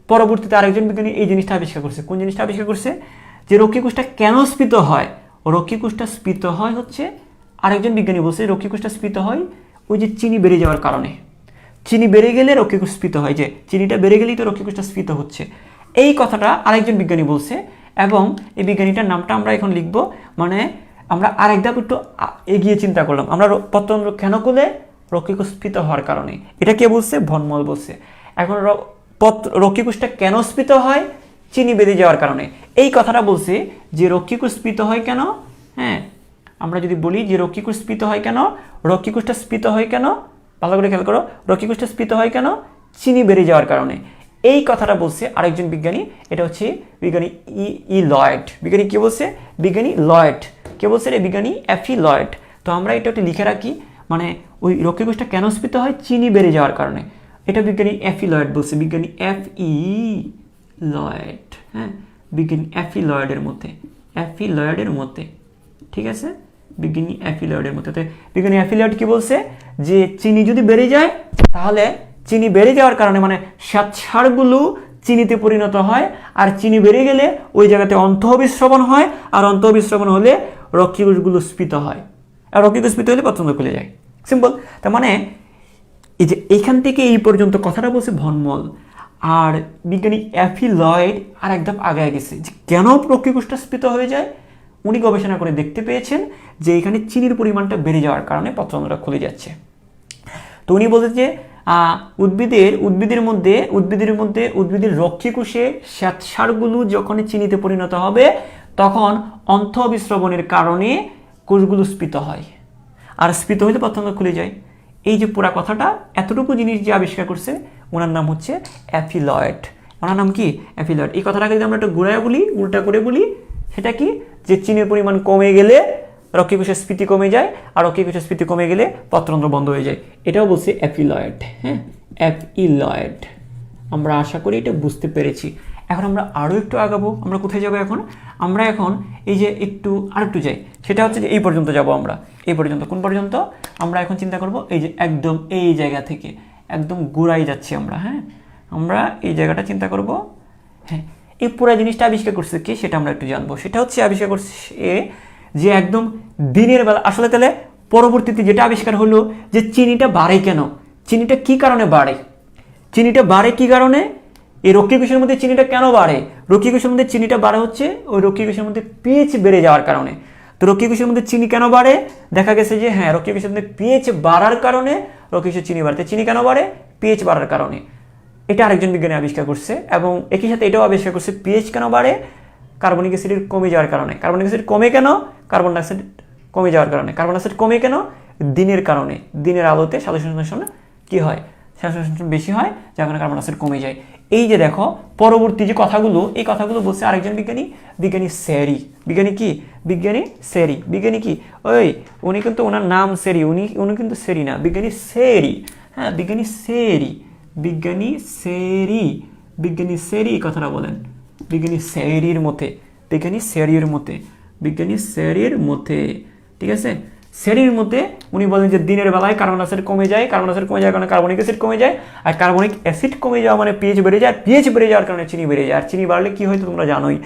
পরবর্তীতে আরেকজন বিজ্ঞানী এই জিনিসটা আবিষ্কার করছে। কোন জিনিসটা আবিষ্কার করছে? যে রক্ষীকোষটা কেন স্ফীত হয়। রক্ষীকোষটা স্ফীত হয় হচ্ছে, আরেকজন বিজ্ঞানী বলছে রক্ষীকোষটা স্ফীত হয় ওই যে চিনি বেড়ে যাওয়ার কারণে। চিনি বেড়ে গেলে রক্ষীকোষ স্ফীত হয়, যে চিনিটা বেড়ে গেলেই তো রক্ষীকোষটা স্ফীত হচ্ছে, এই কথাটা আরেকজন বিজ্ঞানী বলছে। এবং এই বিজ্ঞানীটার নামটা আমরা এখন লিখব, মানে আমরা আরেক ধাপ একটু এগিয়ে চিন্তা করলাম। আমরা পত্ররন্ধ্র কেন খুলে? রক্ষীকোষ স্ফীত হওয়ার কারণে। এটা কে বলছে? ভন মল বলছে। এখন রক্ষীকোষটা কেন স্ফীত হয়? চিনি বেড়ে যাওয়ার কারণে। এই কথাটা বলছে যে রক্ষীকোষ স্ফীত হয় কেন? হ্যাঁ, আমরা যদি বলি যে রক্ষীকোষ স্ফীত হয় কেন, রক্ষীকোষটা স্ফীত হয় কেন, ভালো করে খেয়াল করো, রক্ষীকোষটা স্ফীত হয় কেন? চিনি বেড়ে যাওয়ার কারণে। এই কথাটা বলছে আরেকজন বিজ্ঞানী, এটা হচ্ছে বিজ্ঞানী ই লয়েড। বিজ্ঞানী কি বলছে? বিজ্ঞানী লয়েড। কে বলছে? রে বিজ্ঞানী এফ.ই. লয়েড। তো আমরা এটা একটু লিখে রাখি, মানে ওই রক্ষীকোষটা কেন স্ফীত হয়? চিনি বেড়ে যাওয়ার কারণে। এটা বিজ্ঞানী এফ.ই. লয়েড বলছে, বিজ্ঞানী এফ.ই. লয়েড। হ্যাঁ, বিজ্ঞানী এফ.ই. লয়েডের মতে, এফ.ই. লয়েডের মতে, ঠিক আছে, বিজ্ঞানী এফ.ই. লয়েডের মতে। তো বিজ্ঞানী এফ.ই. লয়েড কি বলছে? যে চিনি যদি বেড়ে যায়, তাহলে চিনি বেড়ে যাওয়ার কারণে মানে শ্বেতসারগুলো চিনিতে পরিণত হয়, আর চিনি বেড়ে গেলে ওই জায়গাতে অন্তঃবিস্রবণ হয়, আর অন্তঃবিস্রবণ হলে রক্ষীকোষগুলো স্ফীত হয়, আর রক্ষীকোষ স্ফীত হলে পত্ররন্ধ্র খুলে যায়। সিম্পল। তার মানে এই যে এইখান থেকে এই পর্যন্ত কথাটা বলছে ভন মল, আর বিজ্ঞানী এফ.ই. লয়েড আর এক ধাপ আগায় গেছে যে কেন রক্ষীকোষটা স্ফীত হয়ে যায়। উনি গবেষণা করে দেখতে পেয়েছেন যে এখানে চিনির পরিমাণটা বেড়ে যাওয়ার কারণে পত্ররন্ধ্রটা খুলে যাচ্ছে। তো উনি বলছেন যে উদ্ভিদের রক্ষীকোষে শ্বেতসারগুলো যখন চিনিতে পরিণত হবে, তখন অন্তঃবিস্রবণের কারণে কোষগুলো স্ফীত হয়, আর স্ফীত হলে পত্ররন্ধ্র খুলে যায়। এই যে পুরা কথাটা, এতটুকু জিনিস যে আবিষ্কার করছে, ওনার নাম হচ্ছে এফ.ই. লয়েড। ওনার নাম কি? এফ.ই. লয়েড। এই কথাটাকে যদি আমরা একটু ঘুরায় বলি, উল্টা করে বলি, সেটা কি? যে চিনির পরিমাণ কমে গেলে রক্ষীকোষের স্ফীতি কমে যায়, আর রক্ষীকোষের স্ফীতি কমে গেলে পত্ররন্ধ্র বন্ধ হয়ে যায়। এটাও বলছে এফ.ই. লয়েড। হ্যাঁ, এফ.ই. লয়েড। আমরা আশা করি এটা বুঝতে পেরেছি। এখন আমরা আরও একটু আগাবো। আমরা কোথায় যাব এখন? আমরা এখন এই যে আরেকটু যাই, সেটা হচ্ছে যে এই পর্যন্ত যাব আমরা। এই পর্যন্ত, কোন পর্যন্ত? আমরা এখন চিন্তা করব এই যে একদম এই জায়গা থেকে একদম গোড়ায় যাচ্ছি আমরা। হ্যাঁ, আমরা এই জায়গাটা চিন্তা করব। হ্যাঁ, এই পুরো জিনিসটা আবিষ্কার করছে কে, সেটা আমরা একটু জানবো। সেটা হচ্ছে আবিষ্কার করছে যে একদম দিনের বেলা। আসলে তাহলে পরবর্তীতে যেটা আবিষ্কার হলো যে চিনিটা বাড়ে কেন, চিনিটা কি কারণে বাড়ে, চিনিটা বাড়ে কি কারণে, এই রক্ষীকোষের মধ্যে চিনিটা কেন বাড়ে? রক্ষীকোষের মধ্যে চিনিটা বাড়ে হচ্ছে ওই রক্ষীকোষের মধ্যে পিএইচ বেড়ে যাওয়ার কারণে। তো রক্ষীকোষের মধ্যে চিনি কেন বাড়ে? দেখা গেছে যে হ্যাঁ, রক্ষীকোষের মধ্যে পিএইচ বাড়ার কারণে রক্ষীকোষের চিনি বাড়ে। চিনি কেন বাড়ে? পিএইচ বাড়ার কারণে। এটা আরেকজন বিজ্ঞানী আবিষ্কার করছে, এবং একই সাথে এটাও আবিষ্কার করছে পিএইচ কেন বাড়ে? কার্বনিক অ্যাসিডের কমে যাওয়ার কারণে। কার্বনিক অ্যাসিড কমে কেন? কার্বন ডাইঅক্সাইড কমে যাওয়ার কারণে। কার্বন ডাইঅক্সাইড কমে কেন? দিনের কারণে। দিনের আলোতে সালোকসংশ্লেষণ কি হয়? সালোকসংশ্লেষণ বেশি হয়, যার কারণে কার্বন ডাইঅক্সাইড কমে যায়। এই যে দেখো পরবর্তী যে কথাগুলো, এই কথাগুলো বলছে আরেকজন বিজ্ঞানী, বিজ্ঞানী সেরি। বিজ্ঞানী কি? বিজ্ঞানী সেরি। বিজ্ঞানী কি? ওই উনি কিন্তু ওনার নাম সেরি, উনি কিন্তু সেরি না, বিজ্ঞানী সেরি। হ্যাঁ, বিজ্ঞানী সেরি, বিজ্ঞানী সেরি, বিজ্ঞানী সেরি কথাটা বলেন। বিজ্ঞানী সেরির মতে, বিজ্ঞানী সেরির মতে, বিজ্ঞানী সেরির মতে, ঠিক আছে। সেরির মধ্যে উনি বলেন যে দিনের বেলায় কার্বন অ্যাসিড কমে যায়, কার্বন অ্যাসিড কমে যাওয়ার কারণে কার্বনিক অ্যাসিড কমে যায়, আর কার্বনিক অ্যাসিড কমে যাওয়া মানে পিএইচ বেড়ে যায়, আর পিএইচ বেড়ে যাওয়ার কারণে চিনি বেড়ে যায়, আর চিনি বাড়লে কি হয় তোমরা জানোই,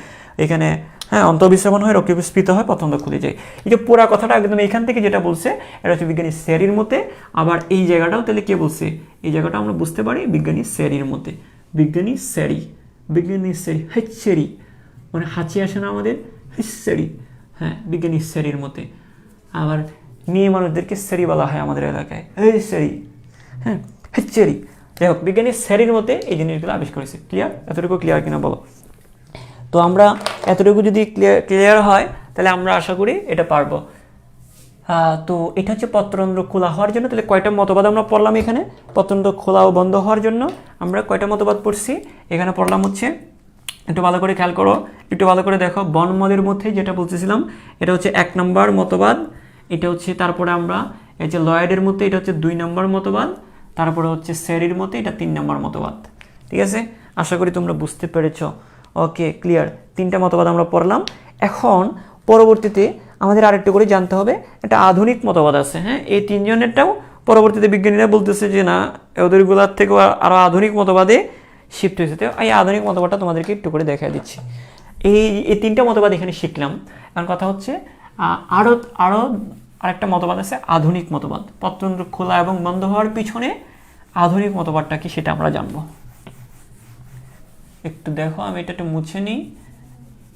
এখানে হ্যাঁ অন্তঃবিস্রাবণ হয়, রক্তস্ফীত হয়, পতঙ্গ খুলে যায়। এই যে পুরা কথাটা একদম এখান থেকে যেটা বলছে এটা হচ্ছে বিজ্ঞানী সেরির মতে। আবার এই জায়গাটাও তাহলে কে বলছে? এই জায়গাটা আমরা বুঝতে পারি বিজ্ঞানী সেরির মতে। বিজ্ঞানী সেরি, বিজ্ঞানী সেরি, হেচ্ছেরি মানে হাঁচি আসে না আমাদের, হেচ্ছেরি, হ্যাঁ বিজ্ঞানী সেরির মতে। আবার মেয়ে মানুষদেরকে সেরি বলা হয় আমাদের এলাকায়, এই সেরি, হ্যাঁ হেচ্ছেরি। যাই হোক, বিজ্ঞানী সেরির মতে এই জিনিসগুলো আবিষ্কার করেছে। ক্লিয়ার? এতটুকু ক্লিয়ার কিনা বলো? তো আমরা এতটুকু যদি ক্লিয়ার হয় তাহলে আমরা আশা করি এটা পারবো। তো এটা হচ্ছে পত্ররন্ধ্র খোলা হওয়ার জন্য। তাহলে কয়টা মতবাদ আমরা পড়লাম এখানে? পত্ররন্ধ্র খোলা ও বন্ধ হওয়ার জন্য আমরা কয়টা মতবাদ পড়ছি এখানে পড়লাম হচ্ছে, একটু ভালো করে খেয়াল করো, একটু ভালো করে দেখো। বনমদের মধ্যে যেটা বলতেছিলাম এটা হচ্ছে 1 নম্বর মতবাদ, এটা হচ্ছে, তারপরে আমরা এই যে লয়েডের মধ্যে এটা হচ্ছে 2 নম্বর মতবাদ, তারপরে হচ্ছে সেরির মধ্যে এটা 3 নম্বর মতবাদ। ঠিক আছে, আশা করি তোমরা বুঝতে পেরেছো। ওকে, ক্লিয়ার। 3টা মতবাদ আমরা পড়লাম। এখন পরবর্তীতে আমাদের আরেকটু করে জানতে হবে, একটা আধুনিক মতবাদ আছে। হ্যাঁ, এই 3 জনেরটাও পরবর্তীতে বিজ্ঞানীরা বলতেছে যে না, ওদেরগুলার থেকেও আরও আধুনিক মতবাদে শিফট হয়েছে। তো এই আধুনিক মতবাদটা তোমাদেরকে একটু করে দেখা দিচ্ছি। এই 3টা মতবাদ এখানে শিখলাম। কারণ কথা হচ্ছে আরও আরেকটা মতবাদ আছে আধুনিক মতবাদ। পত্ররন্ধ্র খোলা এবং বন্ধ হওয়ার পিছনে আধুনিক মতবাদটা কি সেটা আমরা জানবো। একটু দেখো, আমি এটা একটু মুছে নিই,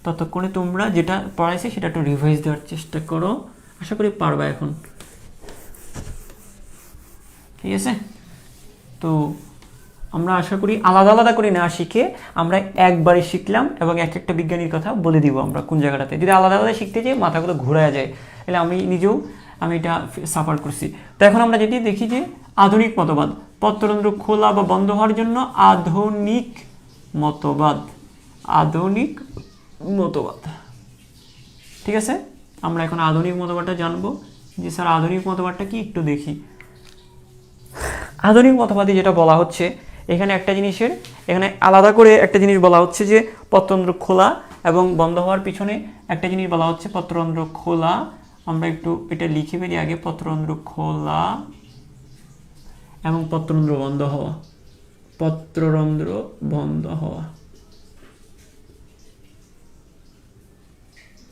ততক্ষণে তোমরা যেটা পড়াইছি সেটা একটু রিভাইজ দেওয়ার চেষ্টা করো, আশা করি পারবা এখন। ঠিক আছে, তো আমরা আশা করি আলাদা আলাদা করে না শিখে আমরা একবারে শিখলাম এবং এক একটা বিজ্ঞানীর কথা বলে দিব আমরা কোন জায়গাটাতে। যদি আলাদা আলাদা শিখতে যাই মাথাগুলো ঘোরা যায়, তাহলে আমি নিজেও এটা সাফার করছি। তো এখন আমরা যদি দেখি যে আধুনিক মতবাদ, পত্ররন্ধ্র খোলা বা বন্ধ হওয়ার জন্য আধুনিক মতবাদ, আধুনিক মতবাদ। ঠিক আছে, আমরা এখন আধুনিক মতবাদটা জানবো যে স্যার আধুনিক মতবাদটা কি একটু দেখি। আধুনিক মতবাদে যেটা বলা হচ্ছে এখানে একটা জিনিসের, এখানে আলাদা করে একটা জিনিস বলা হচ্ছে যে পত্ররন্ধ্র খোলা এবং বন্ধ হওয়ার পিছনে একটা জিনিস বলা হচ্ছে পত্ররন্ধ্র খোলা। আমরা একটু এটা লিখে ফেলি আগে, পত্ররন্ধ্র খোলা এবং পত্ররন্ধ্র বন্ধ হওয়া, পত্ররন্ধ্র বন্ধ হওয়া,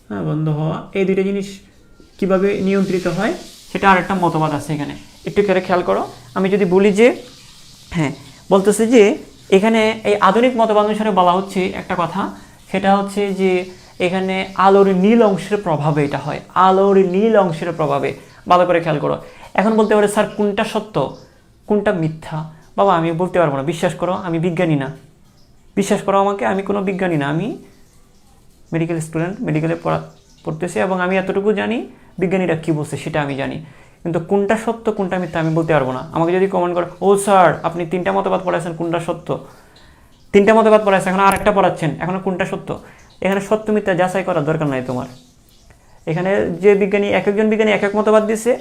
হ্যাঁ বন্ধ হওয়া, এই দুইটা জিনিস কিভাবে নিয়ন্ত্রিত হয় সেটা আর একটা মতবাদ আছে এখানে। একটু খেয়াল করো, আমি যদি বলি যে হ্যাঁ বলতেছে যে এখানে এই আধুনিক মতবাদ অনুসারে বলা হচ্ছে একটা কথা, সেটা হচ্ছে যে এখানে আলোর নীল অংশের প্রভাবে এটা হয়, আলোর নীল অংশের প্রভাবে। ভালো করে খেয়াল করো। এখন বলতে পারে স্যার কোনটা সত্য কোনটা মিথ্যা? বাবা আমি বলতে পারবো না, বিশ্বাস করো আমি বিজ্ঞানী না, বিশ্বাস করো আমাকে, আমি কোনো বিজ্ঞানী না, আমি মেডিকেল স্টুডেন্ট, মেডিকেলে পড়তেছি এবং আমি এতটুকু জানি বিজ্ঞানীরা কী বলছে সেটা আমি জানি, কিন্তু কোনটা সত্য কোনটা মিথ্যা আমি বলতে পারবো না। আমাকে যদি কমেন্ট করো ও স্যার আপনি 3টা মতবাদ পড়াচ্ছেন কোনটা সত্য, 3টা মতবাদ পড়াচ্ছেন এখন আরেকটা পড়াচ্ছেন, এখন কোনটা সত্য? এখানে সত্য মিথ্যা যাচাই করার দরকার নাই তোমার। এখানে যে বিজ্ঞানী এক একজন বিজ্ঞানী এক এক মতবাদ দিচ্ছে,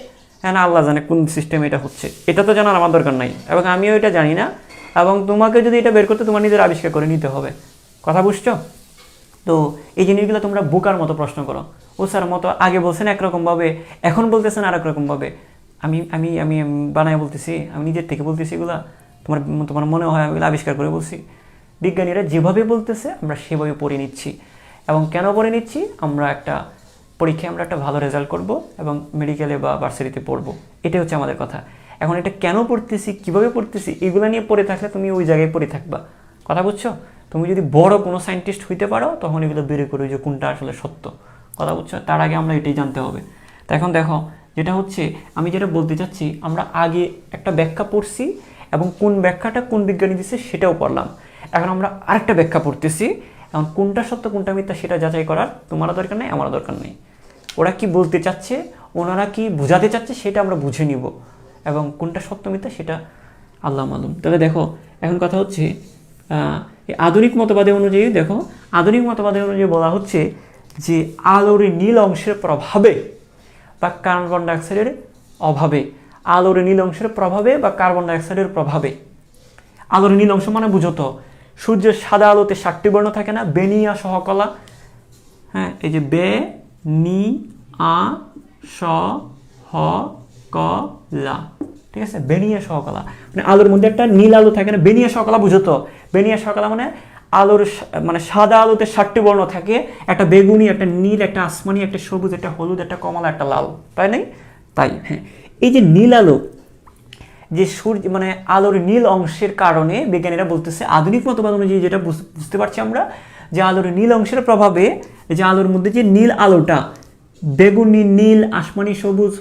হ্যাঁ আল্লাহ জানে কোন সিস্টেমে এটা হচ্ছে, এটা তো জানার আমার দরকার নাই এবং আমিও এটা জানি না। এবং তোমাকে যদি এটা বের করতে তোমার নিজের আবিষ্কার করে নিতে হবে। কথা বুঝছো? তো এই জিনিসগুলো তোমরা বোকার মতো প্রশ্ন করো, ও স্যার মতো আগে বলছেন একরকমভাবে এখন বলতেছেন আর একরকমভাবে, আমি আমি আমি বানায় বলতেছি, আমি নিজের থেকে বলতেছি এগুলা, তোমার মনে হয় আমি আবিষ্কার করে বলছি? বিজ্ঞানীরা যেভাবে বলতেছে আমরা সেভাবে পড়ে নিচ্ছি। এবং কেন পড়ে নিচ্ছি? আমরা একটা পরীক্ষায় আমরা একটা ভালো রেজাল্ট করব এবং মেডিকেলে বা ভার্সিটিতে পড়বো, এটাই হচ্ছে আমাদের কথা। এখন এটা কেন পড়তেছি কীভাবে পড়তেছি এগুলো নিয়ে পড়ে থাকলে তুমি ওই জায়গায় পড়ে থাকবা। কথা বুঝছো? তুমি যদি বড় কোনো সায়েন্টিস্ট হইতে পারো তখন এগুলো বের করবে যে কোনটা আসলে সত্য। কথা বুঝছো? তার আগে আমরা এটাই জানতে হবে। তো এখন দেখো যেটা হচ্ছে, আমি যেটা বলতে চাচ্ছি, আমরা আগে একটা ব্যাখ্যা পড়ছি এবং কোন ব্যাখ্যাটা কোন বিজ্ঞানী দিচ্ছে সেটাও পড়লাম। এখন আমরা আরেকটা ব্যাখ্যা পড়তেছি, এখন কোনটা সত্য কোনটা মিথ্যা সেটা যাচাই করার তোমারও দরকার নেই, আমারও দরকার নেই। ওরা কি বলতে চাচ্ছে, ওনারা কি বোঝাতে চাচ্ছে সেটা আমরা বুঝে নিব এবং কোনটা সত্য মিথ্যা সেটা আল্লাহ মালুম। তাহলে দেখো এখন কথা হচ্ছে এই আধুনিক মতবাদে অনুযায়ী দেখো, আধুনিক মতবাদে অনুযায়ী বলা হচ্ছে যে আলোর নীল অংশের প্রভাবে বা কার্বন ডাইঅক্সাইডের অভাবে, আলোর নীল অংশের প্রভাবে বা কার্বন ডাইঅক্সাইডের প্রভাবে, আলোর নীল অংশ মানে বুঝো তো সূর্যের সাদা আলোতে 7টি বর্ণ থাকে না, বেনিয়া সহকলা, হ্যাঁ এই যে বে নি আ স হ ক লা, ঠিক আছে, বেনিয়া সহকলা মানে আলোর মধ্যে একটা নীল আলো থাকে না, বেনিয়া সহকলা বুঝো তো, বেনিয়া সহকলা মানে আলোর মানে সাদা আলোতে 7টি বর্ণ থাকে, একটা বেগুনি, একটা নীল, একটা আসমানি, একটা সবুজ, একটা হলুদ, একটা কমলা, একটা লাল, তাই নাই? তাই হ্যাঁ, এই যে নীল আলো, যে সূর্য মানে আলোর নীল অংশের কারণে বিজ্ঞানীরা বলতেছে, আধুনিক মতবাদ অনুযায়ী যেটা বুঝতে পারছি আমরা, যে আলোর নীল অংশের প্রভাবে, যে আলোর মধ্যে যে নীল আলোটা, বেগুনি, নীল, আসমানি, সবুজ,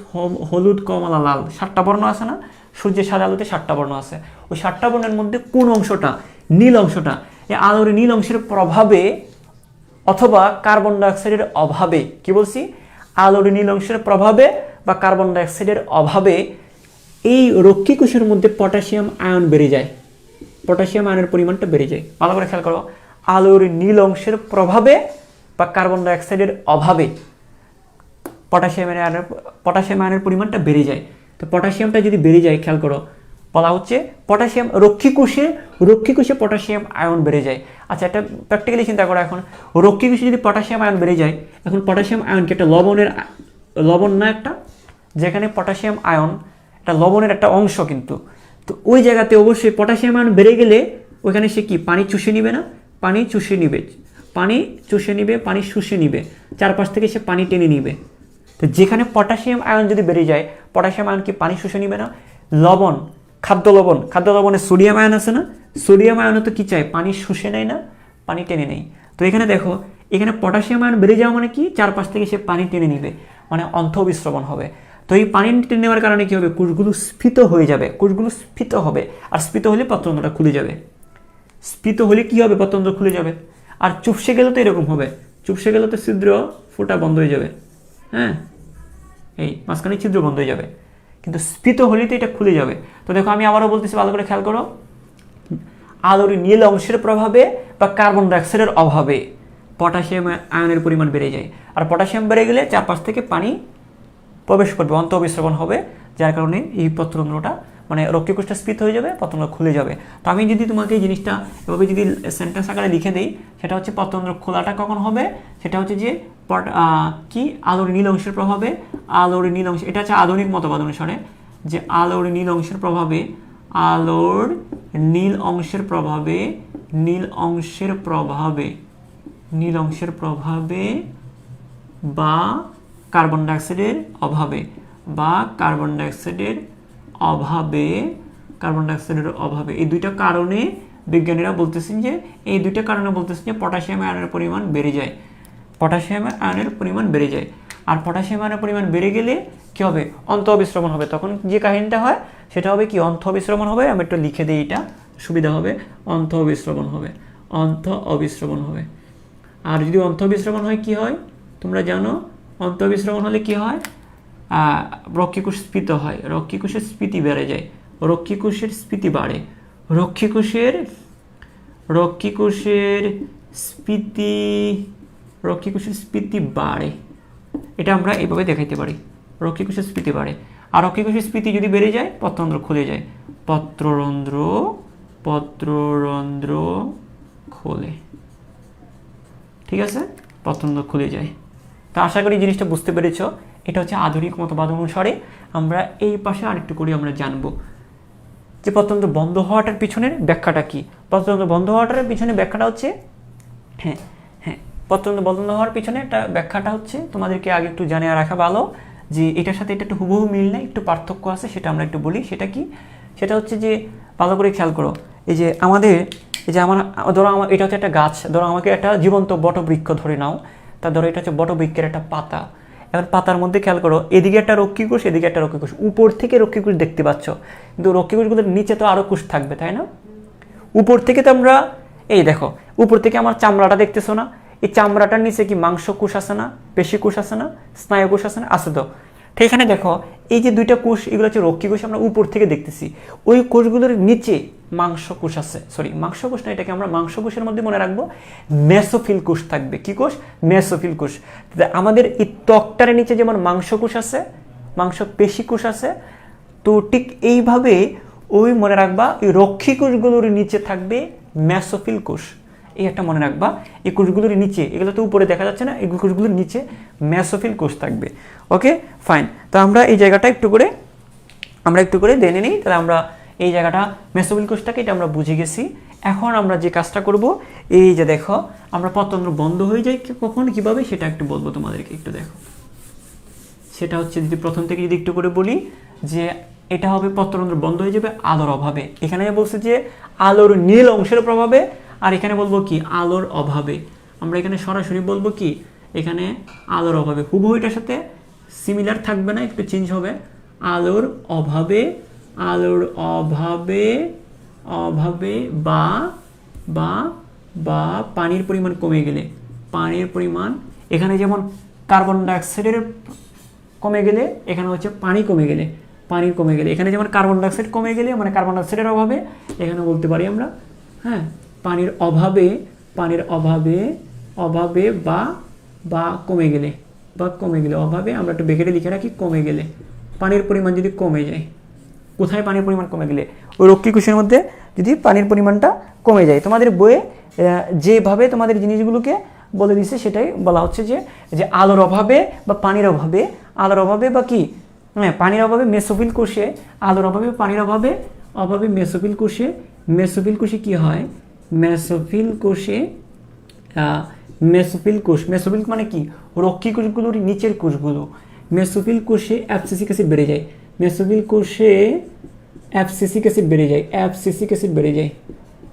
হলুদ, কমলা, লাল, 7টা বর্ণ আছে না, সূর্যের সাদা আলোতে 7টা বর্ণ আছে, ওই 7টা বর্ণের মধ্যে কোন অংশটা, নীল অংশটা, এই আলোর নীল অংশের প্রভাবে অথবা কার্বন ডাইঅক্সাইডের অভাবে, কি বলছি, আলোর নীল অংশের প্রভাবে বা কার্বন ডাইঅক্সাইডের অভাবে এই রক্ষী কোষের মধ্যে পটাশিয়াম আয়ন বেড়ে যায়, পটাশিয়াম আয়নের পরিমাণটা বেড়ে যায়। ভালো করে খেয়াল করো, আলোর নীল অংশের প্রভাবে বা কার্বন ডাইঅক্সাইডের অভাবে পটাশিয়াম আয়নের পরিমাণটা বেড়ে যায়। তো পটাশিয়ামটা যদি বেড়ে যায়, খেয়াল করো, বলা হচ্ছে পটাশিয়াম রক্ষী কোষে পটাশিয়াম আয়ন বেড়ে যায়। আচ্ছা, এটা প্র্যাকটিক্যালি চিন্তা করো, এখন রক্ষী কোষে যদি পটাশিয়াম আয়ন বেড়ে যায়, এখন পটাশিয়াম আয়ন কি একটা লবণ না একটা, যেখানে পটাশিয়াম আয়ন একটা লবণের একটা অংশ, কিন্তু তো ওই জায়গাতে অবশ্যই পটাশিয়াম আয়ন বেড়ে গেলে ওইখানে সে কি পানি চুষে নিবে না, পানি শুষে নিবে, চারপাশ থেকে সে পানি টেনে নিবে। তো যেখানে পটাশিয়াম আয়ন যদি বেড়ে যায়, পটাশিয়াম আয়ন কি পানি শুষে নিবে না? লবণ, খাদ্য লবণে সোডিয়াম আয়ন আছে না, সোডিয়াম আয়ন তো কি চায়, পানি শুষে নেয় না, পানি টেনে নেয়। তো এখানে দেখো, এখানে পটাশিয়াম আয়ন বেড়ে যাওয়া মানে কি, চারপাশ থেকে সে পানি টেনে নিবে, মানে অন্তঃবিস্রবণ হবে। তো এই পানি টেনে নেওয়ার কারণে কি হবে, কোষগুলো স্ফীত হয়ে যাবে, স্ফীত হবে, আর স্ফীত হলে পত্ররন্ধ্রটা খুলে যাবে, স্ফীত হলে কি হবে, পত্ররন্ধ্র খুলে যাবে। আর চুপসে গেলে তো এরকম হবে, চুপসে গেলে তো ছিদ্র ফোঁটা বন্ধ হয়ে যাবে, হ্যাঁ এই মাঝখানে ছিদ্র বন্ধ হয়ে যাবে, কিন্তু স্ফীত হলে তো এটা খুলে যাবে। তো দেখো, আমি আবারও বলতেছি, ভালো করে খেয়াল করো, আলোর নীল অংশের প্রভাবে বা কার্বন ডাইঅক্সাইডের অভাবে পটাশিয়াম আয়নের পরিমাণ বেড়ে যায়, আর পটাশিয়াম বেড়ে গেলে চারপাশ থেকে পানি প্রবেশ করবে, অন্তঃবিস্রবণ হবে, যার কারণে এই পত্ররন্ধ্রটা মানে রক্ষীকোষটা স্ফীত হয়ে যাবে, পত্ররন্ধ্র খুলে যাবে। তো আমি যদি তোমাকে এই জিনিসটা এভাবে যদি সেন্টেন্স আকারে লিখে দিই, সেটা হচ্ছে পত্ররন্ধ্র খোলাটা কখন হবে, সেটা হচ্ছে যে কি আলোর নীল অংশের প্রভাবে, আলোর নীল অংশ, এটা হচ্ছে আধুনিক মতবাদ অনুসারে, যে আলোর নীল অংশের প্রভাবে, আলোর নীল অংশের প্রভাবে, নীল অংশের প্রভাবে বা কার্বন ডাইঅক্সাইডের অভাবে, এই দুইটা কারণে বিজ্ঞানীরা বলতেছেন যে, পটাশিয়াম আয়নের পরিমাণ বেড়ে যায়, আর পটাশিয়াম আয়নের পরিমাণ বেড়ে গেলে কি হবে, অন্তঃবিস্রবণ হবে। তখন যে কাহিনীটা হয় সেটা হবে কি, অন্তঃবিস্রবণ হবে। আমি একটু লিখে দিই, এটা সুবিধা হবে, অন্তঃবিস্রবণ হবে। আর যদি অন্তঃবিস্রবণ হয় কি হয় তোমরা জানো, অন্তঃবিস্রবণ হলে কি হয়, রক্ষীকোষ স্ফীত হয়, রক্ষীকোষের স্ফীতি বেড়ে যায়, রক্ষীকোষের স্ফীতি বাড়ে, রক্ষীকোষের স্ফীতি বাড়ে, এটা আমরা এইভাবে দেখাইতে পারি, রক্ষীকোষের স্ফীতি বাড়ে। আর রক্ষীকোষের স্ফীতি যদি বেড়ে যায়, পত্ররন্ধ্র খুলে যায়, পত্ররন্ধ্র খোলে, ঠিক আছে, পত্ররন্ধ্র খুলে যায়। তো আশা করি জিনিসটা বুঝতে পেরেছো। এটা হচ্ছে আধুনিক মতবাদ অনুসারে। আমরা এই পাশে আরেকটু করে আমরা জানবো যে পত্ররন্ধ্র বন্ধ হওয়াটার পিছনের ব্যাখ্যাটা কি। পত্ররন্ধ্র বন্ধ হওয়াটার পিছনে ব্যাখ্যাটা হচ্ছে, পত্ররন্ধ্র বন্ধ হওয়ার পিছনে একটা ব্যাখ্যাটা হচ্ছে, তোমাদেরকে আগে একটু জানিয়ে রাখা ভালো যে এটার সাথে এটা একটু হুবহু মিল নেই, একটু পার্থক্য আছে, সেটা আমরা একটু বলি। সেটা কি, সেটা হচ্ছে যে ভালো করে খেয়াল করো, এই যে ধরো এটা হচ্ছে একটা গাছ, ধরো আমাকে একটা জীবন্ত বটবৃক্ষ ধরে নাও, তা ধরো এটা হচ্ছে বটবৃক্ষের একটা পাতা। এবার পাতার মধ্যে খেয়াল করো, এদিকে একটা রক্ষীকোষ, এদিকে একটা রক্ষীকোষ, উপর থেকে রক্ষীকোষ দেখতে পাচ্ছ, কিন্তু রক্ষীকোষগুলোর নিচে তো আরো কোষ থাকবে, তাই না? উপর থেকে তো আমরা, এই দেখো, উপর থেকে আমার চামড়াটা দেখতেছো না, এই চামড়াটার নিচে কি মাংস কোষ আছে না, পেশি কোষ আছে না, স্নায়ু কোষ আছে না, আছে তো। তো এখানে দেখো এই যে দুইটা কোষ, এগুলো হচ্ছে রক্ষী কোষ, আমরা উপর থেকে দেখতেছি। ওই কোষগুলোর নিচে মাংস কোষ আছে, সরি মাংস কোষ না, এটাকে আমরা মাংস কোষের মধ্যে মনে রাখবো মেসোফিল কোষ থাকবে। কি কোষ? মেসোফিল কোষ। আমাদের এই ত্বকটার নিচে যেমন মাংস কোষ আছে, মাংস পেশি কোষ আছে, তো ঠিক এইভাবে ওই মনে রাখবা এই রক্ষী কোষগুলোর নিচে থাকবে মেসোফিল কোষ। এই একটা মনে রাখবা, এই কোষগুলোর নিচে, এগুলো তো উপরে দেখা যাচ্ছে না, এই কোষগুলোর নিচে মেসোফিল কোষ থাকবে। Okay fine. তো আমরা এই জায়গাটা একটু করে জেনে নিই। তাহলে আমরা এই জায়গাটা মেসোফিল কোষটাকে এটা আমরা বুঝে গেছি। এখন আমরা যে কাজটা করব, এই যে দেখো আমরা পত্রতন্ত্র বন্ধ হয়ে যায় কখন, কিভাবে সেটা একটু বলবো তোমাদেরকে, একটু দেখো। সেটা হচ্ছে যদি প্রথম থেকে যদি একটু করে বলি যে এটা হবে পত্রতন্ত্র বন্ধ হয়ে যাবে আলোর অভাবে। এখানে বলছে যে আলোর নীল অংশের প্রভাবে, আর এখানে বলবো কি আলোর অভাবে। আমরা এখানে সরাসরি বলবো কি এখানে আলোর অভাবে, হুবহু এটার সাথে সিমিলার থাকবে না, একটু চেঞ্জ হবে। আলোর অভাবে, আলোর অভাবে, অভাবে বা বা বা পানির পরিমাণ কমে গেলে, পানির পরিমাণ, এখানে যেমন কার্বন ডাইঅক্সাইডের কমে গেলে, এখানে হচ্ছে পানি কমে গেলে, পানির কমে গেলে, এখানে যেমন কার্বন ডাইঅক্সাইড কমে গেলে মানে কার্বন ডাইঅক্সাইডের অভাবে, এখানে বলতে পারি আমরা হ্যাঁ পানির অভাবে, পানির অভাবে, অভাবে বা বা কমে গেলে, বা কমে গেলে, অভাবে আমরা একটু ব্র্যাকেটে লিখে রাখি কমে গেলে, পানির পরিমাণ যদি কমে যায়। কোথায় পানির পরিমাণ কমে গেলে? ওই রক্ষী কোষের মধ্যে যদি পানির পরিমাণটা কমে যায়। তোমাদের বইয়ে যেভাবে তোমাদের জিনিসগুলোকে বলে দিছে সেটাই বলা হচ্ছে যে আলোর অভাবে বা পানির অভাবে, আলোর অভাবে বা কি হ্যাঁ পানির অভাবে মেসোফিল কোষে, আলোর অভাবে পানির অভাবে, অভাবে মেসোফিল কোষে, মেসোফিল কোষে কি হয়? মেসোফিল কোষে, মেসোফিল কোষ, মেসোফিল মানে কি রক্ষী কোষগুলোর নিচের কোষগুলো। মেসোফিল কোষে অ্যাবসিসিক অ্যাসিড বেড়ে যায়, মেসোফিল কোষে অ্যাবসিসিক অ্যাসিড বেড়ে যায়, অ্যাবসিসিক অ্যাসিড বেড়ে যায়,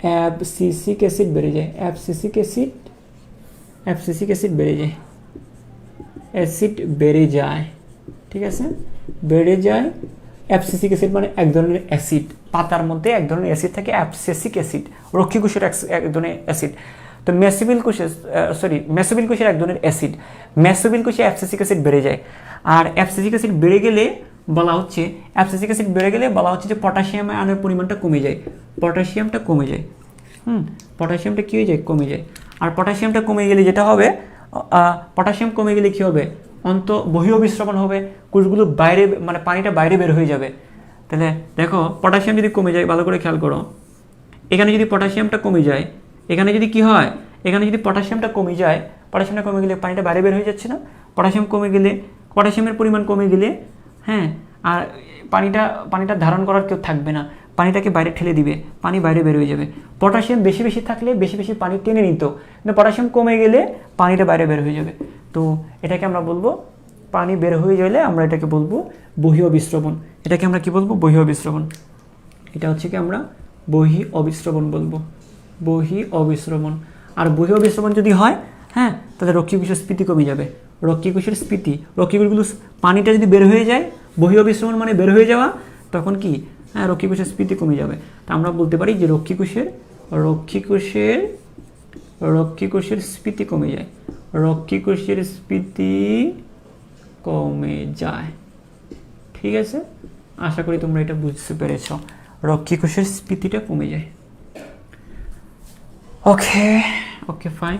অ্যাবসিসিক অ্যাসিড বেড়ে যায়, অ্যাবসিসিক অ্যাসিড, অ্যাবসিসিক অ্যাসিড বেড়ে যায়, অ্যাসিড বেড়ে যায়, ঠিক আছে বেড়ে যায়। অ্যাবসিসিক অ্যাসিড মানে এক ধরনের অ্যাসিড, পাতার মধ্যে এক ধরনের অ্যাসিড থাকে অ্যাবসিসিক অ্যাসিড, রক্ষী কোষের এক ধরনের অ্যাসিড। তো মেসোফিল কোষে, সরি মেসোফিল কোষের এক ধরনের অ্যাসিড, মেসোফিল কোষে অ্যাবসিসিক অ্যাসিড বেড়ে যায়। আর অ্যাবসিসিক অ্যাসিড বেড়ে গেলে বলা হচ্ছে, অ্যাবসিসিক অ্যাসিড বেড়ে গেলে বলা হচ্ছে যে পটাশিয়াম আয়নের পরিমাণটা কমে যায়, পটাশিয়ামটা কমে যায়। পটাশিয়ামটা কী হয়ে যায়? কমে যায়। আর পটাশিয়ামটা কমে গেলে যেটা হবে, পটাশিয়াম কমে গেলে কী হবে? বহিঃ অভিস্রবণ হবে, কোষগুলো বাইরে মানে পানিটা বাইরে বের হয়ে যাবে। তাহলে দেখো পটাশিয়াম যদি কমে যায়, ভালো করে খেয়াল করো, এখানে যদি পটাশিয়ামটা কমে যায়, এখানে যদি কি হয়, এখানে যদি পটাশিয়ামটা কমে যায়, পটাশিয়ামটা কমে গেলে পানিটা বাইরে বের হয়ে যাচ্ছে না, পটাশিয়াম কমে গেলে, পটাশিয়ামের পরিমাণ কমে গেলে হ্যাঁ আর পানিটা ধারণ করার কেউ থাকবে না, পানিটাকে বাইরে ঠেলে দিবে, পানি বাইরে বের হয়ে যাবে। পটাশিয়াম বেশি বেশি থাকলে বেশি বেশি পানি টেনে নিত, কিন্তু পটাশিয়াম কমে গেলে পানিটা বাইরে বের হয়ে যাবে। তো এটাকে আমরা বলবো, পানি বের হয়ে গেলে আমরা এটাকে বলবো বহিঃ অভিস্রবণ। এটাকে আমরা কি বলবো? বহিঃ অভিস্রবণ। এটা হচ্ছে কি আমরা বহিঃ অভিস্রবণ বলবো, বহিঃ অভিস্রবণ। আর বহিঃ অভিস্রবণ যদি হয় হ্যাঁ তাহলে রক্ষী কোষের স্ফীতি কমে যাবে, রক্ষী কোষের স্ফীতি, রক্ষী কোষগুলো পানিটা যদি বের হয়ে যায়, বহিঃ অভিস্রবণ মানে বের হয়ে যাওয়া, তখন কি হ্যাঁ রক্ষী কোষের স্ফীতি কমে যাবে। তা আমরা বলতে পারি যে রক্ষী কোষের স্ফীতি কমে যায়, রক্ষী কোষের স্ফীতি কমে যায়। ঠিক আছে, আশা করি তোমরা এটা বুঝতে পেরেছ, রক্ষী কোষের স্ফীতিটা কমে যায়। ওকে ওকে ফাইন,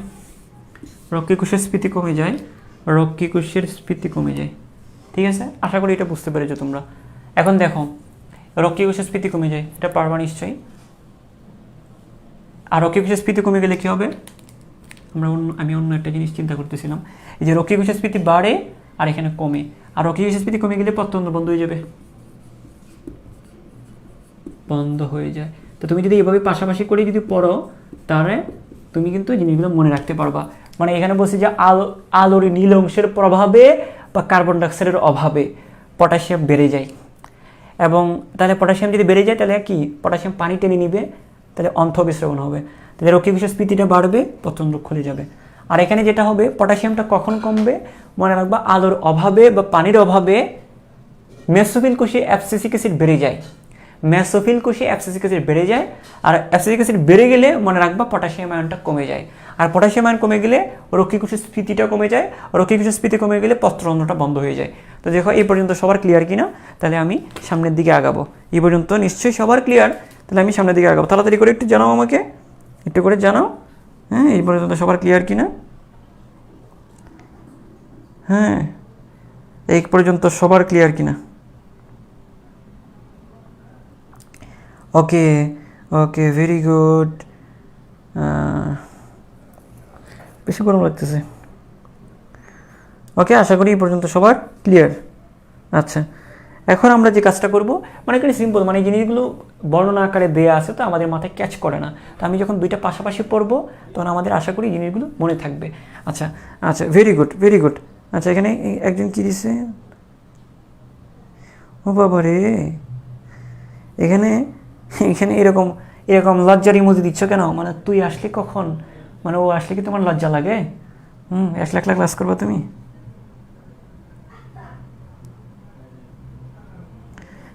রক্ষী কোষের স্ফীতি কমে যায়, রক্ষী কোষের স্ফীতি কমে যায়। ঠিক আছে, আশা করি এটা বুঝতে পেরেছো তোমরা। এখন দেখো রক্ষী কোষের স্ফীতি কমে যায়, এটা পারবা নিশ্চয়ই। আর রক্ষী কোষের স্ফীতি কমে গেলে কি হবে? আমি অন্য একটা জিনিস চিন্তা করতেছিলাম, এই যে রক্ষী কোষের স্ফীতি বাড়ে আর এখানে কমে, আর রক্ষী কোষের স্ফীতি কমে গেলে পত্রতন্ত্র বন্ধ হয়ে যাবে, বন্ধ হয়ে যায়। তো তুমি যদি এভাবে পাশাপাশি করে যদি পড়ো তাহলে তুমি কিন্তু জিনিসগুলো মনে রাখতে পারবা। মানে এখানে বলছি যে আলোর নীল অংশের প্রভাবে বা কার্বন ডাইঅক্সাইডের অভাবে পটাশিয়াম বেড়ে যায়, এবং তাহলে পটাশিয়াম যদি বেড়ে যায় তাহলে কি পটাশিয়াম পানি টেনে নিবে, তাহলে অন্ত্র অভিস্রবণ হবে, তাহলে রক্ষী কোষের স্ফীতিটা বাড়বে, পত্রতন্ত্র খুলে যাবে। আর এখানে যেটা হবে, পটাশিয়ামটা কখন কমবে মনে রাখবা, আলোর অভাবে বা পানির অভাবে মেসোফিল কোষে অ্যাবসিসিক অ্যাসিড বেড়ে যায়, মেসোফিল কোষে অ্যাবসিসিক অ্যাসিড বেড়ে যায়। আর অ্যাবসিসিক অ্যাসিড বেড়ে গেলে মনে রাখবা পটাশিয়াম আয়নটা কমে যায়। আর পটাশিয়াম আয়ন কমে গেলে রক্ষী কোষের স্ফীতিটা কমে যায়, রক্ষী কোষের স্ফীতি কমে গেলে পত্ররন্ধ্রটা বন্ধ হয়ে যায়। তো দেখো এই পর্যন্ত সবার ক্লিয়ার কিনা, তাহলে আমি সামনের দিকে আগাবো। এই পর্যন্ত নিশ্চয়ই সবার ক্লিয়ার, তাহলে আমি সামনের দিকে আগাবো। তাড়াতাড়ি করে একটু জানাও আমাকে, একটু করে জানাও। হ্যাঁ, এই পর্যন্ত সবার ক্লিয়ার কিনা? হ্যাঁ, এই পর্যন্ত সবার ক্লিয়ার কিনা? ওকে ওকে, ভেরি গুড। বেশি গরম লাগতেছে। ওকে, আশা করি এই পর্যন্ত সবার ক্লিয়ার। আচ্ছা, এখন আমরা যে কাজটা করব, মানে কি সিম্পল, মানে এই জিনিসগুলো বর্ণনা আকারে দেয়া আছে তো আমাদের মাথায় ক্যাচ করে না। তো আমি যখন দুইটা পাশাপাশি পড়বো তখন আমাদের আশা করি জিনিসগুলো মনে থাকবে। আচ্ছা আচ্ছা, ভেরি গুড ভেরি গুড। আচ্ছা, এখানে একজন কী দিছে? ও বাবা রে, এখানে এখানে এরকম এরকম লজ্জার ইমোজি দিচ্ছ কেন? মানে তুই আসলে কখন, মানে ও আসলে কি তোমার লজ্জা লাগে? এক লাখ ক্লাস করবো তুমি?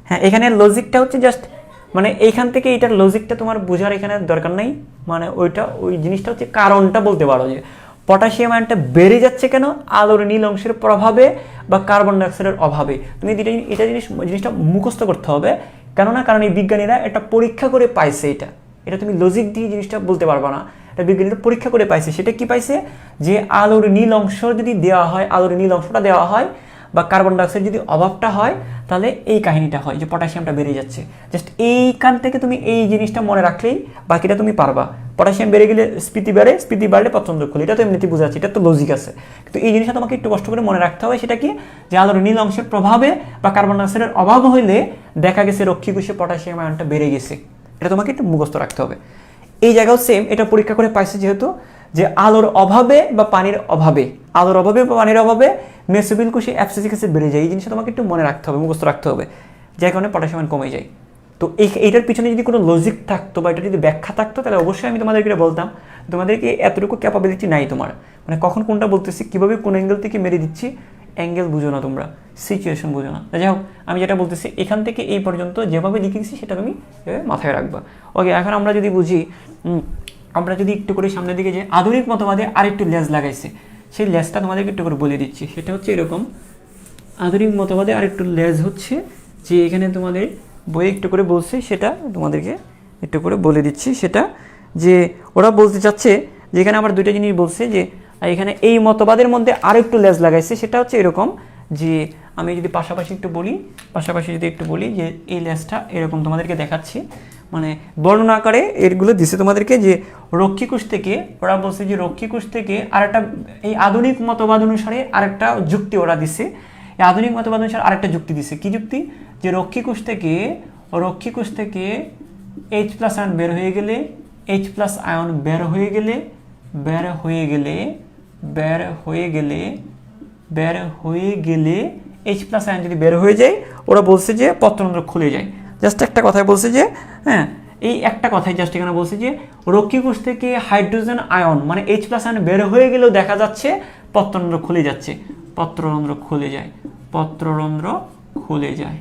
হ্যাঁ, এখানে লজিকটা হচ্ছে জাস্ট, মানে এইখান থেকে এইটার লজিকটা তোমার বোঝার এখানে দরকার নাই। মানে ওই জিনিসটা হচ্ছে কারণটা বলতে পারো যে পটাশিয়াম আয়নটা বেড়ে যাচ্ছে কেন, আলোর নীল অংশের প্রভাবে বা কার্বন ডাইঅক্সাইডের অভাবে। তুমি এটা জিনিসটা মুখস্থ করতে হবে। কেননা কারণ এই বিজ্ঞানীরা এটা পরীক্ষা করে পাইছে। এটা তুমি লজিক দিয়ে জিনিসটা বলতে পারবা না। এটা বিজ্ঞানীরা পরীক্ষা করে পাইছে। সেটা কি পাইছে? যে আলোর নীল অংশ যদি দেওয়া হয়, আলোর নীল অংশটা দেওয়া হয় বা কার্বন ডাইঅক্সাইড যদি অভাবটা হয়, তাহলে এই কাহিনীটা হয় যে পটাশিয়ামটা বেড়ে যাচ্ছে। জাস্ট এইখান থেকে তুমি এই জিনিসটা মনে রাখলেই বাকিটা তুমি পারবা। পটাশিয়াম বেড়ে গেলে স্ফীতি বাড়ে, স্ফীতি বাড়লে পত্ররন্ধ্র খুলে, এটা তো এমনিতেই বোঝা যাচ্ছে, এটা তো লজিক আছে। কিন্তু এই জিনিসটা তোমাকে একটু কষ্ট করে মনে রাখতে হবে। সেটা কি? যে আলোর নীল অংশের প্রভাবে বা কার্বন ডাইঅক্সাইডের অভাব হইলে দেখা গেছে রক্ষী কোষে পটাশিয়াম আয়নটা বেড়ে গেছে। এটা তোমাকে একটু মুখস্থ রাখতে হবে। এই জায়গাও সেম, এটা পরীক্ষা করে পাইছে যেহেতু যে আলোর অভাবে বা পানির অভাবে, আলোর অভাবে বা পানির অভাবে মেসোবিল কোষে অ্যাবসিসিক অ্যাসিড বেড়ে যায়। এই জিনিসটা তোমাকে একটু মনে রাখতে হবে, মুখস্থ রাখতে হবে, যার কারণে পটাশিয়াম আয়ন কমে যায়। তো এইটার পিছনে যদি কোনো লজিক থাকতো বা এটা যদি ব্যাখ্যা থাকতো, তাহলে অবশ্যই আমি তোমাদেরকে বলতাম। তোমাদেরকে এতটুকু ক্যাপাবিলিটি নাই তোমার, মানে কখন কোনটা বলতেছি, কীভাবে কোন অ্যাঙ্গেল থেকে মেরে দিচ্ছি, অ্যাঙ্গেল বুঝো না তোমরা, সিচুয়েশন বুঝো না। যাই হোক, আমি যেটা বলতেছি এখান থেকে এই পর্যন্ত যেভাবে লিখে দিচ্ছি সেটা তুমি মাথায় রাখবা। ওকে, এখন আমরা যদি বুঝি, আমরা যদি একটু করে সামনের দিকে যে আধুনিক মতবাদে আরেকটু লেজ লাগাইছে, সেই লেজটা তোমাদেরকে একটু করে বলে দিচ্ছি। সেটা হচ্ছে এরকম, আধুনিক মতবাদে আরেকটু লেজ হচ্ছে যে এখানে তোমাদের বইয়ে একটু করে বলছে, সেটা তোমাদেরকে একটু করে বলে দিচ্ছি। সেটা যে ওরা বলতে চাচ্ছে যে এখানে আবার দুইটা জিনিস বলছে যে এখানে এই মতবাদের মধ্যে আরেকটু লেজ লাগাইছে। সেটা হচ্ছে এরকম যে আমি যদি পাশাপাশি যদি একটু বলি যে এই লেজটা এরকম তোমাদেরকে দেখাচ্ছি, মানে বর্ণনা আকারে এগুলো দিছে তোমাদেরকে যে রক্ষী কোষ থেকে, ওরা বলছে যে রক্ষী কোষ থেকে আরেকটা, এই আধুনিক মতবাদ অনুসারে আরেকটা যুক্তি ওরা দিছে। এই আধুনিক মতবাদ অনুসারে আরেকটা যুক্তি দিছে। কি যুক্তি? যে রক্ষী কোষ থেকে H+ আয়ন বের হয়ে গেলে, H+ আয়ন বের হয়ে গেলে H+ আয়ন যদি বের হয়ে যায়, ওরা বলছে যে পত্ররন্ধ্র খুলে যায়। জাস্ট একটা কথাই বলছে যে, হ্যাঁ, এই একটা কথাই জাস্ট এখানে বলছে যে রক্ষী কোষ থেকে হাইড্রোজেন আয়ন মানে H+ আয়ন বের হয়ে গেলেও দেখা যাচ্ছে পত্ররন্ধ্র খুলে যাচ্ছে, পত্ররন্ধ্র খুলে যায়।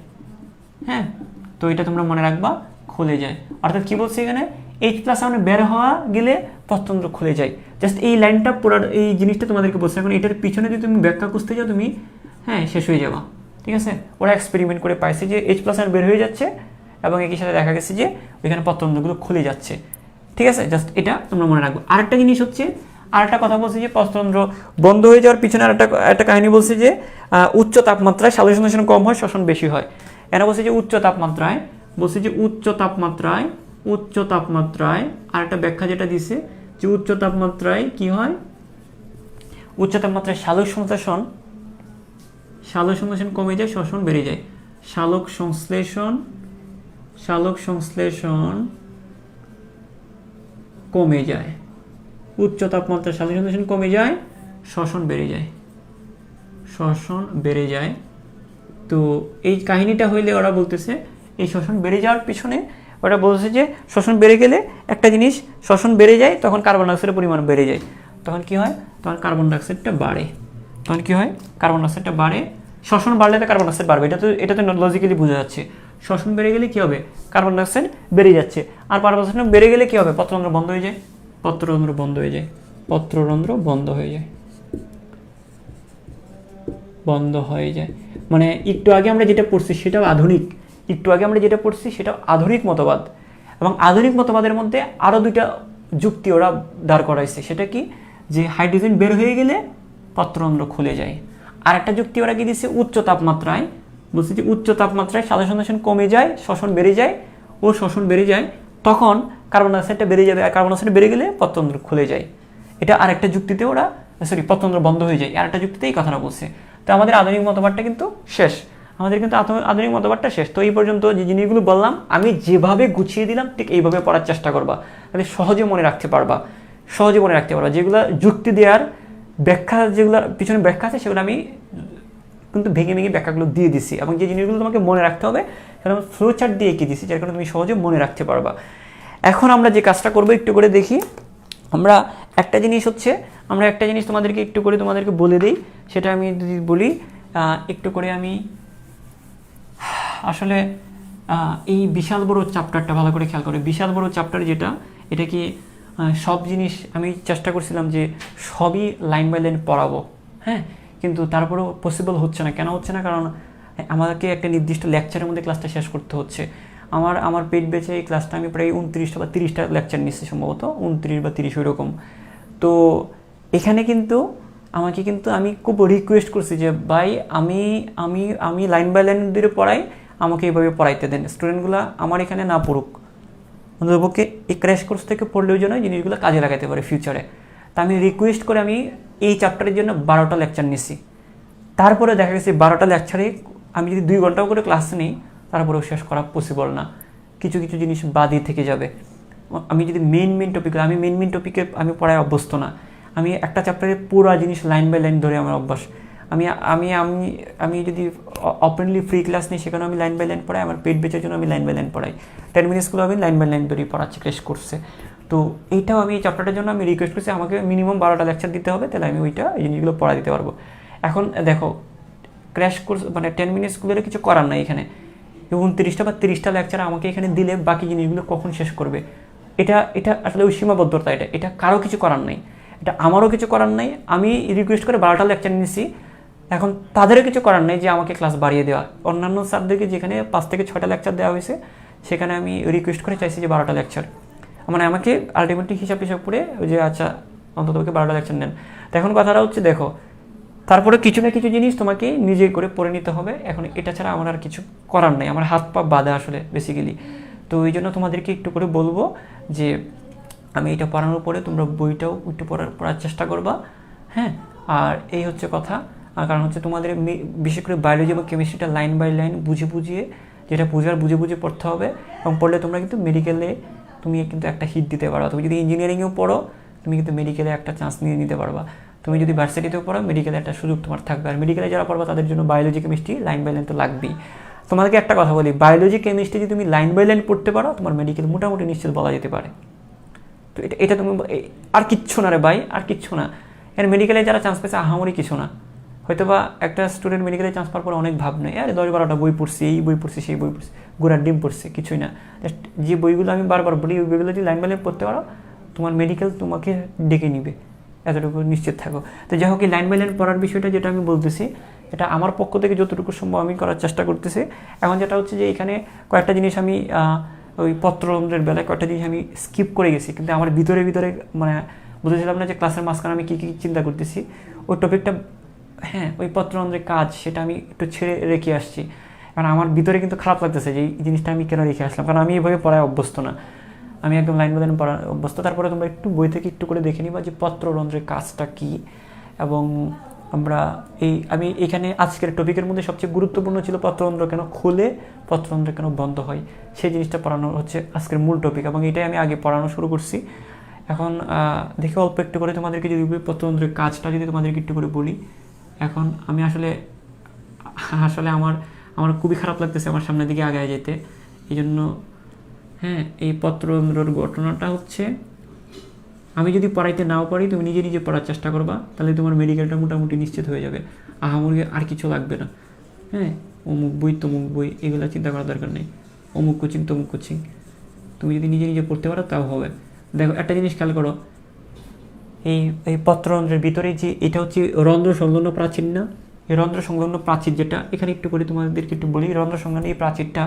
হ্যাঁ, তো এটা তোমরা মনে রাখবা, খুলে যায়। অর্থাৎ কি বলছে এখানে? H+ আয়ন বের হওয়া গেলে পত্ররন্ধ্র খুলে যায়। জাস্ট এই লাইনটা পুরো, এই জিনিসটা তোমাদেরকে বলছে। এখন এটার পিছনে যদি তুমি ব্যাখ্যা খুঁজতে যাও, তুমি শেষ হয়ে যাবা। ঠিক আছে, ওরা এক্সপেরিমেন্ট করে পাইছে যে H+ আয়ন বের হয়ে যাচ্ছে এবং একই সাথে দেখা গেছে যে ওইখানে পত্ররন্ধ্রগুলো খুলে যাচ্ছে। ঠিক আছে, জাস্ট এটা তোমরা মনে রাখবো। আরেকটা জিনিস হচ্ছে, আরেকটা কথা বলছে যে পত্ররন্ধ্র বন্ধ হয়ে যাওয়ার পিছনে একটা কাহিনী বলছে যে উচ্চ তাপমাত্রায় সালোকসংশ্লেষণ কম হয়, শ্বসন বেশি হয়। এরা বলছে যে উচ্চ তাপমাত্রায় আরেকটা ব্যাখ্যা যেটা দিছে যে উচ্চ তাপমাত্রায় কি হয়? উচ্চ তাপমাত্রায় সালোকসংশ্লেষণ কমে যায়, শ্বসন বেড়ে যায়। সালোকসংশ্লেষণ কমে যায়, উচ্চ তাপমাত্রায় সালোকসংশ্লেষণ কমে যায়, শ্বসন বেড়ে যায়। তো এই কাহিনীটা হইলে ওরা বলতেছে এই শ্বসন বেড়ে যাওয়ার পিছনে ওরা বলছে যে শ্বসন বেড়ে গেলে একটা জিনিস, শ্বসন বেড়ে যায় তখন কার্বন ডাইঅক্সাইডের পরিমাণ বেড়ে যায়। তখন কি হয়? তখন কার্বন ডাইঅক্সাইডটা বাড়ে। শ্বসন বাড়লে তো কার্বন ডাইঅক্সাইড বাড়বে, এটা তো লজিক্যালি বোঝা যাচ্ছে। শ্বসন বেড়ে গেলে কি হবে? কার্বন ডাইঅক্সাইড বেড়ে যাচ্ছে। আর কার্বন ডাইঅক্সাইড বেড়ে গেলে কি হবে? পত্ররন্ধ্র বন্ধ হয়ে যায়। পত্ররন্ধ্র বন্ধ হয়ে যায়, বন্ধ হয়ে যায়। মানে একটু আগে আমরা যেটা পড়ছি সেটাও আধুনিক, একটু আগে আমরা যেটা পড়ছি সেটাও আধুনিক মতবাদ, এবং আধুনিক মতবাদের মধ্যে আরও দুইটা যুক্তি ওরা দাঁড় করাইছে। সেটা কি, যে হাইড্রোজেন বের হয়ে গেলে পত্ররন্ধ্র খুলে যায়। আর একটা যুক্তি ওরা কি দিচ্ছে, উচ্চ তাপমাত্রায়, বলছে যে উচ্চ তাপমাত্রায় সালোকসংশ্লেষণ কমে যায়, শ্বসন বেড়ে যায়, ও শ্বসন বেড়ে যায়, তখন কার্বন ডাইঅক্সাইডটা বেড়ে যাবে, আর কার্বন ডাইঅক্সাইড বেড়ে গেলে পত্ররন্ধ্র খুলে যায়। এটা আরেকটা যুক্তিতে ওরা, সরি, পত্ররন্ধ্র বন্ধ হয়ে যায়, আর একটা যুক্তিতে এই কথাটা বলছে। তো আমাদের আধুনিক মতবাদটা কিন্তু শেষ, আমাদের কিন্তু আধুনিক মতবাদটা শেষ। তো এই পর্যন্ত যে জিনিসগুলো বললাম আমি যেভাবে গুছিয়ে দিলাম ঠিক এইভাবে পড়ার চেষ্টা করবা, তাহলে সহজে মনে রাখতে পারবা, সহজে মনে রাখতে পারবা। যেগুলো যুক্তি দেওয়ার ব্যাখ্যা, যেগুলোর পিছনে ব্যাখ্যা আছে সেগুলো আমি কিন্তু ভেঙে ভেঙে ব্যাখ্যাগুলো দিয়ে দিছি, এবং যে জিনিসগুলো তোমাকে মনে রাখতে হবে সেটা আমি ফ্লো চার্ট দিয়ে এঁকে দিছি, যার কারণে তুমি সহজে মনে রাখতে পারবা। এখন আমরা যে কাজটা করবো একটু করে দেখি। আমরা একটা জিনিস হচ্ছে, আমরা একটা জিনিস তোমাদেরকে একটু করে তোমাদেরকে বলে দিই, সেটা আমি যদি বলি একটু করে, আমি আসলে এই বিশাল বড় চ্যাপ্টারটা ভালো করে খেয়াল করে, বিশাল বড় চ্যাপ্টার যেটা, এটা কি সব জিনিস আমি চেষ্টা করছিলাম যে সবই লাইন বাই লাইন পড়াবো, হ্যাঁ, কিন্তু তারপরেও পসিবল হচ্ছে না। কেন হচ্ছে না? কারণ আমাকে একটা নির্দিষ্ট লেকচারের মধ্যে ক্লাসটা শেষ করতে হচ্ছে। আমার পেট বেঁচে এই ক্লাসটা আমি প্রায় 29টা বা 30টা লেকচার নিচ্ছি, সম্ভবত 29 বা 30 ওই রকম। তো এখানে কিন্তু আমাকে কিন্তু আমি খুব রিকোয়েস্ট করছি যে ভাই আমি আমি আমি লাইন বাই লাইন ধরে পড়াই, আমাকে এইভাবে পড়াইতে দেন, স্টুডেন্টগুলো আমার এখানে না পড়ুক, অন্ততপক্ষে এই ক্র্যাশ কোর্স থেকে পড়লেও যেন জিনিসগুলো কাজে লাগাতে পারে ফিউচারে। তা আমি রিকোয়েস্ট করে আমি এই চ্যাপ্টারের জন্য 12টা লেকচার নিছি। তারপরে দেখা গেছে 12টা লেকচারে আমি যদি 2 ঘন্টাও করে ক্লাস নিই, তারপরেও শেষ করা পসিবল না, কিছু কিছু জিনিস বাদই থেকে যাবে। আমি যদি মেইন টপিক, আমি মেইন টপিকে আমি পড়ায় অভ্যস্ত না, আমি একটা চ্যাপ্টারে পুরো জিনিস লাইন বাই লাইন ধরে আমার অভ্যাস। আমি আমি আমি আমি যদি ওপেনলি ফ্রি ক্লাস নিই, সেখানে আমি লাইন বাই লাইন পড়াই, আমার পেট বেচার জন্য আমি লাইন বাই লাইন পড়াই, 10 মিনিটসগুলো আমি লাইন বাই লাইন ধরেই পড়াচ্ছি ক্র্যাশ কোর্সে। তো এইটাও আমি এই চ্যাপ্টারটার জন্য আমি রিকোয়েস্ট করছি আমাকে মিনিমাম 12টা লেকচার দিতে হবে, তাহলে আমি ওইটা এই জিনিসগুলো পড়া দিতে পারবো। এখন দেখো ক্র্যাশ কোর্স মানে 10 মিনিটসগুলোর কিছু করার নাই এখানে, 29টা বা 30টা লেকচার আমাকে এখানে দিলে বাকি জিনিসগুলো কখন শেষ করবে? এটা আসলে ওই সীমাবদ্ধতা, এটা কারো কিছু করার নাই, এটা আমারও কিছু করার নাই। আমি রিকোয়েস্ট করে 12টা লেকচার নিয়েছি, এখন তাদেরও কিছু করার নেই যে আমাকে ক্লাস বাড়িয়ে দেওয়া। অন্যান্য স্যারদেরকে যেখানে 5 থেকে 6টা লেকচার দেওয়া হয়েছে, সেখানে আমি রিকোয়েস্ট করে চাইছি যে 12টা লেকচার, মানে আমাকে আলটিমেটলি হিসাব করে ওই যে আচ্ছা অন্তত 12টা লেকচার নেন। তো এখন কথাটা হচ্ছে দেখো, তারপরে কিছু না কিছু জিনিস তোমাকে নিজে করে পড়ে নিতে হবে। এখন এটা ছাড়া আমার আর কিছু করার নেই, আমার হাত পা বাঁধা আসলে বেসিক্যালি। তো এই জন্য তোমাদেরকে একটু করে বলবো যে আমি এটা পড়ানোর পরে তোমরা বইটাও একটু পড়ার চেষ্টা করবা, হ্যাঁ। আর এই হচ্ছে কথা। আর কারণ হচ্ছে তোমাদের বিশেষ করে বায়োলজি এবং কেমিস্ট্রিটা লাইন বাই লাইন বুঝিয়ে যেটা বুঝে পড়তে হবে, এবং পড়লে তোমরা কিন্তু মেডিকেলে তুমি কিন্তু একটা হিট দিতে পারবা। তুমি যদি ইঞ্জিনিয়ারিংয়েও পড়ো, তুমি কিন্তু মেডিকেলে একটা চান্স নিয়ে নিতে পারবা। তুমি যদি ভার্সিটিতেও পড়ো, মেডিকেলে একটা সুযোগ তোমার থাকবে। আর মেডিকেলে যারা পড়বা তাদের জন্য biology chemistry line by line তো লাগবেই। তোমাদেরকে একটা কথা বলি, বায়োলজি কেমিস্ট্রি যদি তুমি লাইন বাই লাইন পড়তে পারো, তোমার মেডিকেল মোটামুটি নিশ্চিত বলা যেতে পারে। তো এটা তুমি আর কিচ্ছু না রে ভাই, আর কিচ্ছু না। এর মেডিকেলে যারা চান্স পেয়েছে আহামরি কিছু না। হয়তো বা একটা স্টুডেন্ট মেডিকেলে চান্স পাওয়ার পর অনেক ভাব নেই, আরে 10-12টা বই পড়ছি, এই বই পড়ছি, সেই বই পড়ছি, গোড়ার ডিম পড়ছে, কিছুই না। জাস্ট যে বইগুলো আমি বারবার বলি, ওই বইগুলো যদি লাইন বাই লাইন পড়তে পারো, তোমার মেডিকেল তোমাকে ডেকে নিবে, এতটুকু নিশ্চিত থাকো। তো যাই হোক, এই লাইন বাই লাইন পড়ার বিষয়টা যেটা আমি বলতেছি, এটা আমার পক্ষ থেকে যতটুকু সম্ভব আমি করার চেষ্টা করতেছি। এখন যেটা হচ্ছে যে এখানে কয়েকটা জিনিস আমি ওই পত্ররন্ধ্রের বেলায় কয়েকটা জিনিস আমি স্কিপ করে গেছি, কিন্তু আমার ভিতরে মানে বুঝেছিলাম না যে ক্লাসের মাঝখানে আমি কী চিন্তা করতেছি। ওই টপিকটা, হ্যাঁ, ওই পত্ররন্ধ্রের কাজ, সেটা আমি একটু ছেড়ে রেখে আসছি। কারণ আমার ভিতরে কিন্তু খারাপ লাগতেছে যে এই জিনিসটা আমি কেন রেখে আসলাম, কারণ আমি এভাবে পড়ায় অভ্যস্ত না, আমি একদম লাইন বাই লাইন পড়া অভ্যস্ত। তারপরে তোমরা একটু বই থেকে একটু করে দেখে নিবা যে পত্ররন্ধ্রের কাজটা কী। এবং আমি এখানে আজকের টপিকের মধ্যে সবচেয়ে গুরুত্বপূর্ণ ছিল পত্ররন্ধ্র কেন খোলে, পত্ররন্ধ্র কেন বন্ধ হয়, সেই জিনিসটা পড়ানো হচ্ছে আজকের মূল টপিক, এবং এটাই আমি আগে পড়ানো শুরু করছি। এখন দেখে অল্প একটু করে তোমাদেরকে যদি পত্ররন্ধ্রের কাজটা যদি তোমাদেরকে একটু করে বলি। এখন আমি আসলে আমার খুবই খারাপ লাগতেছে আমার সামনের দিকে আগায় যেতে, এই জন্য, হ্যাঁ। এই পত্ররন্ধ্রের ঘটনাটা হচ্ছে, আমি যদি পড়াইতে নাও পারি, তুমি নিজে পড়ার চেষ্টা করবা, তাহলে তোমার মেডিকেলটা মোটামুটি নিশ্চিত হয়ে যাবে। আহামরি আর কিছু লাগবে না, হ্যাঁ। অমুক বই তমুক বই এগুলো চিন্তা করার দরকার নেই, অমুক কোচিং তমুক কোচিং, তুমি যদি নিজে পড়তে পারো তাও হবে। দেখো একটা জিনিস খেয়াল করো, এই এই পত্ররন্ধ্রের ভিতরে যে এটা হচ্ছে রন্ধ্র সংলগ্ন প্রাচীর না, এই রন্ধ্র সংলগ্ন প্রাচীর যেটা এখানে একটু করে তোমাদেরকে একটু বলি, রন্ধ্র সংলগ্ন এই প্রাচীরটা,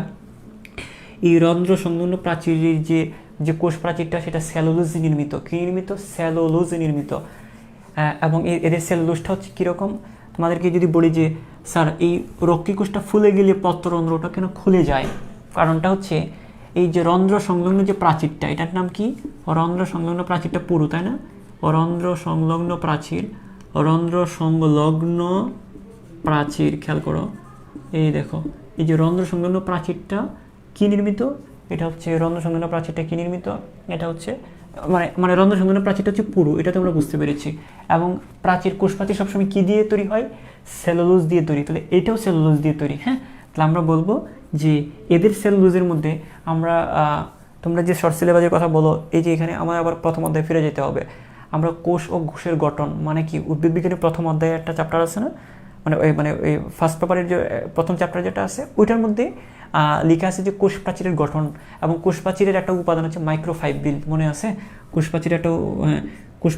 এই রন্ধ্র সংলগ্ন প্রাচীরের যে যে কোষ প্রাচীরটা সেটা সেলুলোজে নির্মিত। কি নির্মিত? সেলুলোজে নির্মিত। এবং এদের সেলুলোজটা হচ্ছে কীরকম, তোমাদেরকে যদি বলি যে স্যার এই রক্ষীকোষটা ফুলে গেলে পত্ররন্ধ্রটা কেন খুলে যায়, কারণটা হচ্ছে এই যে রন্ধ্র সংলগ্ন যে প্রাচীরটা, এটার নাম কি? রন্ধ্র সংলগ্ন প্রাচীরটা পুরু, তাই না? রন্ধ্র সংলগ্ন প্রাচীর, রন্ধ্র সংলগ্ন প্রাচীর, খেয়াল করো, এই দেখো এই যে রন্ধ্র সংলগ্ন প্রাচীরটা কি নির্মিত, এটা হচ্ছে রন্ধ্র সংলগ্ন প্রাচীরটা কি নির্মিত, এটা হচ্ছে মানে রন্ধ্র সংলগ্ন প্রাচীরটা হচ্ছে পুরু, এটা তো আমরা বুঝতে পেরেছি। এবং প্রাচীর, কোষ প্রাচীর সবসময় কি দিয়ে তৈরি হয়? সেলুলোজ দিয়ে তৈরি, তাহলে এটাও সেলুলোজ দিয়ে তৈরি। হ্যাঁ, তাহলে আমরা বলবো যে এদের সেলুলোজের মধ্যে আমরা তোমরা যে শর্ট সিলেবাসের কথা বলো, এই যে এখানে আমার আবার প্রথম অধ্যায়ে ফিরে যেতে হবে। আমরা কোষ ও কোষের গঠন মানে কি, উদ্ভিদ বিজ্ঞানের প্রথম অধ্যায়ে একটা চ্যাপ্টার আছে না, মানে ওই ফার্স্ট পেপারের যে প্রথম চ্যাপ্টার যেটা আছে ওইটার মধ্যে লেখা আছে যে কোষ প্রাচীরের গঠন, এবং কোষ প্রাচীরের একটা উপাদান হচ্ছে মাইক্রোফাইব্রিল, মনে আছে? কোষ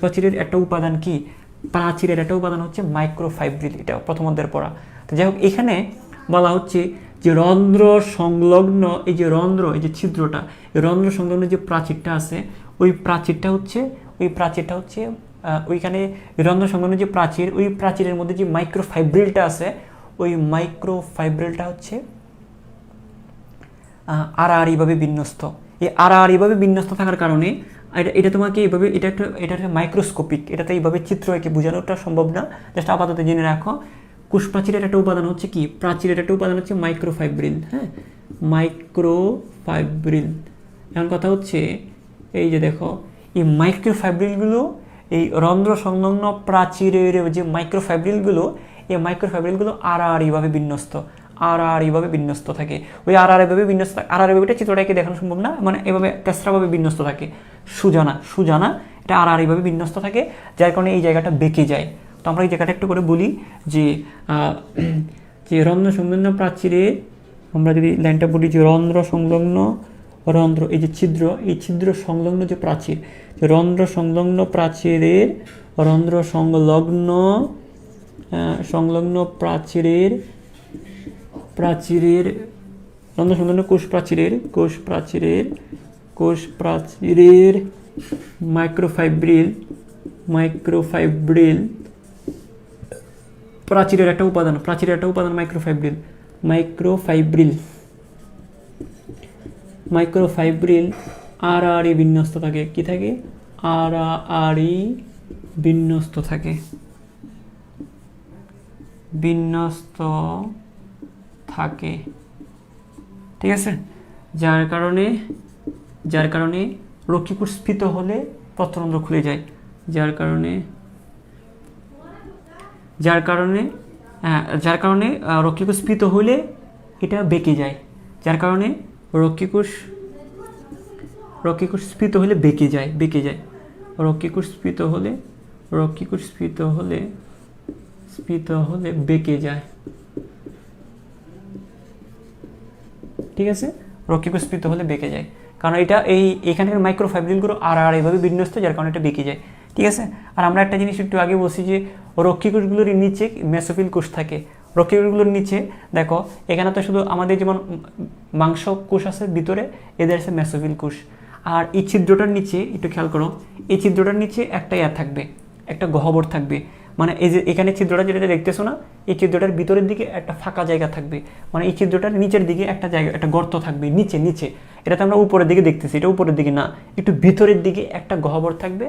প্রাচীরের একটা উপাদান কি, প্রাচীরের একটা উপাদান হচ্ছে মাইক্রোফাইব্রিল, এটা প্রথম অধ্যায়ের পড়া। তো যাই হোক, এখানে বলা হচ্ছে যে রন্ধ্র সংলগ্ন এই যে রন্ধ্র, এই যে ছিদ্রটা, এই রন্ধ্র সংলগ্ন যে প্রাচীরটা আছে ওই প্রাচীরটা হচ্ছে ওইখানে রন্ধ্র সংলগ্ন যে প্রাচীর, ওই প্রাচীরের মধ্যে যে মাইক্রোফাইব্রিলটা আছে ওই মাইক্রোফাইব্রিলটা হচ্ছে আড়াআড়িভাবে বিন্যস্ত। এই আড়াআড়িভাবে বিন্যস্ত থাকার কারণে এটা তোমাকে এইভাবে এটা একটা মাইক্রোস্কোপিক, এটাতে এইভাবে চিত্র এঁকে বোঝানোটা সম্ভব না, জাস্ট আপাতত জেনে রাখো। কোষ প্রাচীরের একটা উপাদান হচ্ছে কি, প্রাচীরের একটা উপাদান হচ্ছে মাইক্রোফাইব্রিল। হ্যাঁ, মাইক্রোফাইব্রিল। এখন কথা হচ্ছে এই যে দেখো এই মাইক্রোফাইব্রিলগুলো, এই রন্ধ্র সংলগ্ন প্রাচীরের যে মাইক্রোফাইব্রিলগুলো, এই মাইক্রোফাইব্রিলগুলো আড়াআড়িভাবে বিন্যস্ত থাকে। ওই আড়াআড়িভাবে চিত্রটাকে দেখানো সম্ভব না, মানে এভাবে তেসরাভাবে বিন্যস্ত থাকে, সুজানা এটা আড়াআড়িভাবে বিন্যস্ত থাকে, যার কারণে এই জায়গাটা বেঁকে যায়। তো আমরা এই জায়গাটা একটু করে বলি যে রন্ধ্র সংলগ্ন প্রাচীরে, আমরা যদি লাইনটা বলি যে রন্ধ্র এই যে ছিদ্র, এই ছিদ্র সংলগ্ন যে প্রাচীর, রন্ধ্র সংলগ্ন প্রাচীরের রন্ধ্র সংলগ্ন প্রাচীরের রন্ধ্র সংলগ্ন কোষ প্রাচীরের মাইক্রোফাইব্রিল প্রাচীরের একটা উপাদান মাইক্রোফাইব্রিল আড়াআড়ি বিন্যস্ত থাকে। কি থাকে? আড়াআড়ি বিন্যস্ত থাকে, ঠিক আছে? যার কারণে রক্ষীকোষ স্ফীত হলে পত্ররন্ধ্র খুলে যায়, যার কারণে রক্ষীকোষ স্ফীত হলে এটা বেঁকে যায়, যার কারণে রক্ষীকোষ স্ফীত হলে বেঁকে যায়, রক্ষীকোষ স্ফীত হলে বেঁকে যায়, ঠিক আছে? রক্ষীকোষ স্ফীত হলে বেঁকে যায়, কারণ এটা এখানের মাইক্রোফাইব্রিলগুলো আড়াআড়িভাবে বিন্যস্ত, যার কারণে এটা বেঁকে যায়, ঠিক আছে? আর আমরা একটা জিনিস একটু আগে বলছি যে রক্ষীকোষগুলোর নিচে মেসোফিল কোষ থাকে। রক্ষীকোষগুলোর নিচে দেখো, এখানে তো শুধু আমাদের যেমন মাংস কোষ আছে ভিতরে, এদের আছে মেসোফিল কোষ। আর এই ছিদ্রটার নিচে একটু খেয়াল করো, এই ছিদ্রটার নিচে একটা থাকবে, একটা গহ্বর থাকবে, মানে এই যে এখানে ছিদ্রটা যেটা দেখতেছো না, এই ছিদ্রটার ভিতরের দিকে একটা ফাঁকা জায়গা থাকবে, মানে এই ছিদ্রটার নিচের দিকে একটা গর্ত থাকবে নিচে। এটাতে আমরা উপরের দিকে দেখতেছি, এটা উপরের দিকে না, একটু ভিতরের দিকে একটা গহ্বর থাকবে,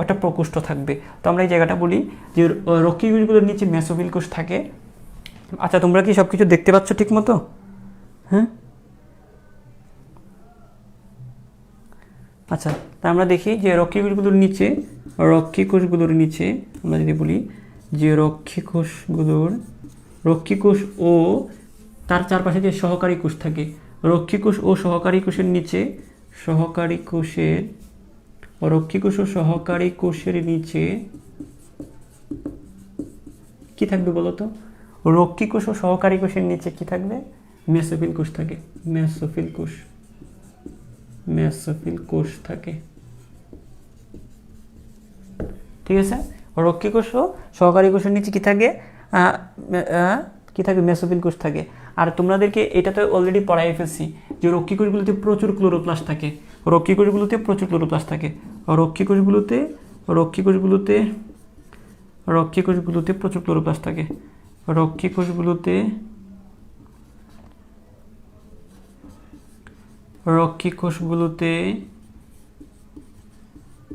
একটা প্রকোষ্ঠ থাকবে। তো আমরা এই জায়গাটা বলি যে রক্ষীকোষগুলোর নিচে মেসোফিল কোষ থাকে। আচ্ছা, তোমরা কি সবকিছু দেখতে পাচ্ছ ঠিক মতো? হ্যাঁ, আচ্ছা, তা আমরা দেখি যে রক্ষীকোষগুলোর নিচে আমরা যদি বলি যে রক্ষীকোষ ও তার চারপাশে যে সহকারী কোষ থাকে, রক্ষীকোষ ও সহকারী কোষের নিচে কি থাকবে বলো তো? রক্ষীকোষ ও সহকারী কোষের নিচে কি থাকবে? মেসোফিল কোষ থাকে, মেসোফিল কোষ থাকে। ঠিক আছে। রক্ষী কোষ ও সহকারী কোষের নিচে কি থাকে, কি থাকে, মেসোফিল কোষ থাকে। আর তোমাদেরকে এটা তো অলরেডি পড়াই ফেলছি যে রক্ষী কোষগুলোতে প্রচুর ক্লোরোপ্লাস্ট থাকে, রক্ষী কোষগুলোতে প্রচুর ক্লোরোপ্লাস্ট থাকে, রক্ষী কোষগুলোতে প্রচুর ক্লোরোপ্লাস্ট থাকে, রক্ষী কোষগুলোতে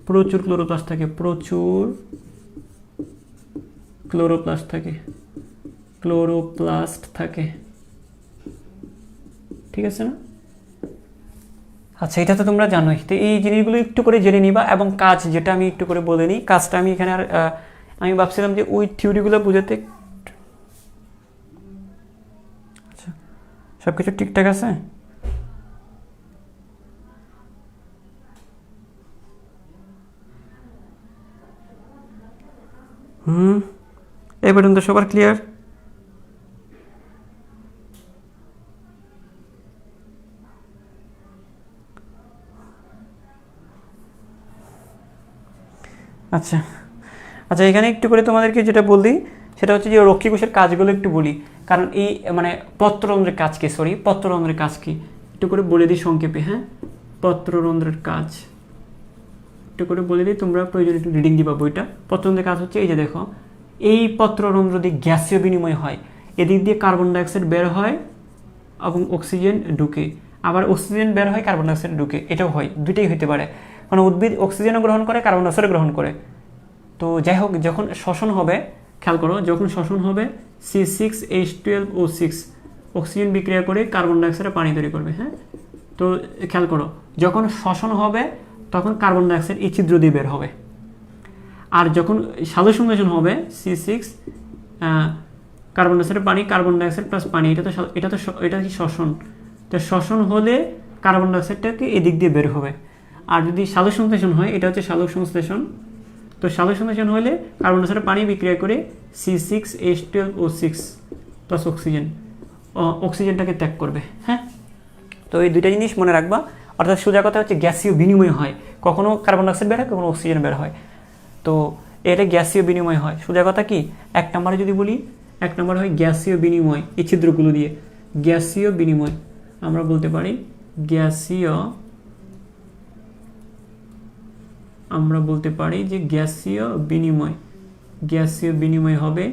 প্রচুর ক্লোরোপ্লাস্ট থাকে, ক্লোরোপ্লাস্ট থাকে, ঠিক আছে না? আচ্ছা, এটা তো তোমরা জানোই। তো এই জিনিসগুলো একটু করে জেনে নিবা। এবং কাজ, যেটা আমি একটু করে বলে নিই, কাজটা আমি এখানে আর আমি ভাবছিলাম যে ওই থিওরিগুলো বুঝাতে। আচ্ছা, সব কিছু ঠিকঠাক আছে? এই পর্যন্ত সবার ক্লিয়ার? আচ্ছা আচ্ছা, এখানে একটু করে তোমাদেরকে যেটা বলি সেটা হচ্ছে যে রক্ষী কোষের কাজগুলো একটু বলি, কারণ এই মানে পত্ররন্ধ্রের কাজ কি, পত্ররন্ধ্রের কাজ কি একটু করে বলে দিই সংক্ষেপে। হ্যাঁ, পত্ররন্ধ্রের কাজ একটু করে বলে দিই, তোমরা প্রয়োজন একটু রিডিং দিবা বইটা। পত্ররন্ধ্রের কাজ হচ্ছে এই যে দেখো, এই পত্ররন্ধ্র দিয়ে গ্যাসীয় বিনিময় হয়, এদিক দিয়ে কার্বন ডাইঅক্সাইড বের হয় এবং অক্সিজেন ঢুকে, আবার অক্সিজেন বের হয়, কার্বন ডাইঅক্সাইড ঢুকে, এটাও হয়, দুইটাই হইতে পারে। কারণ উদ্ভিদ অক্সিজেনও গ্রহণ করে, কার্বন ডাইঅক্সাইড গ্রহণ করে। তো যাই হোক, যখন শ্বসন হবে, খেয়াল করো, যখন শ্বসন হবে C6H12O6 অক্সিজেন বিক্রিয়া করে কার্বন ডাইঅক্সাইডে পানি তৈরি করবে। হ্যাঁ, তো খেয়াল করো, যখন শ্বসন হবে তখন কার্বন ডাইঅক্সাইড এই ছিদ্র দিয়ে বের হবে। আর যখন সালোক সংশ্লেষণ হবে C6 কার্বন ডাইঅক্সাইড পানি, কার্বন ডাইঅক্সাইড প্লাস পানি, এটা কি শ্বসন। তো শ্বসন হলে কার্বন ডাইঅক্সাইডটাকে এদিক দিয়ে বের হবে। আর যদি সালোক সংশ্লেষণ হয়, এটা হচ্ছে সালোক সংশ্লেষণ। তো সালোক সংশ্লেষণ হলে কার্বন ডাইঅক্সাইড পানি বিক্রিয়া করে C6H12O6 প্লাস অক্সিজেনটাকে ত্যাগ করবে। হ্যাঁ, তো এই দুইটা জিনিস মনে রাখবা। অর্থাৎ সোজা কথা হচ্ছে গ্যাসীয় বিনিময় হয়, কখনো কার্বন ডাইঅক্সাইড বের হয়, কখনো অক্সিজেন বের হয়। তো এটা গ্যাসীয় বিনিময় হয়। সোজা কথা কি, এক নম্বরে যদি বলি, এক নম্বর হয় গ্যাসীয় বিনিময়, এই ছিদ্রগুলো দিয়ে গ্যাসীয় বিনিময়। আমরা বলতে পারি যে গ্যাসীয় বিনিময় হবে।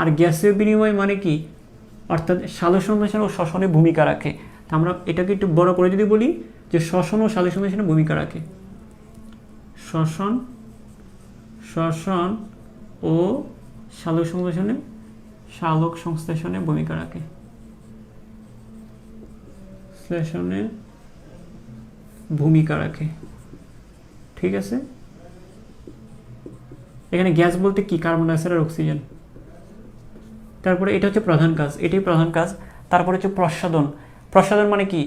আর গ্যাসীয় বিনিময় মানে কি, অর্থাৎ সালোক সংশ্লেষণ ও শ্বসনে ভূমিকা রাখে। তা আমরা এটাকে একটু বড় করে যদি বলি যে শ্বসন ও সালোক সংশ্লেষণে ভূমিকা রাখে, শ্বসন ও সালোক সংশ্লেষণে ভূমিকা রাখে, ঠিক আছে। এখানে গ্যাস বলতে কি, কার্বন ডাইঅক্সাইড আর অক্সিজেন। তারপরে এটা হচ্ছে প্রধান কাজ, এটাই প্রধান কাজ। তারপরে হচ্ছে প্রস্বাদন মানে কি,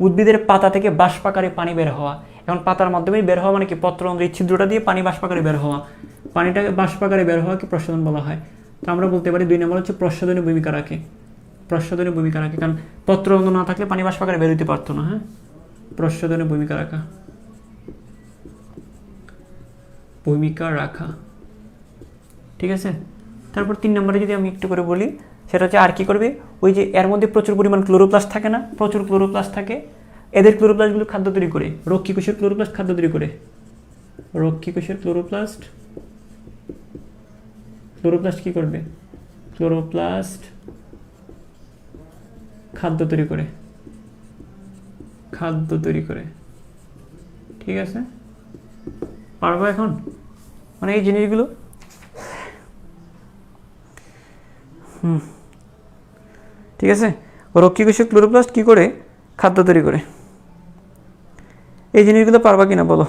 উদ্ভিদের পাতা থেকে বাষ্পাকারে পানি বের হওয়া। এখন পাতার মাধ্যমেই বের হওয়া মানে কি, পত্ররন্ধ্রের ছিদ্রটা দিয়ে পানি বাষ্পাকারে বের হওয়া, পানিটাকে বাষ্পাকারে বের হওয়াকে প্রস্বাদন বলা হয়। তো আমরা বলতে পারি 2 নম্বর হচ্ছে প্রস্বাদনে ভূমিকা রাখে, কারণ পত্ররন্ধ্র না থাকলে পানি বাষ্পাকারে বের হইতে পারতো না। হ্যাঁ, প্রস্বাদনে ভূমিকা রাখা, ঠিক আছে। তারপর 3 নম্বরে যদি আমি একটু করে বলি, সেটা হচ্ছে আর কি করবে, ওই যে এর মধ্যে প্রচুর পরিমাণ ক্লোরোপ্লাস্ট থাকে না, প্রচুর ক্লোরোপ্লাস্ট থাকে, এদের ক্লোরোপ্লাস্টগুলো খাদ্য তৈরি করে, রক্ষী কোষের ক্লোরোপ্লাস্ট খাদ্য তৈরি করে, ক্লোরোপ্লাস্ট কি করবে, ক্লোরোপ্লাস্ট খাদ্য তৈরি করে, ঠিক আছে। পারবো এখন, মানে এই জিনিসগুলো। ঠিক আছে, রক্ষী কোষের ক্লোরোপ্লাস্ট কি করে, খাদ্য তৈরি করে। এই জিনিসগুলো পারবা কিনা বলো?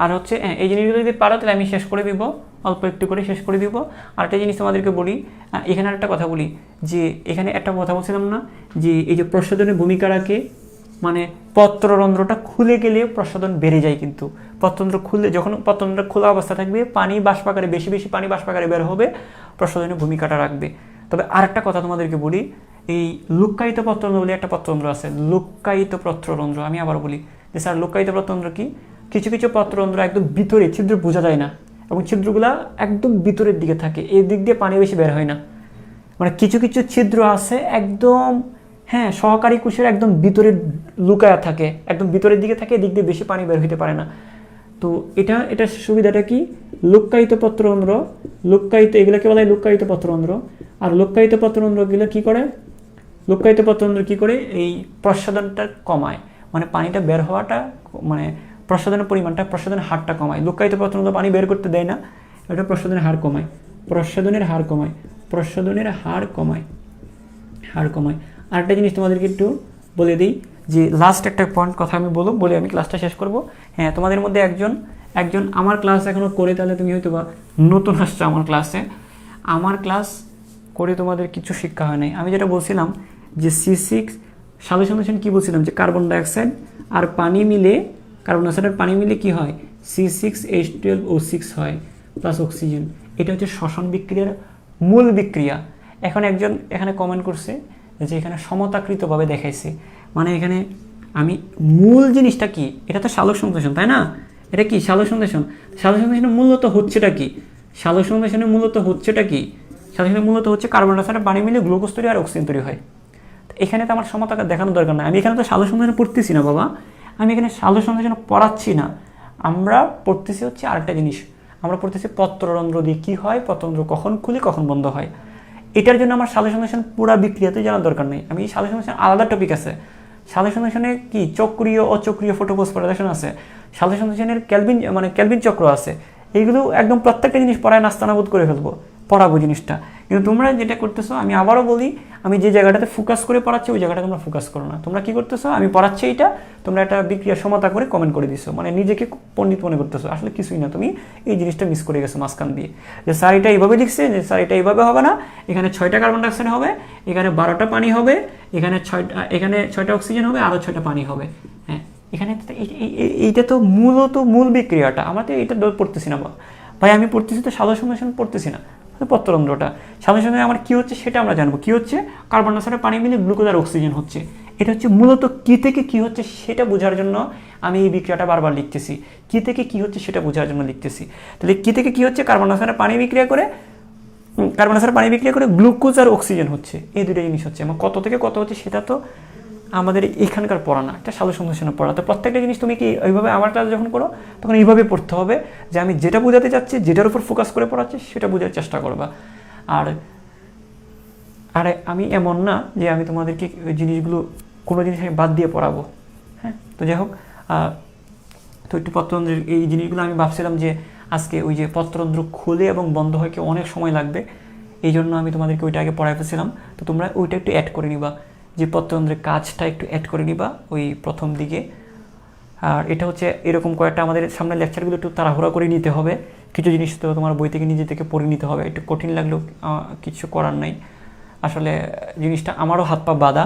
আর হচ্ছে এই জিনিসগুলো যদি পারো তাহলে আমি শেষ করে দিব, অল্প একটু করে শেষ করে দিব। আর একটা জিনিস তোমাদেরকে বলি, এখানে একটা কথা বলি, যে এখানে একটা কথা বলছিলাম না, যে এই যে প্রস্বাদনের ভূমিকা রাখে, মানে পত্ররন্ধ্রটা খুলে গেলে প্রস্বাদন বেড়ে যায়। কিন্তু যখন পত্ররন্ধ্র খোলা অবস্থা থাকবে, পানি বাষ্পাকারে বেশি পানি বাষ্পাকারে বের হবে, প্রস্বাদনের ভূমিকাটা রাখবে। তবে আরেকটা কথা তোমাদেরকে বলি, এই লুক্কায়িত পত্ররন্ধ্র বলে একটা পত্ররন্ধ্র আছে, লুক্কায়িত পত্ররন্ধ্র। আমি আবার বলি যে স্যার লুক্কায়িত পত্ররন্ধ্র কি? কিছু কিছু পত্ররন্ধ্র একদম ভিতরে, ছিদ্র বোঝা যায় না, এবং ছিদ্রগুলা একদম ভিতরের দিকে থাকে, এই দিক দিয়ে পানি বেশি বের হয় না। মানে কিছু কিছু ছিদ্র আছে একদম, হ্যাঁ, সহকারী কোষের একদম ভিতরে লুকায়া থাকে, একদম ভিতরের দিকে থাকে, এদিক দিয়ে বেশি পানি বের হইতে পারে না। তো এটার সুবিধাটা কি? লুক্কায়িত পত্ররন্ধ্র, লুক্কায়িত, এগুলোকে বলা হয় লুক্কায়িত পত্ররন্ধ্র। আর লুক্কায়িত পত্ররন্ধ্রগুলো কি করে? লুক্কায়িত পত্ররন্ধ্র কি করে? এই প্রসাধনটা কমায়, মানে পানিটা বের হওয়াটা, মানে প্রসাধনের পরিমাণটা, প্রসাধনের হারটা কমায়। লুক্কায়িত পত্ররন্ধ্র পানি বের করতে দেয় না, এটা প্রসাধনের হার কমায়, প্রসাধনের হার কমায়, প্রসাধনের হার কমায়, হার কমায়। আরেকটা জিনিস তোমাদেরকে একটু বলে দিই, যে লাস্ট একটা পয়েন্ট কথা আমি বলে আমি ক্লাসটা শেষ করব। হ্যাঁ, তোমাদের মধ্যে একজন আমার ক্লাস এখনও করে, তাহলে তুমি হয়তো বা নতুন আসছো আমার ক্লাসে, আমার ক্লাস করে তোমাদের কিছু শিক্ষা হয় নাই। আমি যেটা বলছিলাম যে C6 সাজেশন কি বলছিলাম, যে কার্বন ডাইঅক্সাইড আর পানি মিলে, কার্বন ডাইঅক্সাইড আর পানি মিলে কি হয়? C6H12O6 হয় প্লাস অক্সিজেন। এটা হচ্ছে শ্বসন বিক্রিয়ার মূল বিক্রিয়া। এখন একজন এখানে কমেন্ট করছে যে এখানে সমতাকৃতভাবে দেখাইছে, মানে এখানে আমি মূল জিনিসটা কি? এটা তো সালোক সংশ্লেষণ, তাই না? এটা কি সালোক সংশ্লেষণ? সালোক সংশ্লেষণে মূলত হচ্ছেটা কি? সালোক সংশ্লেষণে মূলত হচ্ছেটা কি? সালোক সংশ্লেষণে মূলত হচ্ছে কার্বন ডাইঅক্সাইড পানি মিলে গ্লুকোজ তৈরি আর অক্সিজেন তৈরি হয়। এখানে তো আমার সমতাকে দেখানোর দরকার নাই, আমি এখানে তো সালোক সংশ্লেষণ পড়তেছি না বাবা, আমি এখানে সালোক সংশ্লেষণ পড়াচ্ছি না। আমরা পড়তেছি হচ্ছে আরেকটা জিনিস, আমরা পড়তেছি পত্ররন্ধ্র দিয়ে কী হয়, পত্ররন্ধ্র কখন খুলে কখন বন্ধ হয়। এটার জন্য আমার সালোক সংশ্লেষণ পুরো বিক্রিয়াতে জানার দরকার নেই। আমি সালোক সংশ্লেষণ আলাদা টপিক আছে, সালোক সংশ্লেষণে কি চক্রীয় অচক্রীয় ফটোফসফোরাইলেশন আছে, সালোক সংশ্লেষণের ক্যালভিন চক্র আছে, এইগুলো একদম প্রত্যেকটা জিনিস পড়ায় নাস্তানাবুদ করে ফেলবো, পড়াবো জিনিসটা। কিন্তু তোমরা যেটা করতেছো, আমি আবারও বলি, আমি যে জায়গাটাতে ফোকাস করে পড়াচ্ছি ওই জায়গাটা তোমরা ফোকাস করো না। তোমরা কি করতেছো? আমি পড়াচ্ছি এইটা, তোমরা একটা বিক্রিয়া সমতা করে কমেন্ট করে দিছো, মানে নিজেকে পণ্ডিত মনে করতেছো, আসলে কিছুই না। তুমি এই জিনিসটা মিস করে গেছো মাঝখান দিয়ে, যে স্যার এটা এইভাবে লিখছে, যে স্যার এটা এইভাবে হবে না, এখানে 6টা কার্বন ডাইঅক্সাইড হবে, এখানে 12টা পানি হবে, এখানে 6টা অক্সিজেন হবে, আরও 6টা পানি হবে। হ্যাঁ, এখানে এইটা তো মূলত মূল বিক্রিয়াটা, আমরা তো এটা পড়তেছি না ভাই, আমি পড়তেছি তো সালোক সংশ্লেষণ পড়তেছি না, পত্ররন্ধ্রটা। সালোক সংশ্লেষণে আমার কী হচ্ছে সেটা আমরা জানবো, কী হচ্ছে? কার্বন ডাইঅক্সাইড পানি মিলে গ্লুকোজ আর অক্সিজেন হচ্ছে। এটা হচ্ছে মূলত কী থেকে কী হচ্ছে সেটা বোঝার জন্য আমি এই বিক্রিয়াটা বারবার লিখতেছি, কী থেকে কী হচ্ছে সেটা বোঝার জন্য লিখতেছি। তাহলে কী থেকে কী হচ্ছে? কার্বন ডাইঅক্সাইড পানি বিক্রিয়া করে গ্লুকোজ আর অক্সিজেন হচ্ছে, এই দুটো জিনিস হচ্ছে। এবং কত থেকে কত হচ্ছে সেটা তো আমাদের এখানকার পড়া না, একটা সালোক সংশ্লেষণের পড়া। তো প্রত্যেকটা জিনিস তুমি কি ওইভাবে আমার ক্লাস যখন করো তখন এইভাবে পড়তে হবে, যে আমি যেটা বোঝাতে চাচ্ছি, যেটার উপর ফোকাস করে পড়াচ্ছি সেটা বোঝার চেষ্টা করবা। আর আমি এমন না যে আমি তোমাদেরকে ওই জিনিসগুলো কোনো জিনিস আমি বাদ দিয়ে পড়াবো। হ্যাঁ, তো যাই হোক, তো একটু পত্ররন্ধ্রের এই জিনিসগুলো আমি ভাবছিলাম যে আজকে ওই যে পত্ররন্ধ্র খুলে এবং বন্ধ হয় কি অনেক সময় লাগবে, এই জন্য আমি তোমাদেরকে ওইটা আগে পড়াই ফেলছিলাম। তো তোমরা ওইটা একটু অ্যাড করে নিবা, যে পত্ররন্ধ্রের কাজটা একটু অ্যাড করে নিবা ওই প্রথম দিকে। আর এটা হচ্ছে এরকম কয়েকটা আমাদের সামনে লেকচারগুলো একটু তাড়াহুড়া করে নিতে হবে, কিছু জিনিস তো তোমার বই থেকে নিজে থেকে পড়ে নিতে হবে, একটু কঠিন লাগলেও কিছু করার নাই, আসলে জিনিসটা আমারও হাত পা বাঁধা।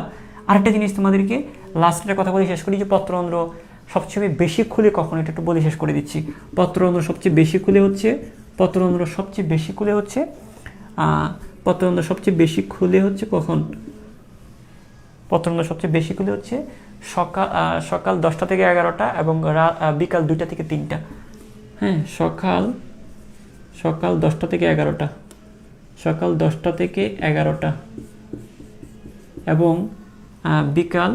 আরেকটা জিনিস তোমাদেরকে লাস্টের কথা বলে শেষ করি, যে পত্ররন্ধ্র সবচেয়ে বেশি খুলে কখন, এটা একটু বলে শেষ করে দিচ্ছি। পত্ররন্ধ্র সবচেয়ে বেশি খুলে হচ্ছে কখন? পত্ররন্ধ্র সবচেয়ে বেশি খুলে হচ্ছে সকাল 10টা থেকে 11টা এবং বিকাল 2টা থেকে 3টা। হ্যাঁ, সকাল 10টা থেকে 11টা, সকাল 10টা থেকে 11টা এবং বিকাল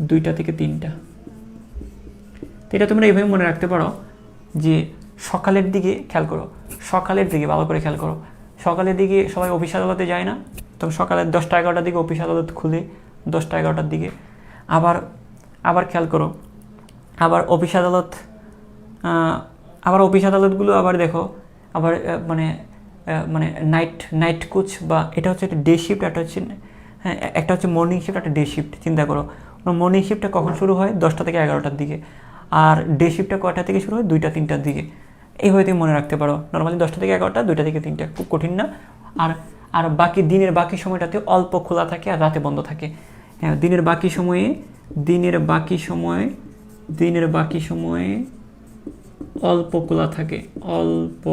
2টা থেকে 3টা। তো এটা তোমরা এইভাবে মনে রাখতে পারো, যে সকালের দিকে খেয়াল করো, সকালের দিকে ভালো করে খেয়াল করো, সকালের দিকে সবাই অফিস আদালতে যায় না, তবে সকালের 10টা 11টার দিকে অফিস আদালত খুলে, 10টা 11টার দিকে। আবার খেয়াল করো, আবার অফিস আদালতগুলো আবার দেখো, আবার মানে নাইট কোচ, বা এটা হচ্ছে একটা ডে শিফট, একটা হচ্ছে মর্নিং শিফট, একটা ডে শিফট। চিন্তা করো, মর্নিং শিফটটা কখন শুরু হয়? 10টা থেকে 11টার দিকে, আর ডে শিফটটা কয়টা থেকে শুরু হয়? 2টা 3টার দিকে। এইভাবে তুমি মনে রাখতে পারো, নর্মালি 10টা থেকে 11টা, 2টা থেকে 3টা, খুব কঠিন না। আর দিনের বাকি সময়টাতে অল্প খোলা থাকে আর রাতে বন্ধ থাকে। হ্যাঁ, দিনের বাকি সময়ে অল্প খোলা থাকে, অল্প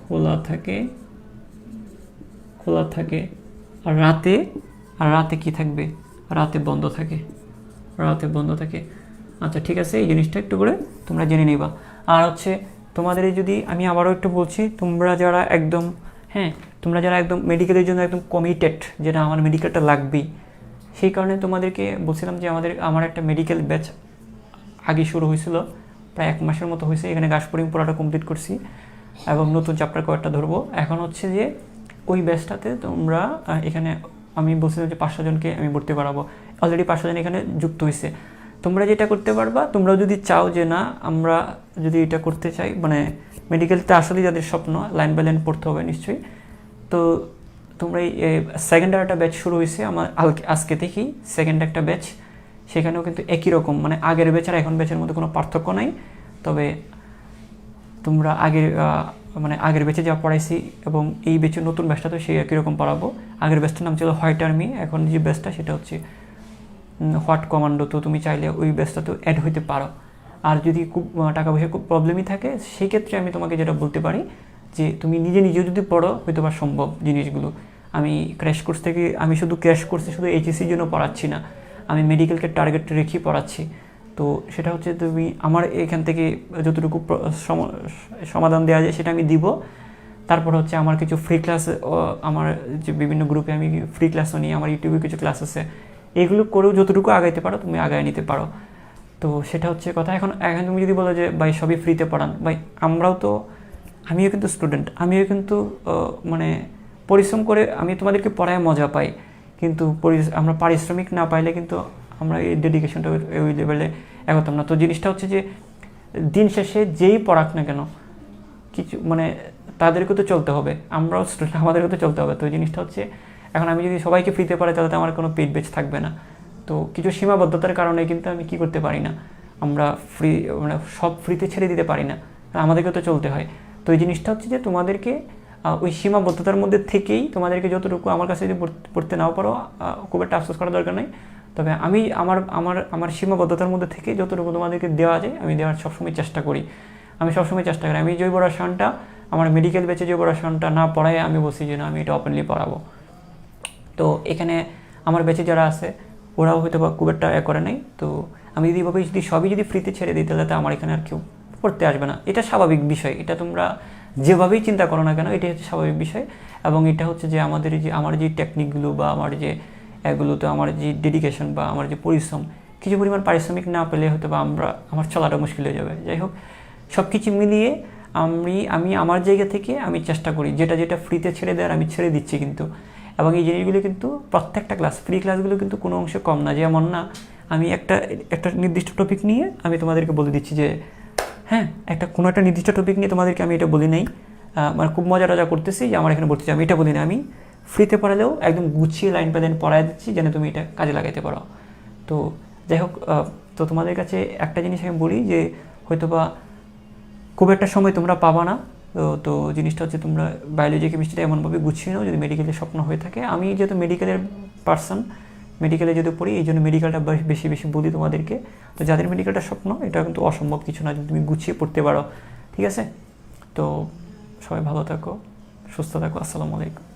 খোলা থাকে, খোলা থাকে। আর রাতে, আর রাতে কি থাকবে? রাতে বন্ধ থাকে, রাতে বন্ধ থাকে। আচ্ছা ঠিক আছে, এই জিনিসটা একটু করে তোমরা জেনে নিবা। আর হচ্ছে তোমাদের যদি আমি আবারও একটু বলছি, তোমরা যারা একদম, হ্যাঁ, তোমরা যারা একদম মেডিকেলের জন্য একদম কমিটেড, যেটা আমার মেডিকেলটা লাগবেই, সেই কারণে তোমাদেরকে বলছিলাম যে আমার একটা মেডিকেল ব্যাচ আগে শুরু হয়েছিল, প্রায় 1 মাসের মতো হয়েছে। এখানে গাছপরিং পড়াটা কমপ্লিট করছি এবং নতুন চ্যাপ্টার কয়েকটা ধরবো। এখন হচ্ছে যে ওই ব্যাচটাতে তোমরা এখানে আমি বলছিলাম যে 500 জনকে আমি ভর্তি করাবো। অলরেডি 500 জন এখানে যুক্ত হয়েছে। তোমরা যেটা করতে পারবা, তোমরা যদি চাও যে না আমরা যদি এটা করতে চাই, মানে মেডিকেলটা আসলে যাদের স্বপ্ন লাইন বাই লাইন পড়তে হবে নিশ্চয়ই, তো তোমরা এই সেকেন্ড একটা ব্যাচ শুরু হয়েছে আমার আজকে থেকেই, সেকেন্ড একটা ব্যাচ। সেখানেও কিন্তু একই রকম, মানে আগের ব্যাচ আর এখন ব্যাচের মধ্যে কোনো পার্থক্য নাই। তবে তোমরা আগের ব্যাচে যা পড়াইছি এবং এই ব্যাচের নতুন ব্যাচটা তো সেই একই রকম পড়াবো। আগের ব্যাচটার নাম ছিল হোয়াইট আর্মি, এখন যে ব্যাচটা সেটা হচ্ছে হোয়াট কমান্ডো। তো তুমি চাইলে ওই ব্যাচটাতেও অ্যাড হইতে পারো। আর যদি খুব টাকা পয়সার খুব প্রবলেমই থাকে, সেক্ষেত্রে আমি তোমাকে যেটা বলতে পারি যে তুমি নিজেও যদি পড়ো হয়তো বা সম্ভব জিনিসগুলো। আমি ক্র্যাশ কোর্স থেকে, আমি শুধু ক্র্যাশ কোর্সে শুধু এইচএসসির জন্য পড়াচ্ছি না, আমি মেডিকেলকে টার্গেট রেখেই পড়াচ্ছি। তো সেটা হচ্ছে তুমি আমার এখান থেকে যতটুকু সমাধান দেওয়া যায় সেটা আমি দিব। তারপর হচ্ছে আমার কিছু ফ্রি ক্লাস, আমার যে বিভিন্ন গ্রুপে আমি ফ্রি ক্লাসও নিই, আমার ইউটিউবে কিছু ক্লাস আছে, এগুলো করেও যতটুকু আগাইতে পারো তুমি আগায় নিতে পারো। তো সেটা হচ্ছে কথা। এখন তুমি যদি বলো যে ভাই সবই ফ্রিতে পড়ান, ভাই আমরাও তো, আমিও কিন্তু স্টুডেন্ট, আমিও কিন্তু মানে পরিশ্রম করে আমি তোমাদেরকে পড়ায় মজা পাই, কিন্তু আমরা পারিশ্রমিক না পাইলে কিন্তু আমরা এই ডেডিকেশনটা ওই লেভেলে এগোতাম না। তো জিনিসটা হচ্ছে যে দিন শেষে যেই পড়াক না কেন, কিছু মানে তাদেরকে তো চলতে হবে, আমরাও স্টুডেন্ট, আমাদেরকে তো চলতে হবে। তো জিনিসটা হচ্ছে এখন আমি যদি সবাইকে ফ্রিতে পড়াই তাহলে তো আমার কোনো পেড ব্যাচ থাকবে না। তো কিছু সীমাবদ্ধতার কারণে কিন্তু আমি কি করতে পারি না, আমরা মানে সব ফ্রিতে ছেড়ে দিতে পারি না, আমাদেরকে তো চলতে হয়। তো এই জিনিসটা হচ্ছে যে তোমাদেরকে ওই সীমাবদ্ধতার মধ্যে থেকেই তোমাদেরকে যতটুকু, আমার কাছে যদি পড়তে নাও পারো খুব একটা আফসোস করার দরকার নেই। তবে আমি আমার সীমাবদ্ধতার মধ্যে থেকে যতটুকু তোমাদেরকে দেওয়া যায় আমি দেওয়ার সবসময় চেষ্টা করি। আমি জৈব রসায়নটা, আমার মেডিকেল ব্যাচে জৈব রসায়নটা না পড়ায় আমি বলছি যে না আমি এটা ওপেনলি পড়াবো। তো এখানে আমার ব্যাচে যারা আছে ওরাও হয়তো বা খুব একটা করে নাই। তো আমি যদি সবই ফ্রিতে ছেড়ে দিই তাহলে তো আমার এখানে আর কেউ পড়তে আসবে না। এটা স্বাভাবিক বিষয়, এটা তোমরা যেভাবেই চিন্তা করো না কেন এটাই হচ্ছে স্বাভাবিক বিষয়। এবং এটা হচ্ছে যে আমার যে টেকনিকগুলো বা আমার যে এগুলোতে আমার যে ডেডিকেশন বা আমার যে পরিশ্রম, কিছু পরিমাণ পারিশ্রমিক না পেলে হয়তো বা আমার চলাটা মুশকিল হয়ে যাবে। যাই হোক, সব কিছু মিলিয়ে আমি আমার জায়গা থেকে আমি চেষ্টা করি যেটা ফ্রিতে ছেড়ে দেওয়ার আমি ছেড়ে দিচ্ছি কিন্তু। এবং এই জিনিসগুলো কিন্তু প্রত্যেকটা ক্লাস, ফ্রি ক্লাসগুলো কিন্তু কোনো অংশে কম না। যেমন না আমি একটা নির্দিষ্ট টপিক নিয়ে আমি তোমাদেরকে বলে দিচ্ছি যে হ্যাঁ কোনো একটা নির্দিষ্ট টপিক নিয়ে তোমাদেরকে আমি এটা বলি নাই, মানে খুব মজা করতেছি যে আমার এখানে ভর্তি, আমি এটা বলি না। আমি ফ্রিতে পড়ালেও একদম গুছিয়ে লাইন বাই লাইন পড়ায় দিচ্ছি যেন তুমি এটা কাজে লাগাইতে পারো। তো যাই হোক, তো তোমাদের কাছে একটা জিনিস আমি বলি যে হয়তোবা খুব একটা সময় তোমরা পাবা না। তো জিনিসটা হচ্ছে তোমরা বায়োলজি কেমিস্ট্রিটা এমনভাবে গুছিয়ে নাও যদি মেডিকেলের স্বপ্ন হয়ে থাকে। আমি যেহেতু মেডিকেলের পার্সন, মেডিকেলে যদি পড়ি এই জন্য মেডিকেলটা বেশি বলি তোমাদেরকে। তো যাদের মেডিকেলটা স্বপ্ন, এটা কিন্তু অসম্ভব কিছু না যদি তুমি গুছিয়ে পড়তে পারো। ঠিক আছে, তো সবাই ভালো থাকো, সুস্থ থাকো, আসসালামু আলাইকুম।